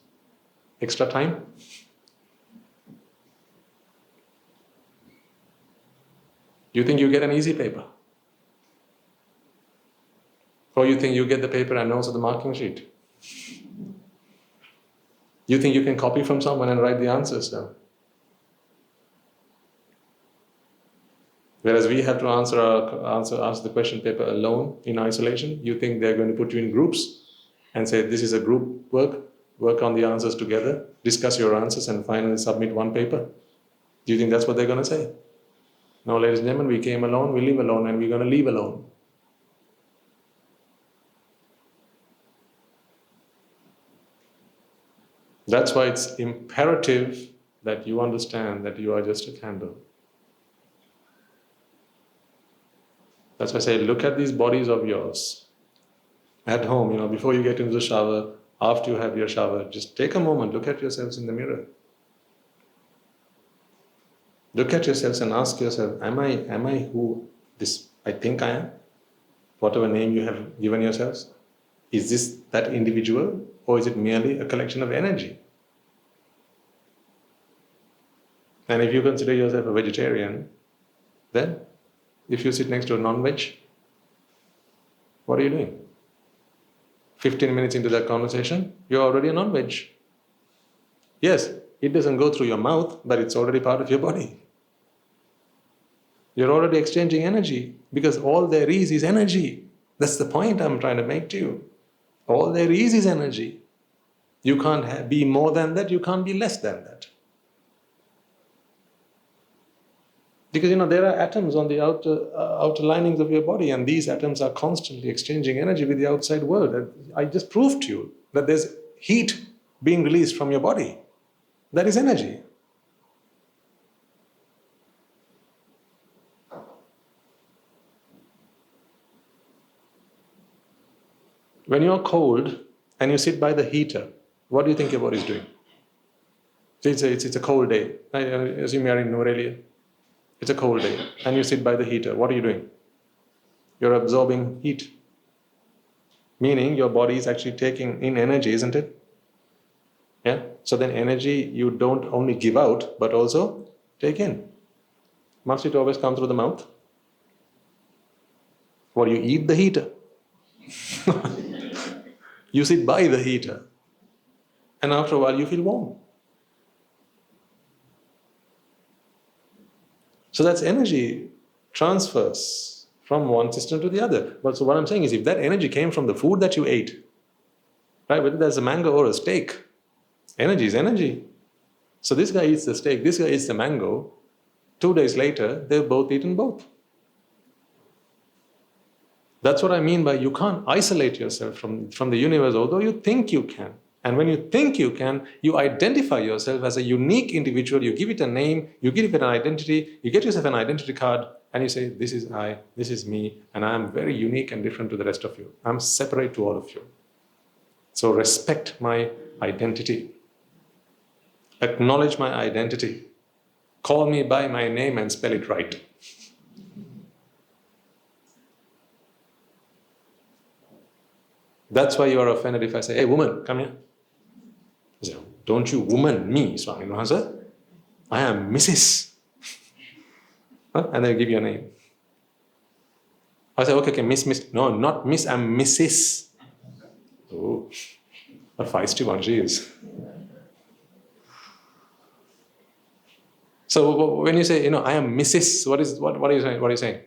Extra time? You think you get an easy paper? Or you think you get the paper and also the marking sheet? You think you can copy from someone and write the answers down? Whereas we have to answer the question paper alone in isolation. You think they're going to put you in groups and say, this is a group work on the answers together, discuss your answers and finally submit one paper? Do you think that's what they're going to say? No, ladies and gentlemen, we came alone, we live alone, and we're going to leave alone. That's why it's imperative that you understand that you are just a candle. That's why I say, look at these bodies of yours. At home, before you get into the shower, after you have your shower, just take a moment, look at yourselves in the mirror. Look at yourselves and ask yourself, am I who I think I am? Whatever name you have given yourselves. Is this that individual, or is it merely a collection of energy? And if you consider yourself a vegetarian, then if you sit next to a non-veg, what are you doing? 15 minutes into that conversation, you're already a non-veg. Yes, it doesn't go through your mouth, but it's already part of your body. You're already exchanging energy, because all there is energy. That's the point I'm trying to make to you. All there is energy. You can't be more than that, you can't be less than that. Because there are atoms on the outer linings of your body, and these atoms are constantly exchanging energy with the outside world. And I just proved to you that there's heat being released from your body. That is energy. When you're cold and you sit by the heater, what do you think your body is doing? It's a cold day. I assume you're in Norelia. It's a cold day and you sit by the heater. What are you doing? You're absorbing heat. Meaning your body is actually taking in energy, isn't it? Yeah? So then energy you don't only give out, but also take in. Must it always come through the mouth? Or you eat the heater? You sit by the heater. And after a while you feel warm. So that's energy transfers from one system to the other. But so what I'm saying is, if that energy came from the food that you ate, right, whether that's a mango or a steak, energy is energy. So this guy eats the steak, this guy eats the mango. 2 days later, they've both eaten both. That's what I mean by you can't isolate yourself from the universe, although you think you can. And when you think you can, you identify yourself as a unique individual, you give it a name, you give it an identity, you get yourself an identity card, and you say, this is I, this is me, and I am very unique and different to the rest of you. I'm separate to all of you. So respect my identity. Acknowledge my identity. Call me by my name and spell it right. That's why you are offended if I say, hey woman, come here. You say, don't you woman me, Swami Maharaj. I am Mrs. And they give you a name. I say, okay, miss. No, not miss, I'm Mrs. Oh, a feisty one she is. So when you say, I am Mrs., what are you saying? What are you saying?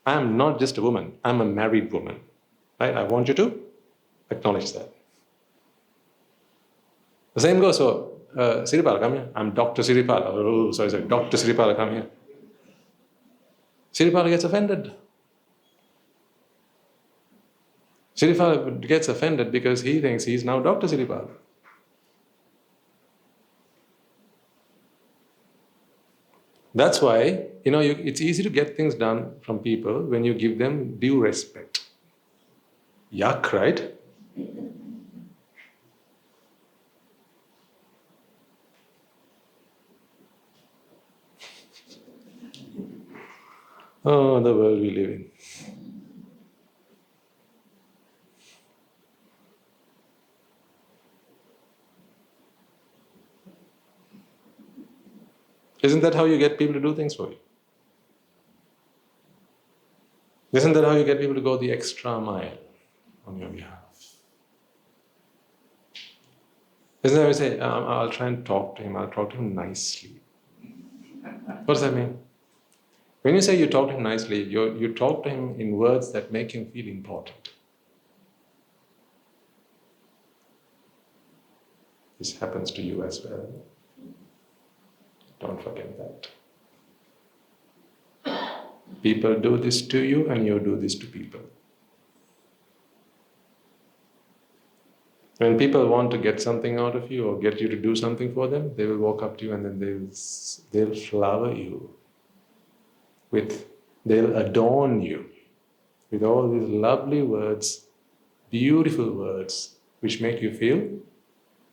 I am not just a woman, I'm a married woman. Right? I want you to acknowledge that. The same goes, so Siripala, come here. I'm Dr. Siripala. Oh, sorry, Dr. Siripala, come here. Siripala gets offended. Siripala gets offended because he thinks he's now Dr. Siripala. That's why, it's easy to get things done from people when you give them due respect. Yuck, right? Oh, the world we live in. Isn't that how you get people to do things for you? Isn't that how you get people to go the extra mile on your behalf? Isn't that how you say, I'll try and talk to him, I'll talk to him nicely. What does that mean? When you say you talk to him nicely, you talk to him in words that make him feel important. This happens to you as well. Don't forget that. People do this to you and you do this to people. When people want to get something out of you or get you to do something for them, they will walk up to you and then they'll flower you. They'll adorn you with all these lovely words, beautiful words, which make you feel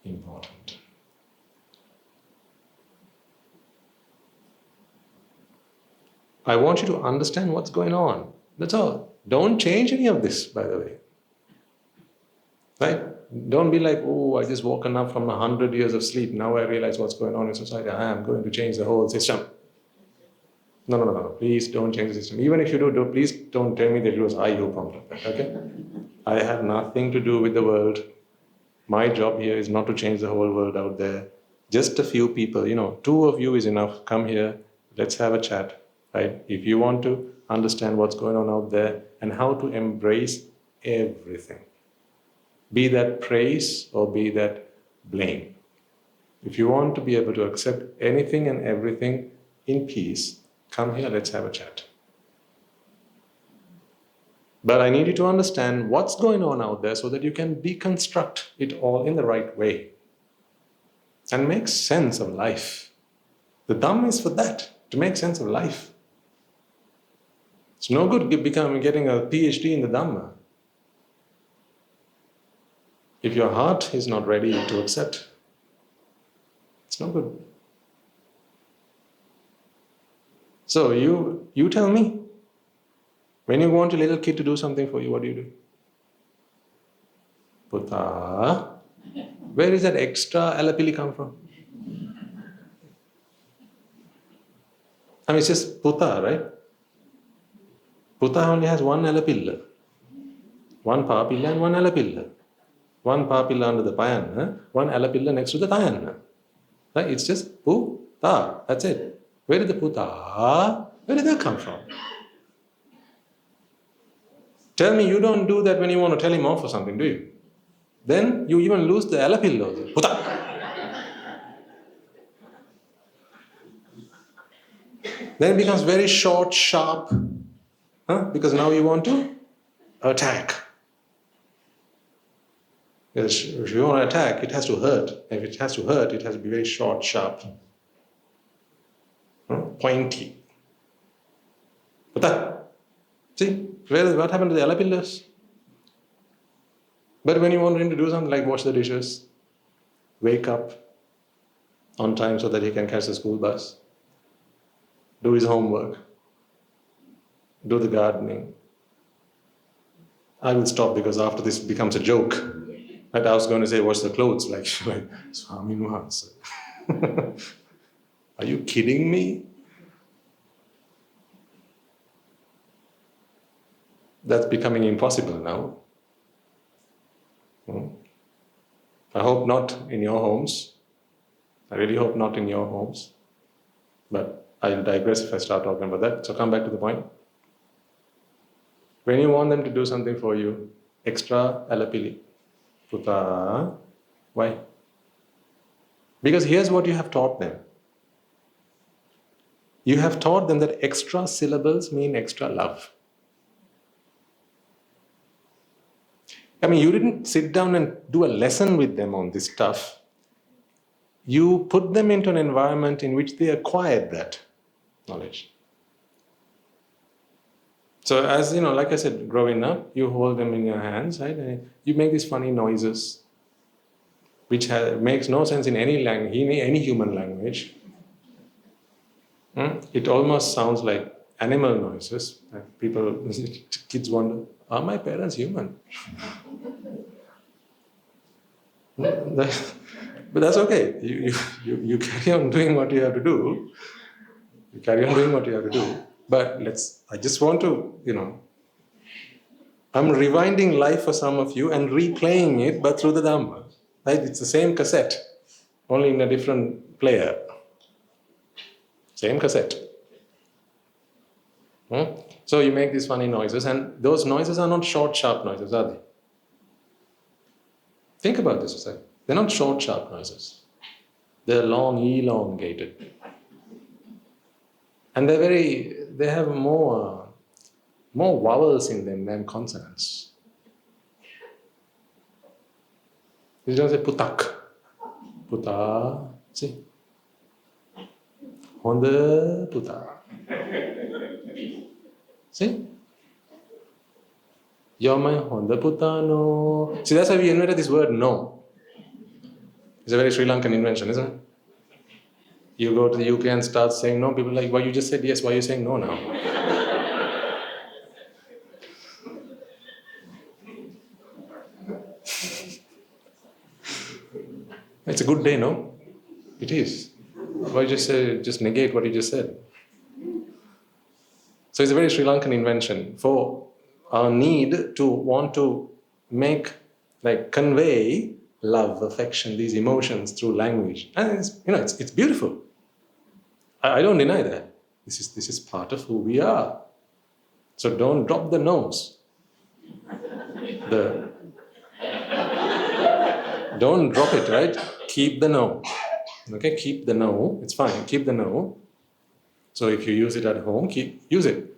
important. I want you to understand what's going on. That's all. Don't change any of this, by the way. Right? Don't be like, oh, I just woken up from 100 years of sleep. Now I realize what's going on in society. I am going to change the whole system. No. Please don't change the system. Even if you do, please don't tell me that it was I who prompted that, okay? I have nothing to do with the world. My job here is not to change the whole world out there. Just a few people, 2 of you is enough. Come here, let's have a chat, right? If you want to understand what's going on out there and how to embrace everything, be that praise or be that blame. If you want to be able to accept anything and everything in peace, come here, let's have a chat. But I need you to understand what's going on out there so that you can deconstruct it all in the right way and make sense of life. The Dhamma is for that, to make sense of life. It's no good getting a PhD in the Dhamma if your heart is not ready to accept. It's no good. So you tell me, when you want a little kid to do something for you, what do? Puta, where is that extra alapili come from? I mean, it's just puta, right? Puta only has one alapilla. One papilla and one alapilla. One papilla under the payanna, one alapilla next to the tayanna. Right? It's just puta, that's it. Where did the puta, where did that come from? Tell me you don't do that when you want to tell him off for something, do you? Then you even lose the alapilla. Puta. Then it becomes very short, sharp, because now you want to attack. Because if you want to attack, it has to hurt. If it has to hurt, it has to be very short, sharp, pointy. Puta. See, what happened to the alapillas? But when you want him to do something like wash the dishes, wake up on time so that he can catch the school bus, do his homework, do the gardening. I will stop because after this becomes a joke. Right? I was going to say wash the clothes, like Swami Nuhansa. Are you kidding me? That's becoming impossible now. I hope not in your homes. I really hope not in your homes. But I'll digress if I start talking about that. So come back to the point. When you want them to do something for you, extra alapili. Puta. Why? Because here's what you have taught them. You have taught them that extra syllables mean extra love. I mean, you didn't sit down and do a lesson with them on this stuff. You put them into an environment in which they acquired that knowledge. So as like I said, growing up, you hold them in your hands, right? And you make these funny noises, which makes no sense in any language, any human language. It almost sounds like animal noises. Kids wonder, are my parents human? But that's okay. You carry on doing what you have to do. You carry on doing what you have to do. But I just want to, I'm rewinding life for some of you and replaying it, but through the Dhamma. Right? It's the same cassette, only in a different player. Same cassette. So you make these funny noises, and those noises are not short, sharp noises, are they? Think about this a second. They're not short, sharp noises. They're long, elongated. And they have more vowels in them than consonants. You don't say putak. Puta. See? Honda puta. See? You're my Honda putano. See, that's why we invented this word no. It's a very Sri Lankan invention, isn't it? You go to the UK and start saying no, people are like, why you just said yes, why are you saying no now? It's a good day, no? It is. Why just negate what you just said? So it's a very Sri Lankan invention for our need to want to convey love, affection, these emotions through language. And it's beautiful. I don't deny that. This is part of who we are. So don't drop the nose. Don't drop it, right? Keep the no. Okay, keep the no. It's fine. Keep the no. So if you use it at home, use it.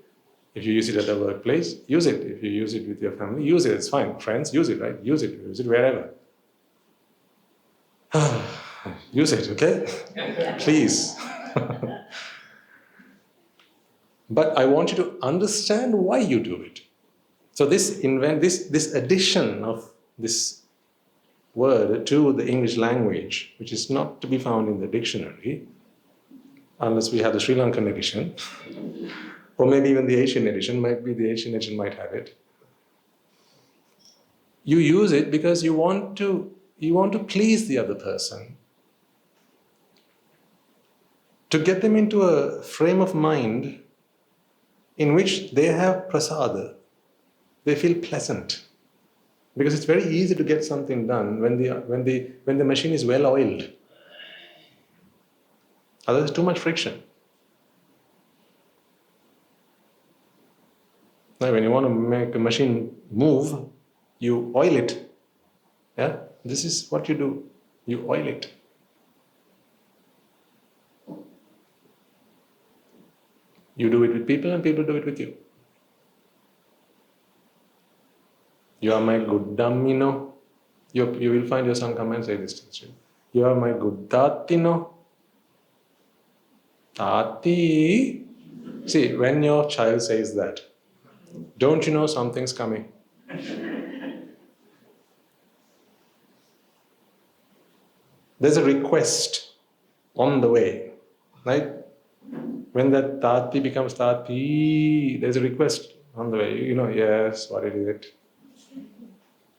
If you use it at the workplace, use it. If you use it with your family, use it. It's fine. Friends, use it, right? Use it wherever. Use it, okay? Please. But I want you to understand why you do it. So this addition of this word to the English language, which is not to be found in the dictionary, unless we have the Sri Lankan edition, or maybe even the Asian edition, the Asian edition might have it. You use it because you want to please the other person, to get them into a frame of mind in which they have prasada, they feel pleasant. Because it's very easy to get something done when the machine is well oiled. Otherwise, too much friction. Now, when you want to make a machine move, you oil it. Yeah, this is what you do. You oil it. You do it with people, and people do it with you. You are my good Dhammino. You will find your son come and say this to you. You are my good Tatino. Tati. See, when your child says that, don't you know something's coming? There's a request on the way, right? When that Tati becomes Tati, there's a request on the way. Yes, what is it?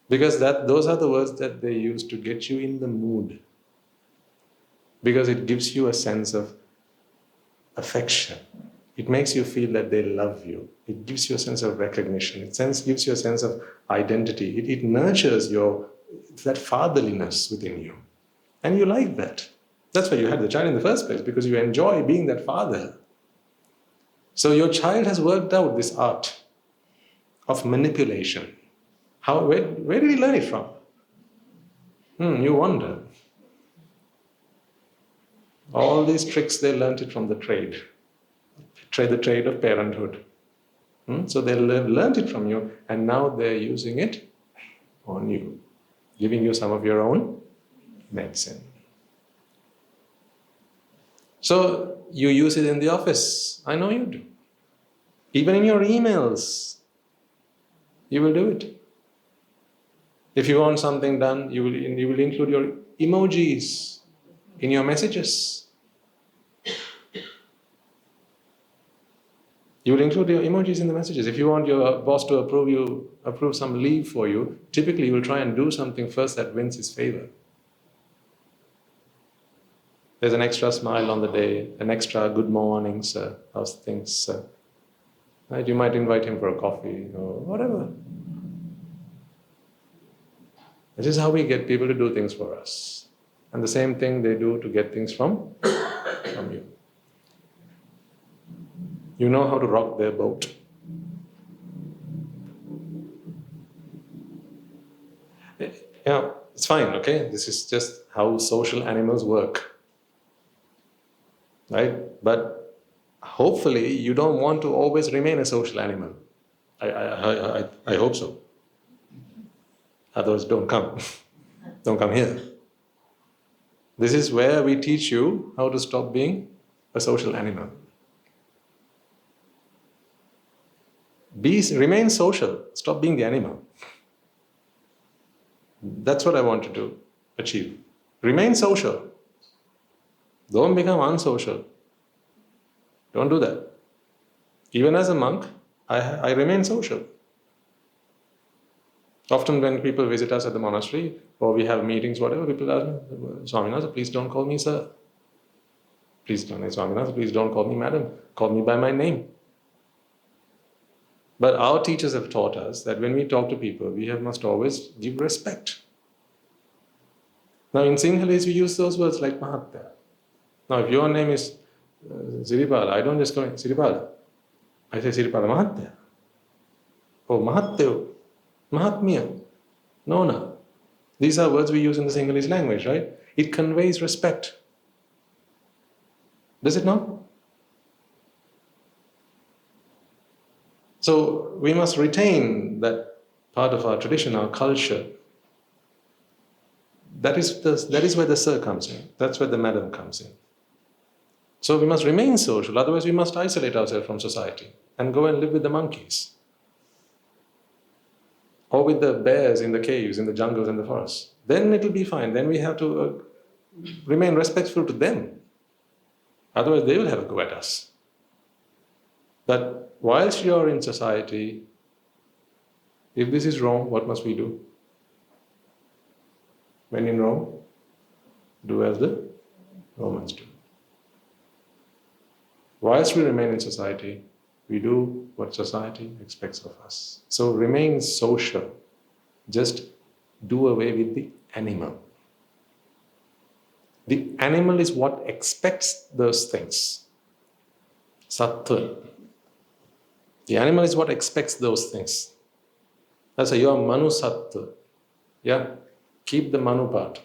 Because those are the words that they use to get you in the mood. Because it gives you a sense of affection. It makes you feel that they love you. It gives you a sense of recognition. It gives you a sense of identity. It nurtures that fatherliness within you. And you like that. That's why you had the child in the first place, because you enjoy being that father. So your child has worked out this art of manipulation. Where did he learn it from? You wonder. All these tricks, they learned it from the trade of parenthood. So they learned it from you, and now they're using it on you, giving you some of your own medicine. So you use it in the office. I know you do. Even in your emails, you will do it. If you want something done, you will include your emojis in your messages. You will include your emojis in the messages. If you want your boss to approve some leave for you, typically you will try and do something first that wins his favor. There's an extra smile on the day, an extra good morning, sir, how's things, sir? Right? You might invite him for a coffee or whatever. This is how we get people to do things for us. And the same thing they do to get things from you. You know how to rock their boat. It's fine, okay? This is just how social animals work. Right? But hopefully you don't want to always remain a social animal. I hope so. Otherwise, don't come. Don't come here. This is where we teach you how to stop being a social animal. Remain social. Stop being the animal. That's what I want to achieve. Remain social. Don't become unsocial. Don't do that. Even as a monk, I remain social. Often when people visit us at the monastery, or we have meetings, whatever, people ask me, Swaminatha, please don't call me sir. Please don't, Swaminatha, please don't call me madam. Call me by my name. But our teachers have taught us that when we talk to people, we must always give respect. Now in Sinhalese, we use those words like Mahatya. Now if your name is Siripala, I don't just call it Siripala. I say Siripala Mahatya. Oh, Mahatya, Mahatmya, Nona. These are words we use in the Sinhalese language, right? It conveys respect. Does it not? So we must retain that part of our tradition, our culture. That is where the sir comes in. That's where the madam comes in. So we must remain social, otherwise we must isolate ourselves from society and go and live with the monkeys. Or with the bears in the caves, in the jungles and the forests. Then it will be fine. Then we have to remain respectful to them. Otherwise they will have a go at us. But whilst you are in society, if this is wrong, what must we do? When in Rome, do as the Romans do. Whilst we remain in society, we do what society expects of us. So remain social. Just do away with the animal. The animal is what expects those things. Sattva. The animal is what expects those things. That's why you are Manu Sattva. Yeah? Keep the Manu part.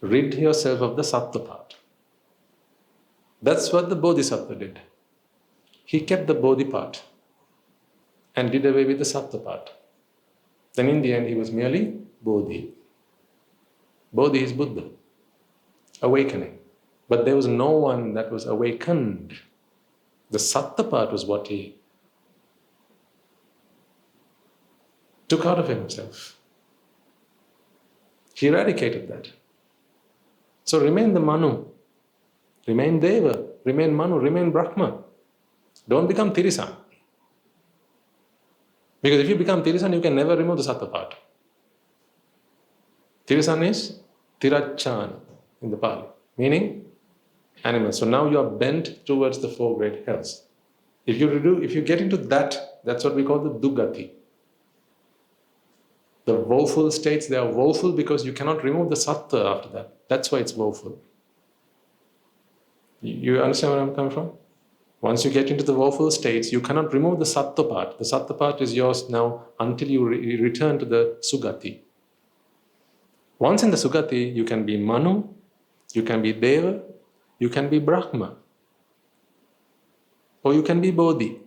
Rid yourself of the Sattva part. That's what the Bodhisattva did. He kept the Bodhi part and did away with the Sattva part. Then in the end he was merely Bodhi. Bodhi is Buddha. Awakening. But there was no one that was awakened. The Sattva part was what he took out of himself. He eradicated that. So remain the Manu. Remain Deva. Remain Manu. Remain Brahma. Don't become Tirisan. Because if you become Tirisan, you can never remove the Sattva part. Tirisan is Tirachan in the Pali, meaning animal. So now you are bent towards the four great hells. If you get into that, that's what we call the Dugati. The woeful states, they are woeful because you cannot remove the Sattva after that. That's why it's woeful. You understand where I'm coming from? Once you get into the woeful states, you cannot remove the Sattva part. The Sattva part is yours now until you return to the Sugati. Once in the Sugati, you can be Manu, you can be Deva, you can be Brahma, or you can be Bodhi.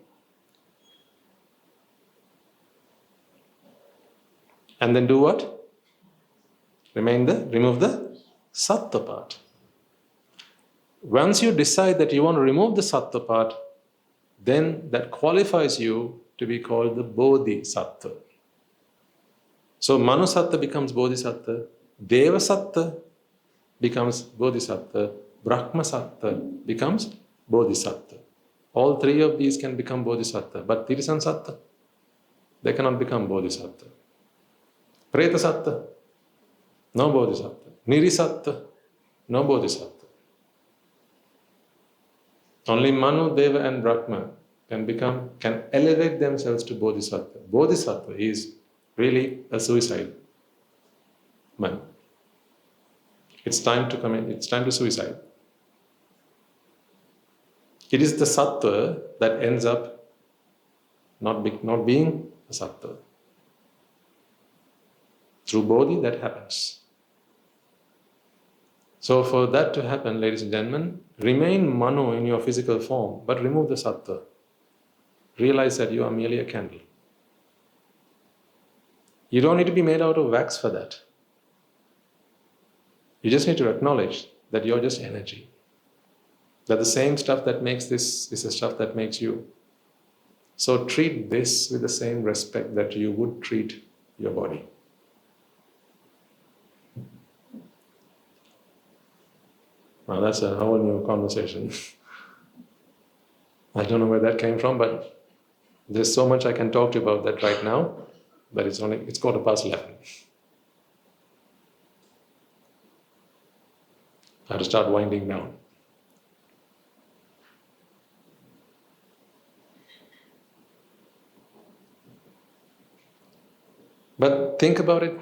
And then do what? Remove the Sattva part. Once you decide that you want to remove the Sattva part, then that qualifies you to be called the Bodhisattva. So Manusattva becomes Bodhisattva, Devasattva becomes Bodhisattva, Brahmasattva becomes Bodhisattva. All three of these can become Bodhisattva, but Tirisansattva, they cannot become Bodhisattva. Pretasattva, no Bodhisattva. Nirisattva, no Bodhisattva. Only Manu, Deva and Brahma can elevate themselves to Bodhisattva. Bodhisattva is really a suicide man. It's time to commit, it's time to suicide. It is the Sattva that ends up not being a Sattva. Through Bodhi that happens. So for that to happen, ladies and gentlemen, remain Manu in your physical form, but remove the Sattva. Realize that you are merely a candle. You don't need to be made out of wax for that. You just need to acknowledge that you're just energy. That the same stuff that makes this is the stuff that makes you. So treat this with the same respect that you would treat your body. Now that's a whole new conversation. I don't know where that came from, but there's so much I can talk to you about that right now, but it's 11:15. I have to start winding down. But think about it.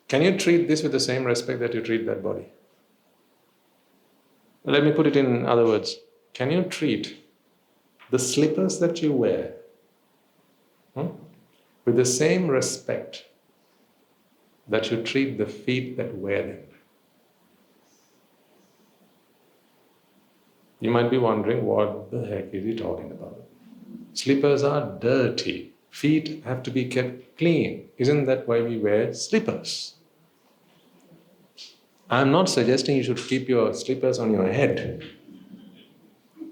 Can you treat this with the same respect that you treat that body? Let me put it in other words. Can you treat the slippers that you wear with the same respect that you treat the feet that wear them? You might be wondering, what the heck is he talking about? Slippers are dirty. Feet have to be kept clean. Isn't that why we wear slippers? I'm not suggesting you should keep your slippers on your head.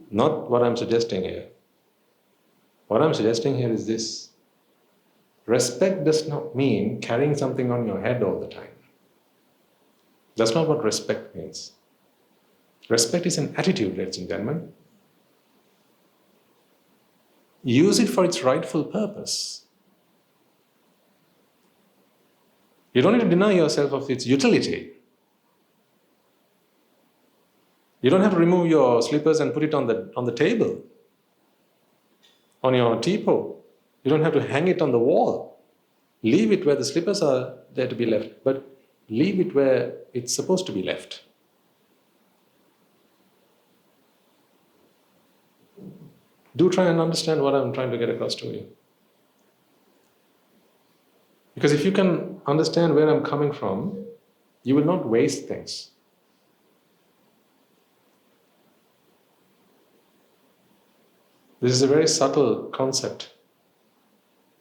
Not what I'm suggesting here. What I'm suggesting here is this. Respect does not mean carrying something on your head all the time. That's not what respect means. Respect is an attitude, ladies and gentlemen. Use it for its rightful purpose. You don't need to deny yourself of its utility. You don't have to remove your slippers and put it on the table, on your teapot. You don't have to hang it on the wall. Leave it where the slippers are there to be left, but leave it where it's supposed to be left. Do try and understand what I'm trying to get across to you. Because if you can understand where I'm coming from, you will not waste things. This is a very subtle concept,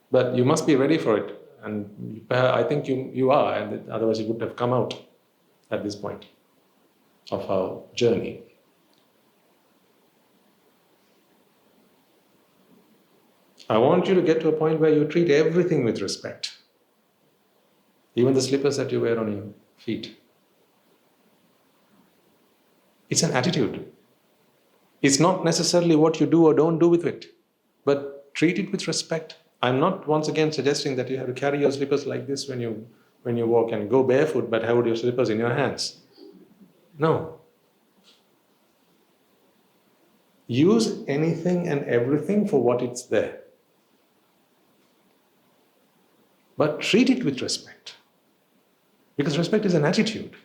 but you must be ready for it. And I think you are, and otherwise you wouldn't have come out at this point of our journey. I want you to get to a point where you treat everything with respect, even the slippers that you wear on your feet. It's an attitude. It's not necessarily what you do or don't do with it, but treat it with respect. I'm not once again suggesting that you have to carry your slippers like this when you walk and go barefoot, but hold your slippers in your hands. No. Use anything and everything for what it's there. But treat it with respect. Because respect is an attitude.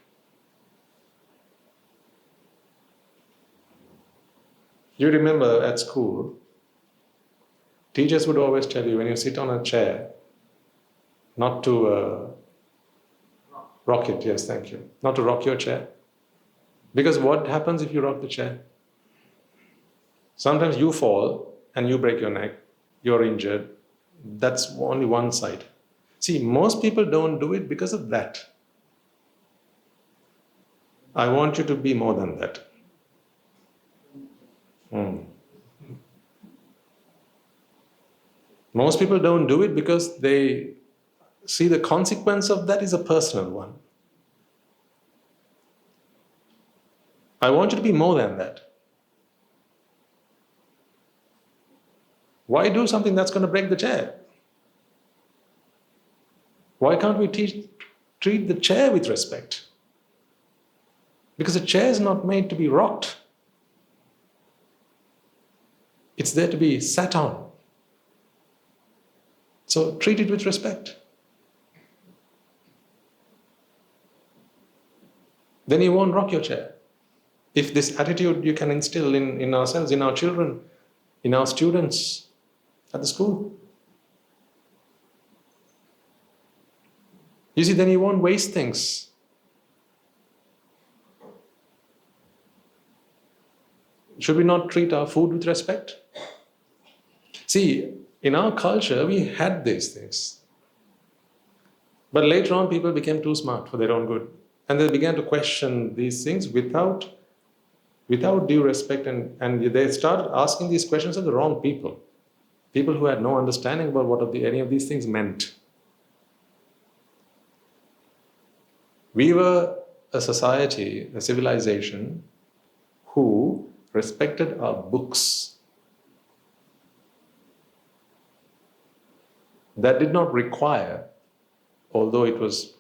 You remember at school, teachers would always tell you when you sit on a chair, not to rock it. Yes, thank you. Not to rock your chair. Because what happens if you rock the chair? Sometimes you fall and you break your neck, you're injured. That's only one side. See, most people don't do it because of that. I want you to be more than that. Most people don't do it because they see the consequence of that is a personal one. I want you to be more than that. Why do something that's going to break the chair? Why can't we treat the chair with respect? Because the chair is not made to be rocked. It's there to be sat on. So treat it with respect. Then you won't rock your chair. If this attitude you can instill in ourselves, in our children, in our students at the school. You see, then you won't waste things. Should we not treat our food with respect? See, in our culture, we had these things. But later on, people became too smart for their own good. And they began to question these things without due respect. And they started asking these questions of the wrong people. People who had no understanding about what any of these things meant. We were a society, a civilization, who respected our books. That did not require, although it was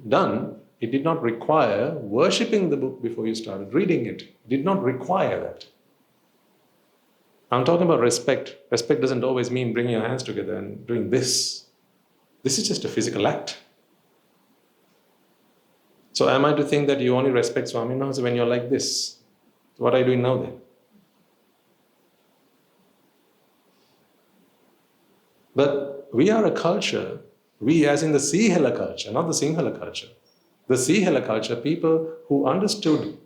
done, It did not require worshipping the book before you started reading it. It did not require that. I'm talking about respect. Respect doesn't always mean bringing your hands together and doing this. This is just a physical act. So am I to think that you only respect Swaminatha when you're like this? What are you doing now then? But we are a culture, we as in the Sihela culture, not the Sinhala culture. The Sihela culture, people who understood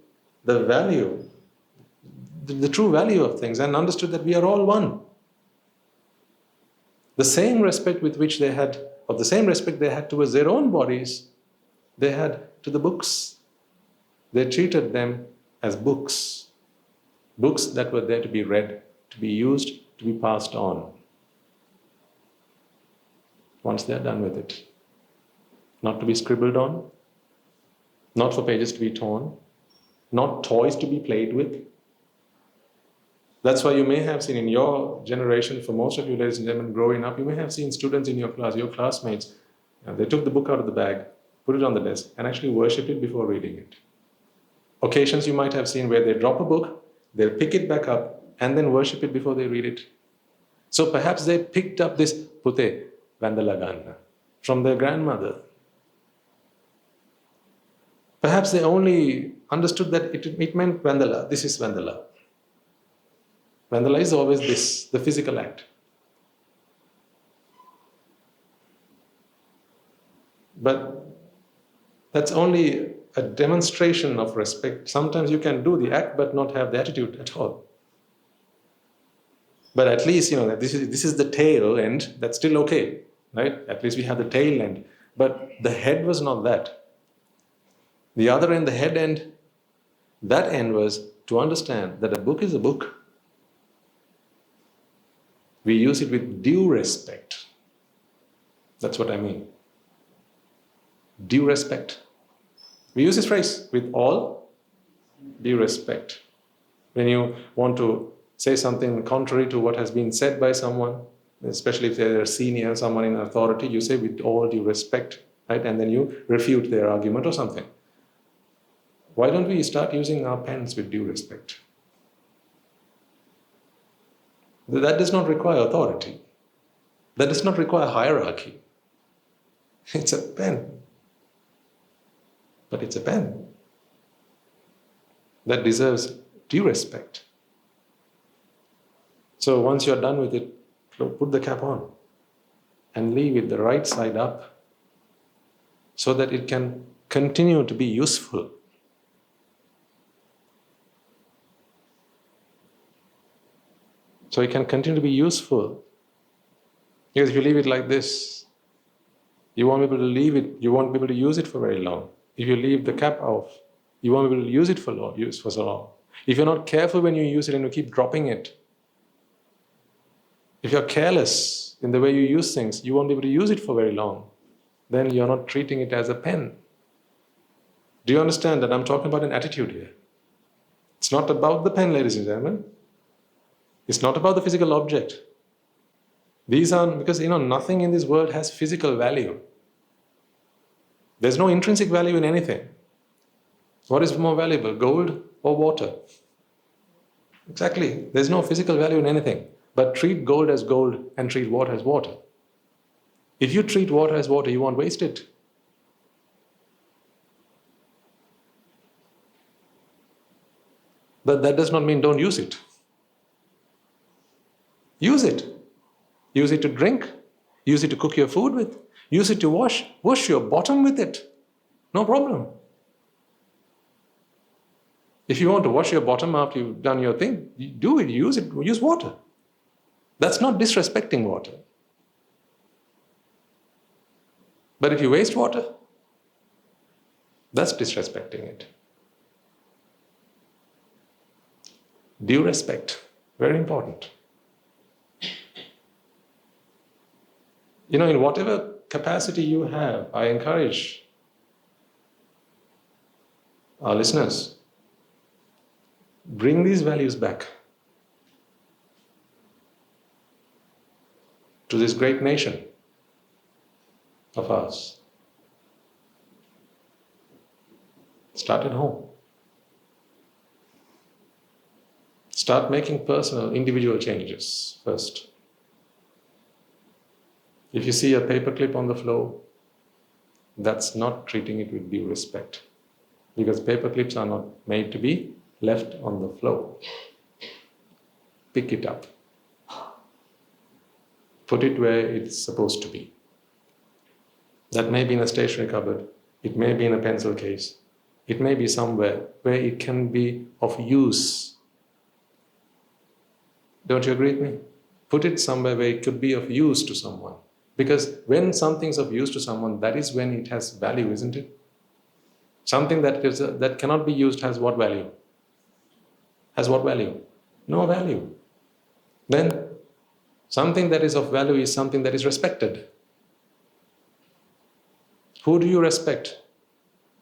the value, the true value of things, and understood that we are all one. The same respect with which they had, or the same respect they had towards their own bodies, they had to the books. They treated them as books. Books that were there to be read, to be used, to be passed on. Once they're done with it. Not to be scribbled on, not for pages to be torn, not toys to be played with. That's why you may have seen in your generation, for most of you ladies and gentlemen growing up, you may have seen students in your class, your classmates, they took the book out of the bag, put it on the desk, and actually worshipped it before reading it. Occasions you might have seen where they drop a book, they'll pick it back up, and then worship it before they read it. So perhaps they picked up this Pute, Vandalaganna, from their grandmother. Perhaps they only understood that it meant Vandala, this is Vandala. Vandala is always this, the physical act. But that's only a demonstration of respect. Sometimes you can do the act but not have the attitude at all. But at least, this is the tail end, that's still okay, right? At least we have the tail end. But the head was not that. The other end, the head end, that end was to understand that a book is a book. We use it with due respect. That's what I mean. Due respect. We use this phrase, with all due respect. When you want to say something contrary to what has been said by someone, especially if they're a senior, someone in authority, you say with all due respect, right? And then you refute their argument or something. Why don't we start using our pens with due respect? That does not require authority. That does not require hierarchy. It's a pen. But it's a pen that deserves due respect. So once you're done with it, put the cap on and leave it the right side up so that it can continue to be useful. So it can continue to be useful. Because if you leave it like this, you won't be able to leave it, you won't be able to use it for very long. If you leave the cap off, you won't be able to use it for so long. If you're not careful when you use it and you keep dropping it, if you're careless in the way you use things, you won't be able to use it for very long. Then you're not treating it as a pen. Do you understand that I'm talking about an attitude here? It's not about the pen, ladies and gentlemen. It's not about the physical object. These are, because nothing in this world has physical value. There's no intrinsic value in anything. What is more valuable, gold or water? Exactly. There's no physical value in anything. But treat gold as gold and treat water as water. If you treat water as water, you won't waste it. But that does not mean don't use it. Use it. Use it to drink. Use it to cook your food with. Use it to wash. Wash your bottom with it. No problem. If you want to wash your bottom after you've done your thing, do it. Use it. Use water. That's not disrespecting water. But if you waste water, that's disrespecting it. Due respect. Very important. In whatever capacity you have, I encourage our listeners, bring these values back to this great nation of ours. Start at home. Start making personal, individual changes first. If you see a paperclip on the floor, that's not treating it with due respect. Because paperclips are not made to be left on the floor. Pick it up. Put it where it's supposed to be. That may be in a stationery cupboard. It may be in a pencil case. It may be somewhere where it can be of use. Don't you agree with me? Put it somewhere where it could be of use to someone. Because when something's of use to someone, that is when it has value, isn't it? Something that cannot be used has what value? Has what value? No value. Then something that is of value is something that is respected. Who do you respect?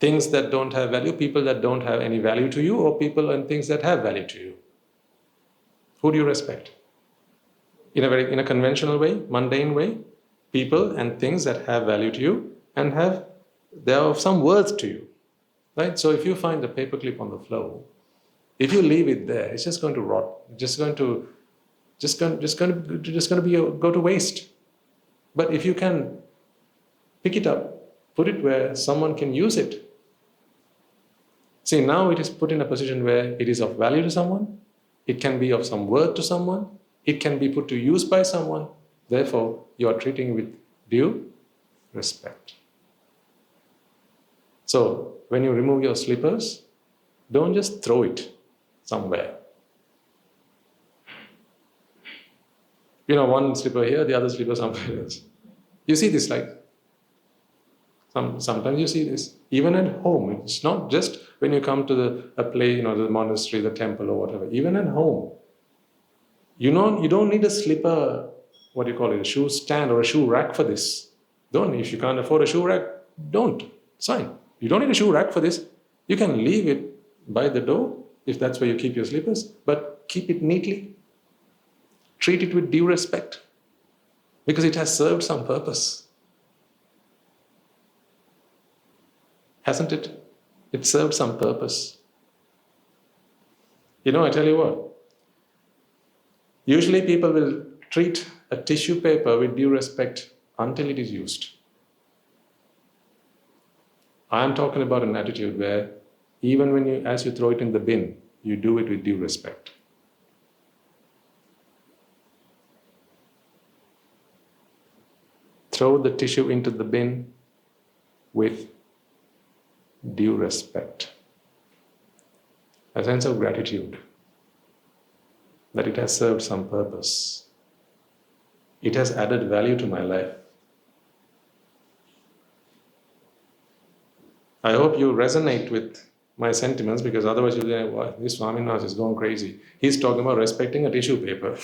Things that don't have value, people that don't have any value to you, or people and things that have value to you? Who do you respect? In a conventional way, mundane way, people and things that have value to you and they are of some worth to you. Right? So if you find a paperclip on the floor, if you leave it there, it's just going to rot. Go to waste. But if you can pick it up, put it where someone can use it. See, now it is put in a position where it is of value to someone. It can be of some worth to someone. It can be put to use by someone. Therefore, you are treating with due respect. So, when you remove your slippers, don't just throw it somewhere. One slipper here, the other slipper somewhere else. You see this, like, sometimes you see this. Even at home, it's not just when you come to a place, the monastery, the temple or whatever. Even at home, you don't need a slipper, a shoe stand or a shoe rack for this. If you can't afford a shoe rack, don't. It's fine. You don't need a shoe rack for this. You can leave it by the door, if that's where you keep your slippers, but keep it neatly. Treat it with due respect, because it has served some purpose. Hasn't it? It served some purpose. I tell you what, usually people will treat a tissue paper with due respect until it is used. I am talking about an attitude where even as you throw it in the bin, you do it with due respect. Throw the tissue into the bin with due respect. A sense of gratitude that it has served some purpose. It has added value to my life. I hope you resonate with my sentiments, because otherwise you'll say, "Wow, this Swaminatha is going crazy. He's talking about respecting a tissue paper."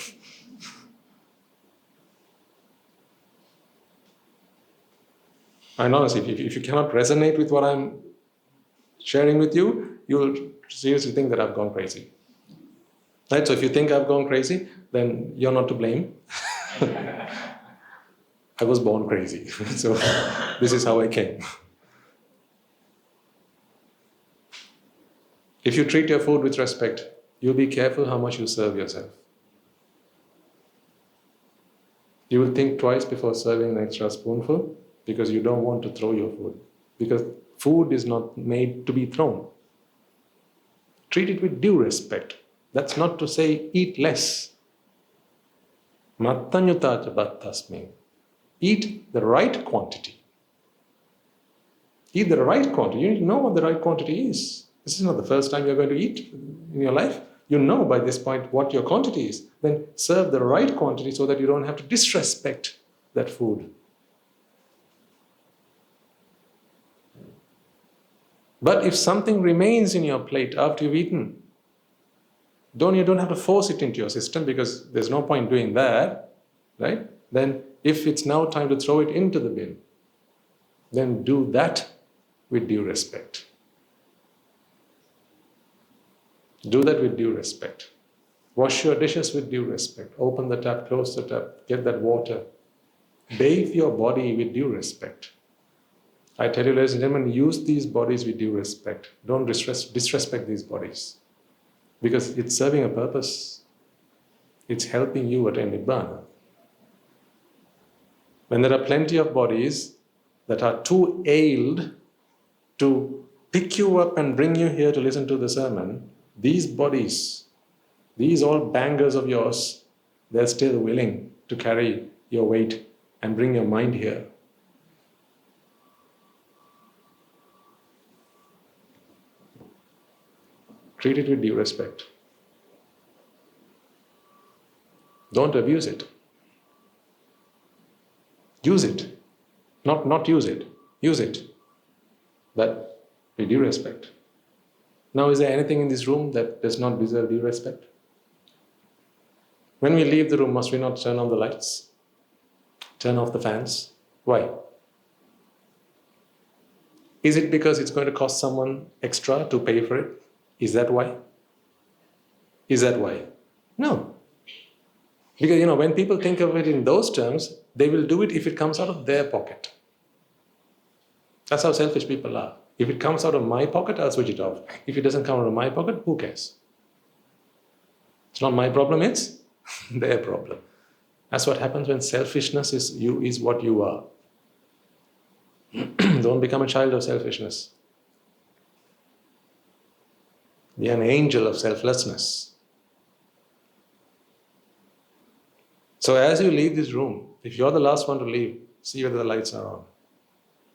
And honestly, if you cannot resonate with what I'm sharing with you, you'll seriously think that I've gone crazy. Right? So if you think I've gone crazy, then you're not to blame. I was born crazy. So this is how I came. If you treat your food with respect, you'll be careful how much you serve yourself. You will think twice before serving an extra spoonful, because you don't want to throw your food. Because food is not made to be thrown. Treat it with due respect. That's not to say eat less. Mattanyutacha bhattasmin. Eat the right quantity. Eat the right quantity. You need to know what the right quantity is. This is not the first time you're going to eat in your life. You know by this point what your quantity is. Then serve the right quantity so that you don't have to disrespect that food. But if something remains in your plate after you've eaten, you don't have to force it into your system, because there's no point doing that, right? Then if it's now time to throw it into the bin, then do that with due respect. Do that with due respect. Wash your dishes with due respect. Open the tap, close the tap, get that water. Bathe your body with due respect. I tell you, ladies and gentlemen, use these bodies with due respect. Don't disrespect these bodies. Because it's serving a purpose. It's helping you attain Nibbāna. When there are plenty of bodies that are too ailed to pick you up and bring you here to listen to the sermon, these bodies, these all bangers of yours, they're still willing to carry your weight and bring your mind here. Treat it with due respect. Don't abuse it. Use it. Not use it. Use it. But with due respect. Now, is there anything in this room that does not deserve due respect? When we leave the room, must we not turn on the lights? Turn off the fans? Why? Is it because it's going to cost someone extra to pay for it? Is that why? Is that why? No. Because, when people think of it in those terms, they will do it if it comes out of their pocket. That's how selfish people are. If it comes out of my pocket, I'll switch it off. If it doesn't come out of my pocket, who cares? It's not my problem, it's their problem. That's what happens when selfishness is what you are. Don't become a child of selfishness. Be an angel of selflessness. So as you leave this room, if you're the last one to leave, see whether the lights are on.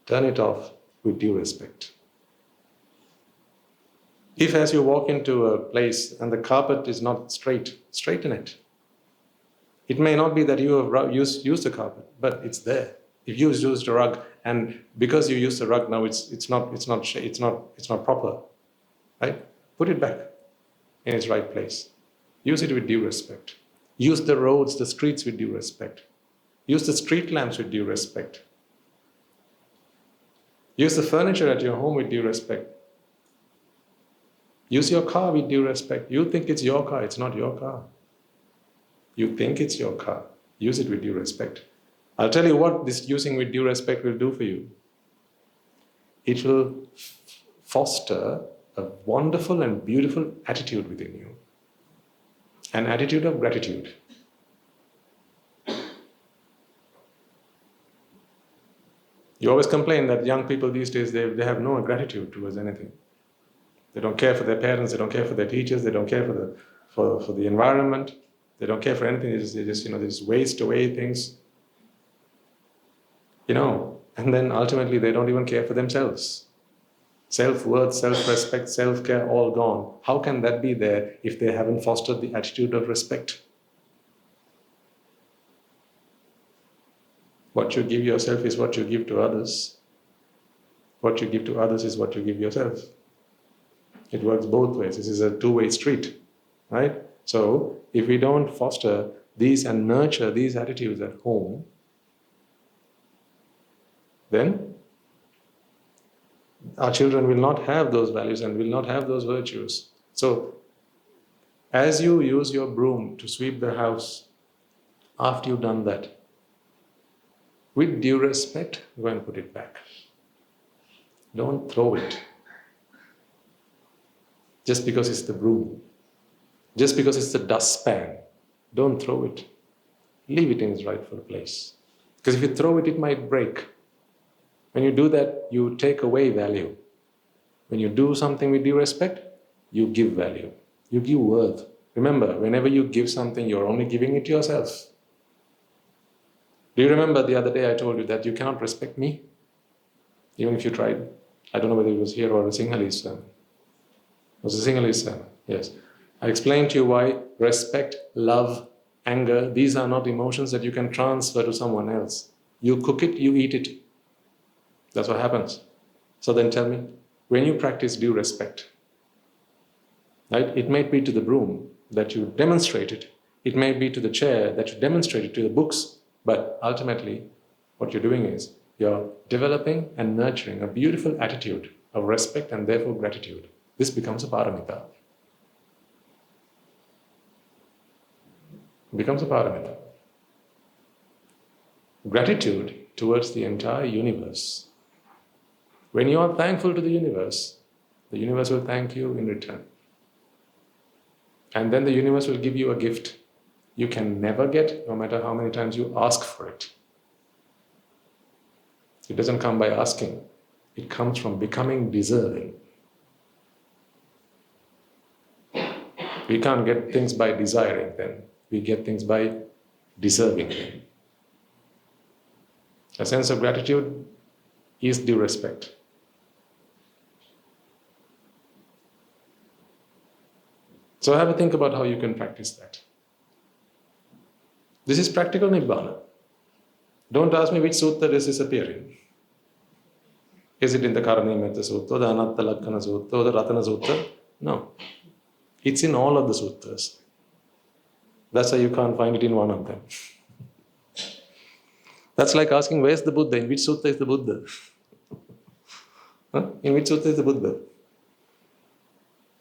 Turn it off with due respect. If as you walk into a place and the carpet is not straight, straighten it. It may not be that you have used the carpet, but it's there. If you used a rug, and because you used the rug now, it's not proper, right? Put it back in its right place. Use it with due respect. Use the roads, the streets with due respect. Use the street lamps with due respect. Use the furniture at your home with due respect. Use your car with due respect. You think it's your car, it's not your car. You think it's your car. Use it with due respect. I'll tell you what this using with due respect will do for you. It will foster a wonderful and beautiful attitude within you. An attitude of gratitude. You always complain that young people these days, they have no gratitude towards anything. They don't care for their parents, they don't care for their teachers, they don't care for the environment, they don't care for anything, they just waste away things. And then ultimately they don't even care for themselves. Self-worth, self-respect, self-care, all gone. How can that be there if they haven't fostered the attitude of respect? What you give yourself is what you give to others. What you give to others is what you give yourself. It works both ways. This is a two-way street, right? So, if we don't foster these and nurture these attitudes at home, then our children will not have those values and will not have those virtues. So, as you use your broom to sweep the house, after you've done that, with due respect, go and put it back. Don't throw it. Just because it's the broom. Just because it's the dustpan. Don't throw it. Leave it in its rightful place. Because if you throw it, it might break. When you do that, you take away value. When you do something with due respect, you give value. You give worth. Remember, whenever you give something, you're only giving it to yourself. Do you remember the other day I told you that you cannot respect me? Even if you tried. I don't know whether it was here or a Sinhalese sermon. It was a Sinhalese sermon, yes. I explained to you why respect, love, anger, these are not emotions that you can transfer to someone else. You cook it, you eat it. That's what happens. So then tell me, when you practice due respect, right? It may be to the broom that you demonstrate it. It may be to the chair that you demonstrate it, to the books. But ultimately, what you're doing is you're developing and nurturing a beautiful attitude of respect and therefore gratitude. This becomes a paramita. It becomes a paramita. Gratitude towards the entire universe. When you are thankful to the universe will thank you in return. And then the universe will give you a gift you can never get, no matter how many times you ask for it. It doesn't come by asking. It comes from becoming deserving. We can't get things by desiring them. We get things by deserving them. A sense of gratitude is due respect. So have a think about how you can practice that. This is practical Nibbāna. Don't ask me which sutta this is appearing. Is it in the Karanimetta Sutta, the Anatta Lakkana Sutta, or the Ratana Sutta? No. It's in all of the suttas. That's why you can't find it in one of them. That's like asking, where's the Buddha? In which sutta is the Buddha? In which sutta is the Buddha?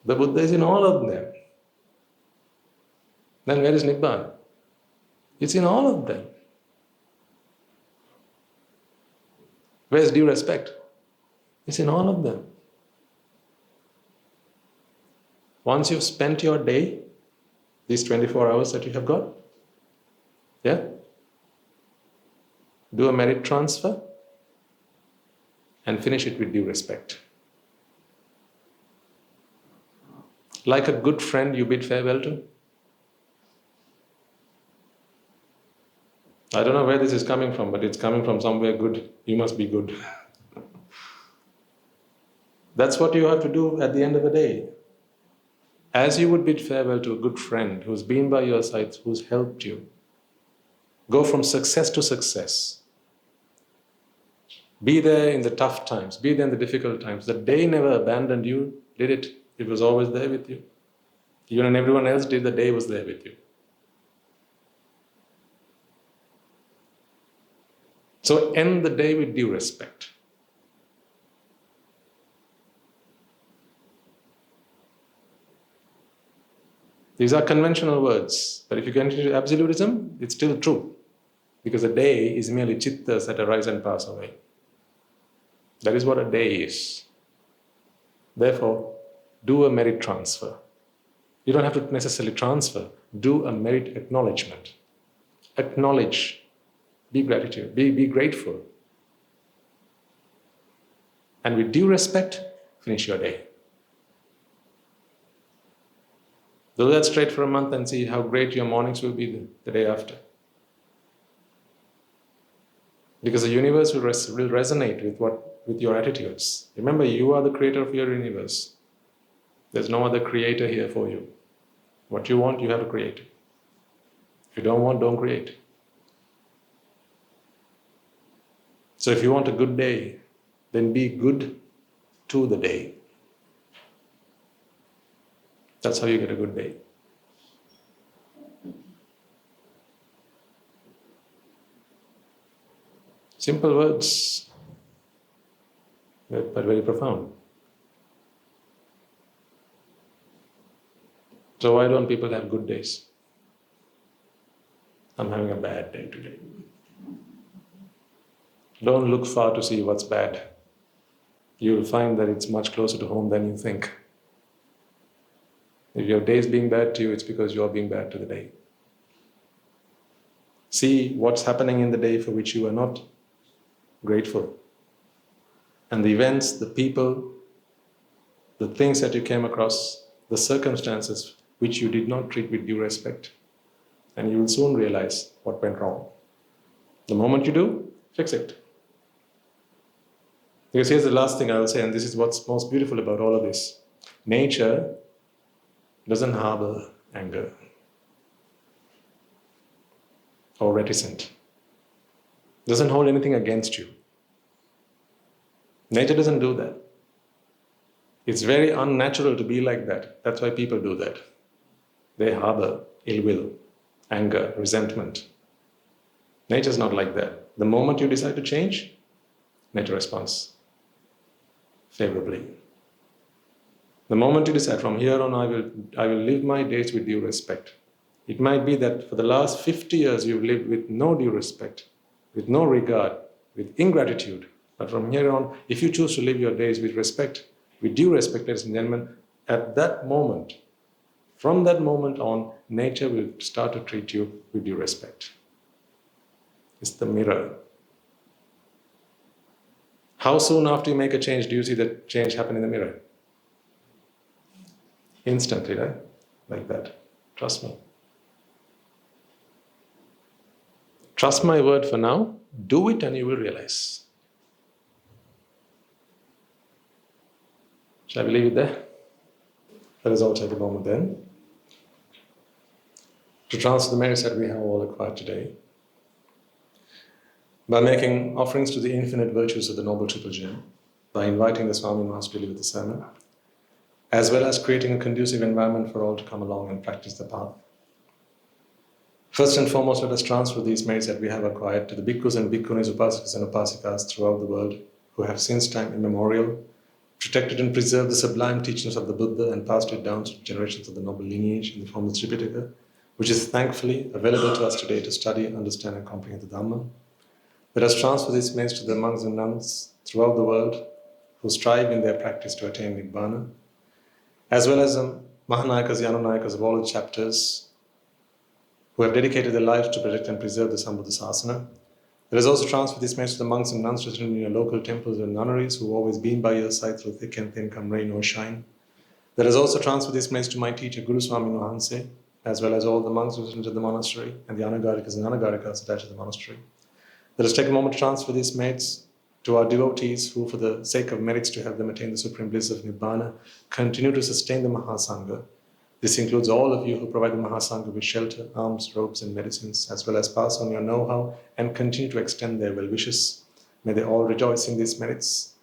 The Buddha is in all of them. Then where is Nibbāna? It's in all of them. Where's due respect? It's in all of them. Once you've spent your day, these 24 hours that you have got, yeah? Do a merit transfer and finish it with due respect. Like a good friend you bid farewell to. I don't know where this is coming from, but it's coming from somewhere good. You must be good. That's what you have to do at the end of the day. As you would bid farewell to a good friend who's been by your side, who's helped you, go from success to success. Be there in the tough times, be there in the difficult times. The day never abandoned you, did it? It was always there with you. Even when everyone else did, the day was there with you. So end the day with due respect. These are conventional words, but if you get into absolutism, it's still true. Because a day is merely chittas that arise and pass away. That is what a day is. Therefore, do a merit transfer. You don't have to necessarily transfer. Do a merit acknowledgement. Acknowledge. Be gratitude. Be grateful. And with due respect, finish your day. Do that straight for a month and see how great your mornings will be the day after. Because the universe will resonate with your attitudes. Remember, you are the creator of your universe. There's no other creator here for you. What you want, you have to create. If you don't want, don't create. So if you want a good day, then be good to the day. That's how you get a good day. Simple words, but very profound. So why don't people have good days? I'm having a bad day today. Don't look far to see what's bad. You will find that it's much closer to home than you think. If your day is being bad to you, it's because you're being bad to the day. See what's happening in the day for which you are not grateful. And the events, the people, the things that you came across, the circumstances which you did not treat with due respect. And you will soon realize what went wrong. The moment you do, fix it. Because here's the last thing I will say, and this is what's most beautiful about all of this. Nature doesn't harbor anger or reticent. Doesn't hold anything against you. Nature doesn't do that. It's very unnatural to be like that. That's why people do that. They harbor ill will, anger, resentment. Nature's not like that. The moment you decide to change, nature responds favorably. The moment you decide, from here on I will live my days with due respect. It might be that for the last 50 years you've lived with no due respect, with no regard, with ingratitude, But from here on, if you choose to live your days with respect, with due respect, ladies and gentlemen, at that moment, from that moment on, nature will start to treat you with due respect. It's the mirror. How soon after you make a change do you see that change happen in the mirror? Instantly, right? Like that. Trust me. Trust my word for now. Do it and you will realize. Shall we leave it there? Let us all take a moment then to transfer the merits that we have all acquired today by making offerings to the infinite virtues of the Noble Triple Gem, by inviting the Swami Master to deliver the sermon, as well as creating a conducive environment for all to come along and practice the path. First and foremost, let us transfer these merits that we have acquired to the bhikkhus and bhikkhunis, upasakas and upasikas throughout the world who have since time immemorial protected and preserved the sublime teachings of the Buddha and passed it down to generations of the noble lineage in the form of Tripitaka, which is thankfully available to us today to study, understand and comprehend the Dhamma. Let us transfer these merits to the monks and nuns throughout the world who strive in their practice to attain Nibbāna, as well as the Mahanayakas, Yanunayakas of all the chapters who have dedicated their lives to protect and preserve the Sambuddha-sasana. Let us also transfer this message to the monks and nuns residing in your local temples and nunneries who have always been by your side through thick and thin, come rain or shine. Let us also transfer this message to my teacher, Guru Swami Nuhanse, as well as all the monks resident at the monastery and the anagarikas and anagarikas attached to the monastery. Let us take a moment to transfer these merits to our devotees who, for the sake of merits to have them attain the supreme bliss of Nibbāna, continue to sustain the Mahasangha. This includes all of you who provide the Mahasangha with shelter, alms, robes and medicines, as well as pass on your know-how and continue to extend their well-wishes. May they all rejoice in these merits.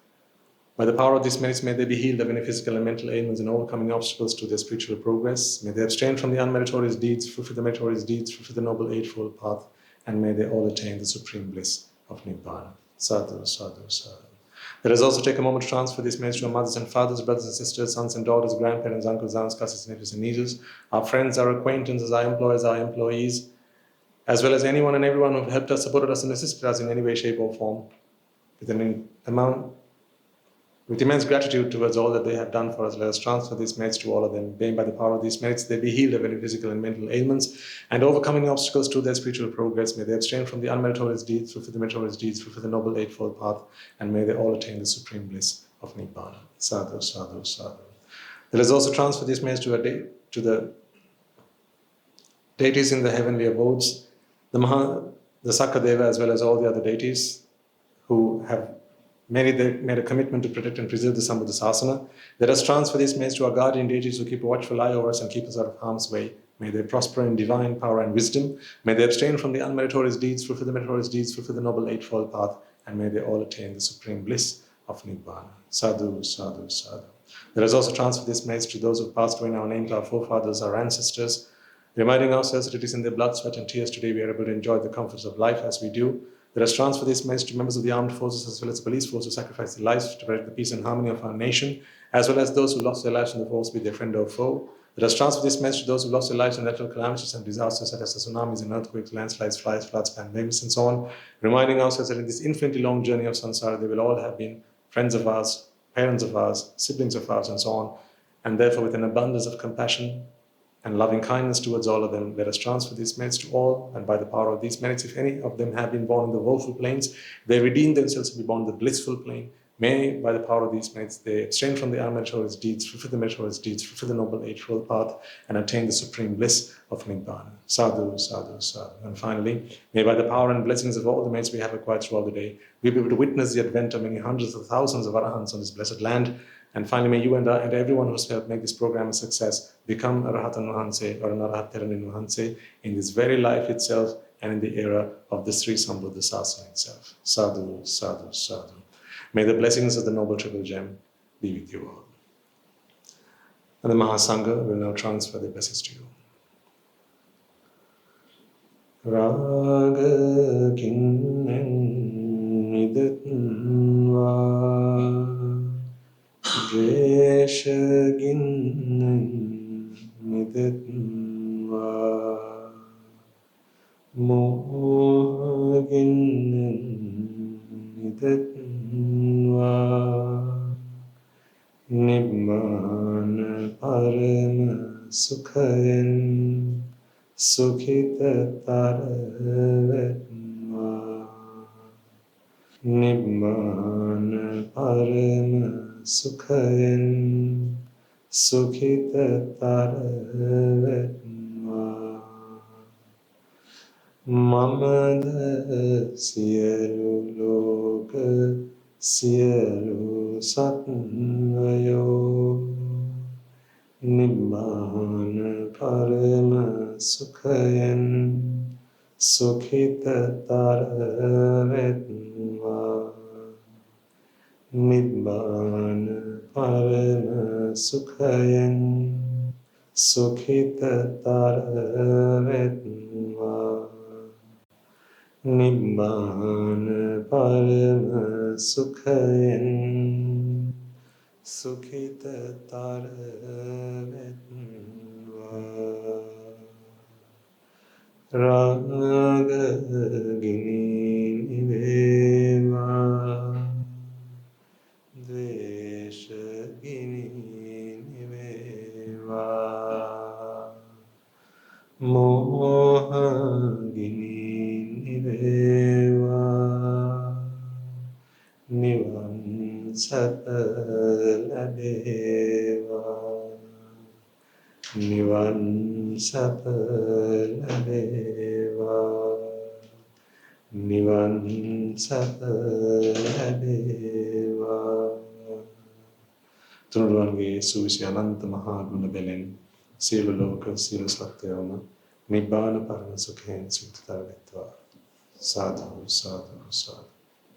By the power of these merits, may they be healed of any physical and mental ailments and overcoming obstacles to their spiritual progress. May they abstain from the unmeritorious deeds, fulfill the meritorious deeds, fulfill the noble eightfold path, and may they all attain the supreme bliss of Nibbāna. Sadhu, sadhu, sadhu. Let us also take a moment to transfer this message to our mothers and fathers, brothers and sisters, sons and daughters, grandparents, uncles, aunts, cousins, nephews and nieces, our friends, our acquaintances, our employers, our employees, as well as anyone and everyone who helped us, supported us and assisted us in any way, shape or form, with immense gratitude towards all that they have done for us. Let us transfer these merits to all of them. May by the power of these merits they be healed of any physical and mental ailments and overcoming obstacles to their spiritual progress. May they abstain from the unmeritorious deeds, fulfill the meritorious deeds, fulfill the noble eightfold path, and may they all attain the supreme bliss of Nibbāna. Sadhu, sadhu, sadhu. Let us also transfer these merits to the deities in the heavenly abodes, the Sakadeva, as well as all the other deities who have made a commitment to protect and preserve the Sambuddha-sasana. Let us transfer these merits to our guardian deities who keep a watchful eye over us and keep us out of harm's way. May they prosper in divine power and wisdom. May they abstain from the unmeritorious deeds, fulfill the meritorious deeds, fulfill the noble eightfold path, and may they all attain the supreme bliss of Nibbāna. Sadhu, sadhu, sadhu. Let us also transfer these merits to those who passed away in our names, our forefathers, our ancestors, reminding ourselves that it is in their blood, sweat and tears today we are able to enjoy the comforts of life as we do. Let us transfer this message to members of the armed forces as well as the police force who sacrificed their lives to protect the peace and harmony of our nation, as well as those who lost their lives in the force, be their friend or foe. Let us transfer this message to those who lost their lives in natural calamities and disasters such as the tsunamis and earthquakes, landslides, fires, floods, pandemics, and so on, reminding ourselves that in this infinitely long journey of samsara, they will all have been friends of ours, parents of ours, siblings of ours, and so on, and therefore with an abundance of compassion and loving kindness towards all of them, let us transfer these merits to all, and by the power of these merits, if any of them have been born in the woeful planes, they redeem themselves to be born in the blissful plane. May, by the power of these merits, they abstain from the unmeritorious deeds, fulfill the meritorious deeds, fulfill the noble eightfold path, and attain the supreme bliss of Nibbāna. Sadhu, sadhu, sadhu. And finally, may by the power and blessings of all the merits we have acquired throughout the day, we be able to witness the advent of many hundreds of thousands of arahants on this blessed land. And finally, may you and everyone who's helped make this program a success become a Rahatan Nuhanse or an Arahat Therani Nuhanse in this very life itself and in the era of the Sri Sambuddha Sasana itself. Sadhu, sadhu, sadhu. May the blessings of the Noble Triple Gem be with you all. And the Mahasangha will now transfer the blessings to you. Raga kinnan nidatva Dvesha ginnan nidatva Moha ginnan nidatva sukhayen sukhitatar vetva Nibbāna parama sukhayen sukhitatar vetva Mamada siyalu loka siyalu satvayo Nibbāna parama sukhayen sukhitatar vetva Nibbāna parama sukhayen sukhitatar vetva Nibbāna parama sukhayen sukhitatar vetva Rajagiriya niveva dveshagiriya niveva mohagiriya niveva nivan sapaladeva Nivan sapaladeva Nivan sapaladeva තුනුරුවන්ගේ සුවිසි අනන්ත මහා ගුණ බැලෙන් සියලු ලෝක සියලු සත්‍යයම නිබ්බාන පරම සුඛයෙන් සුඛතර වෙත්වා සාදු සාදු සාදු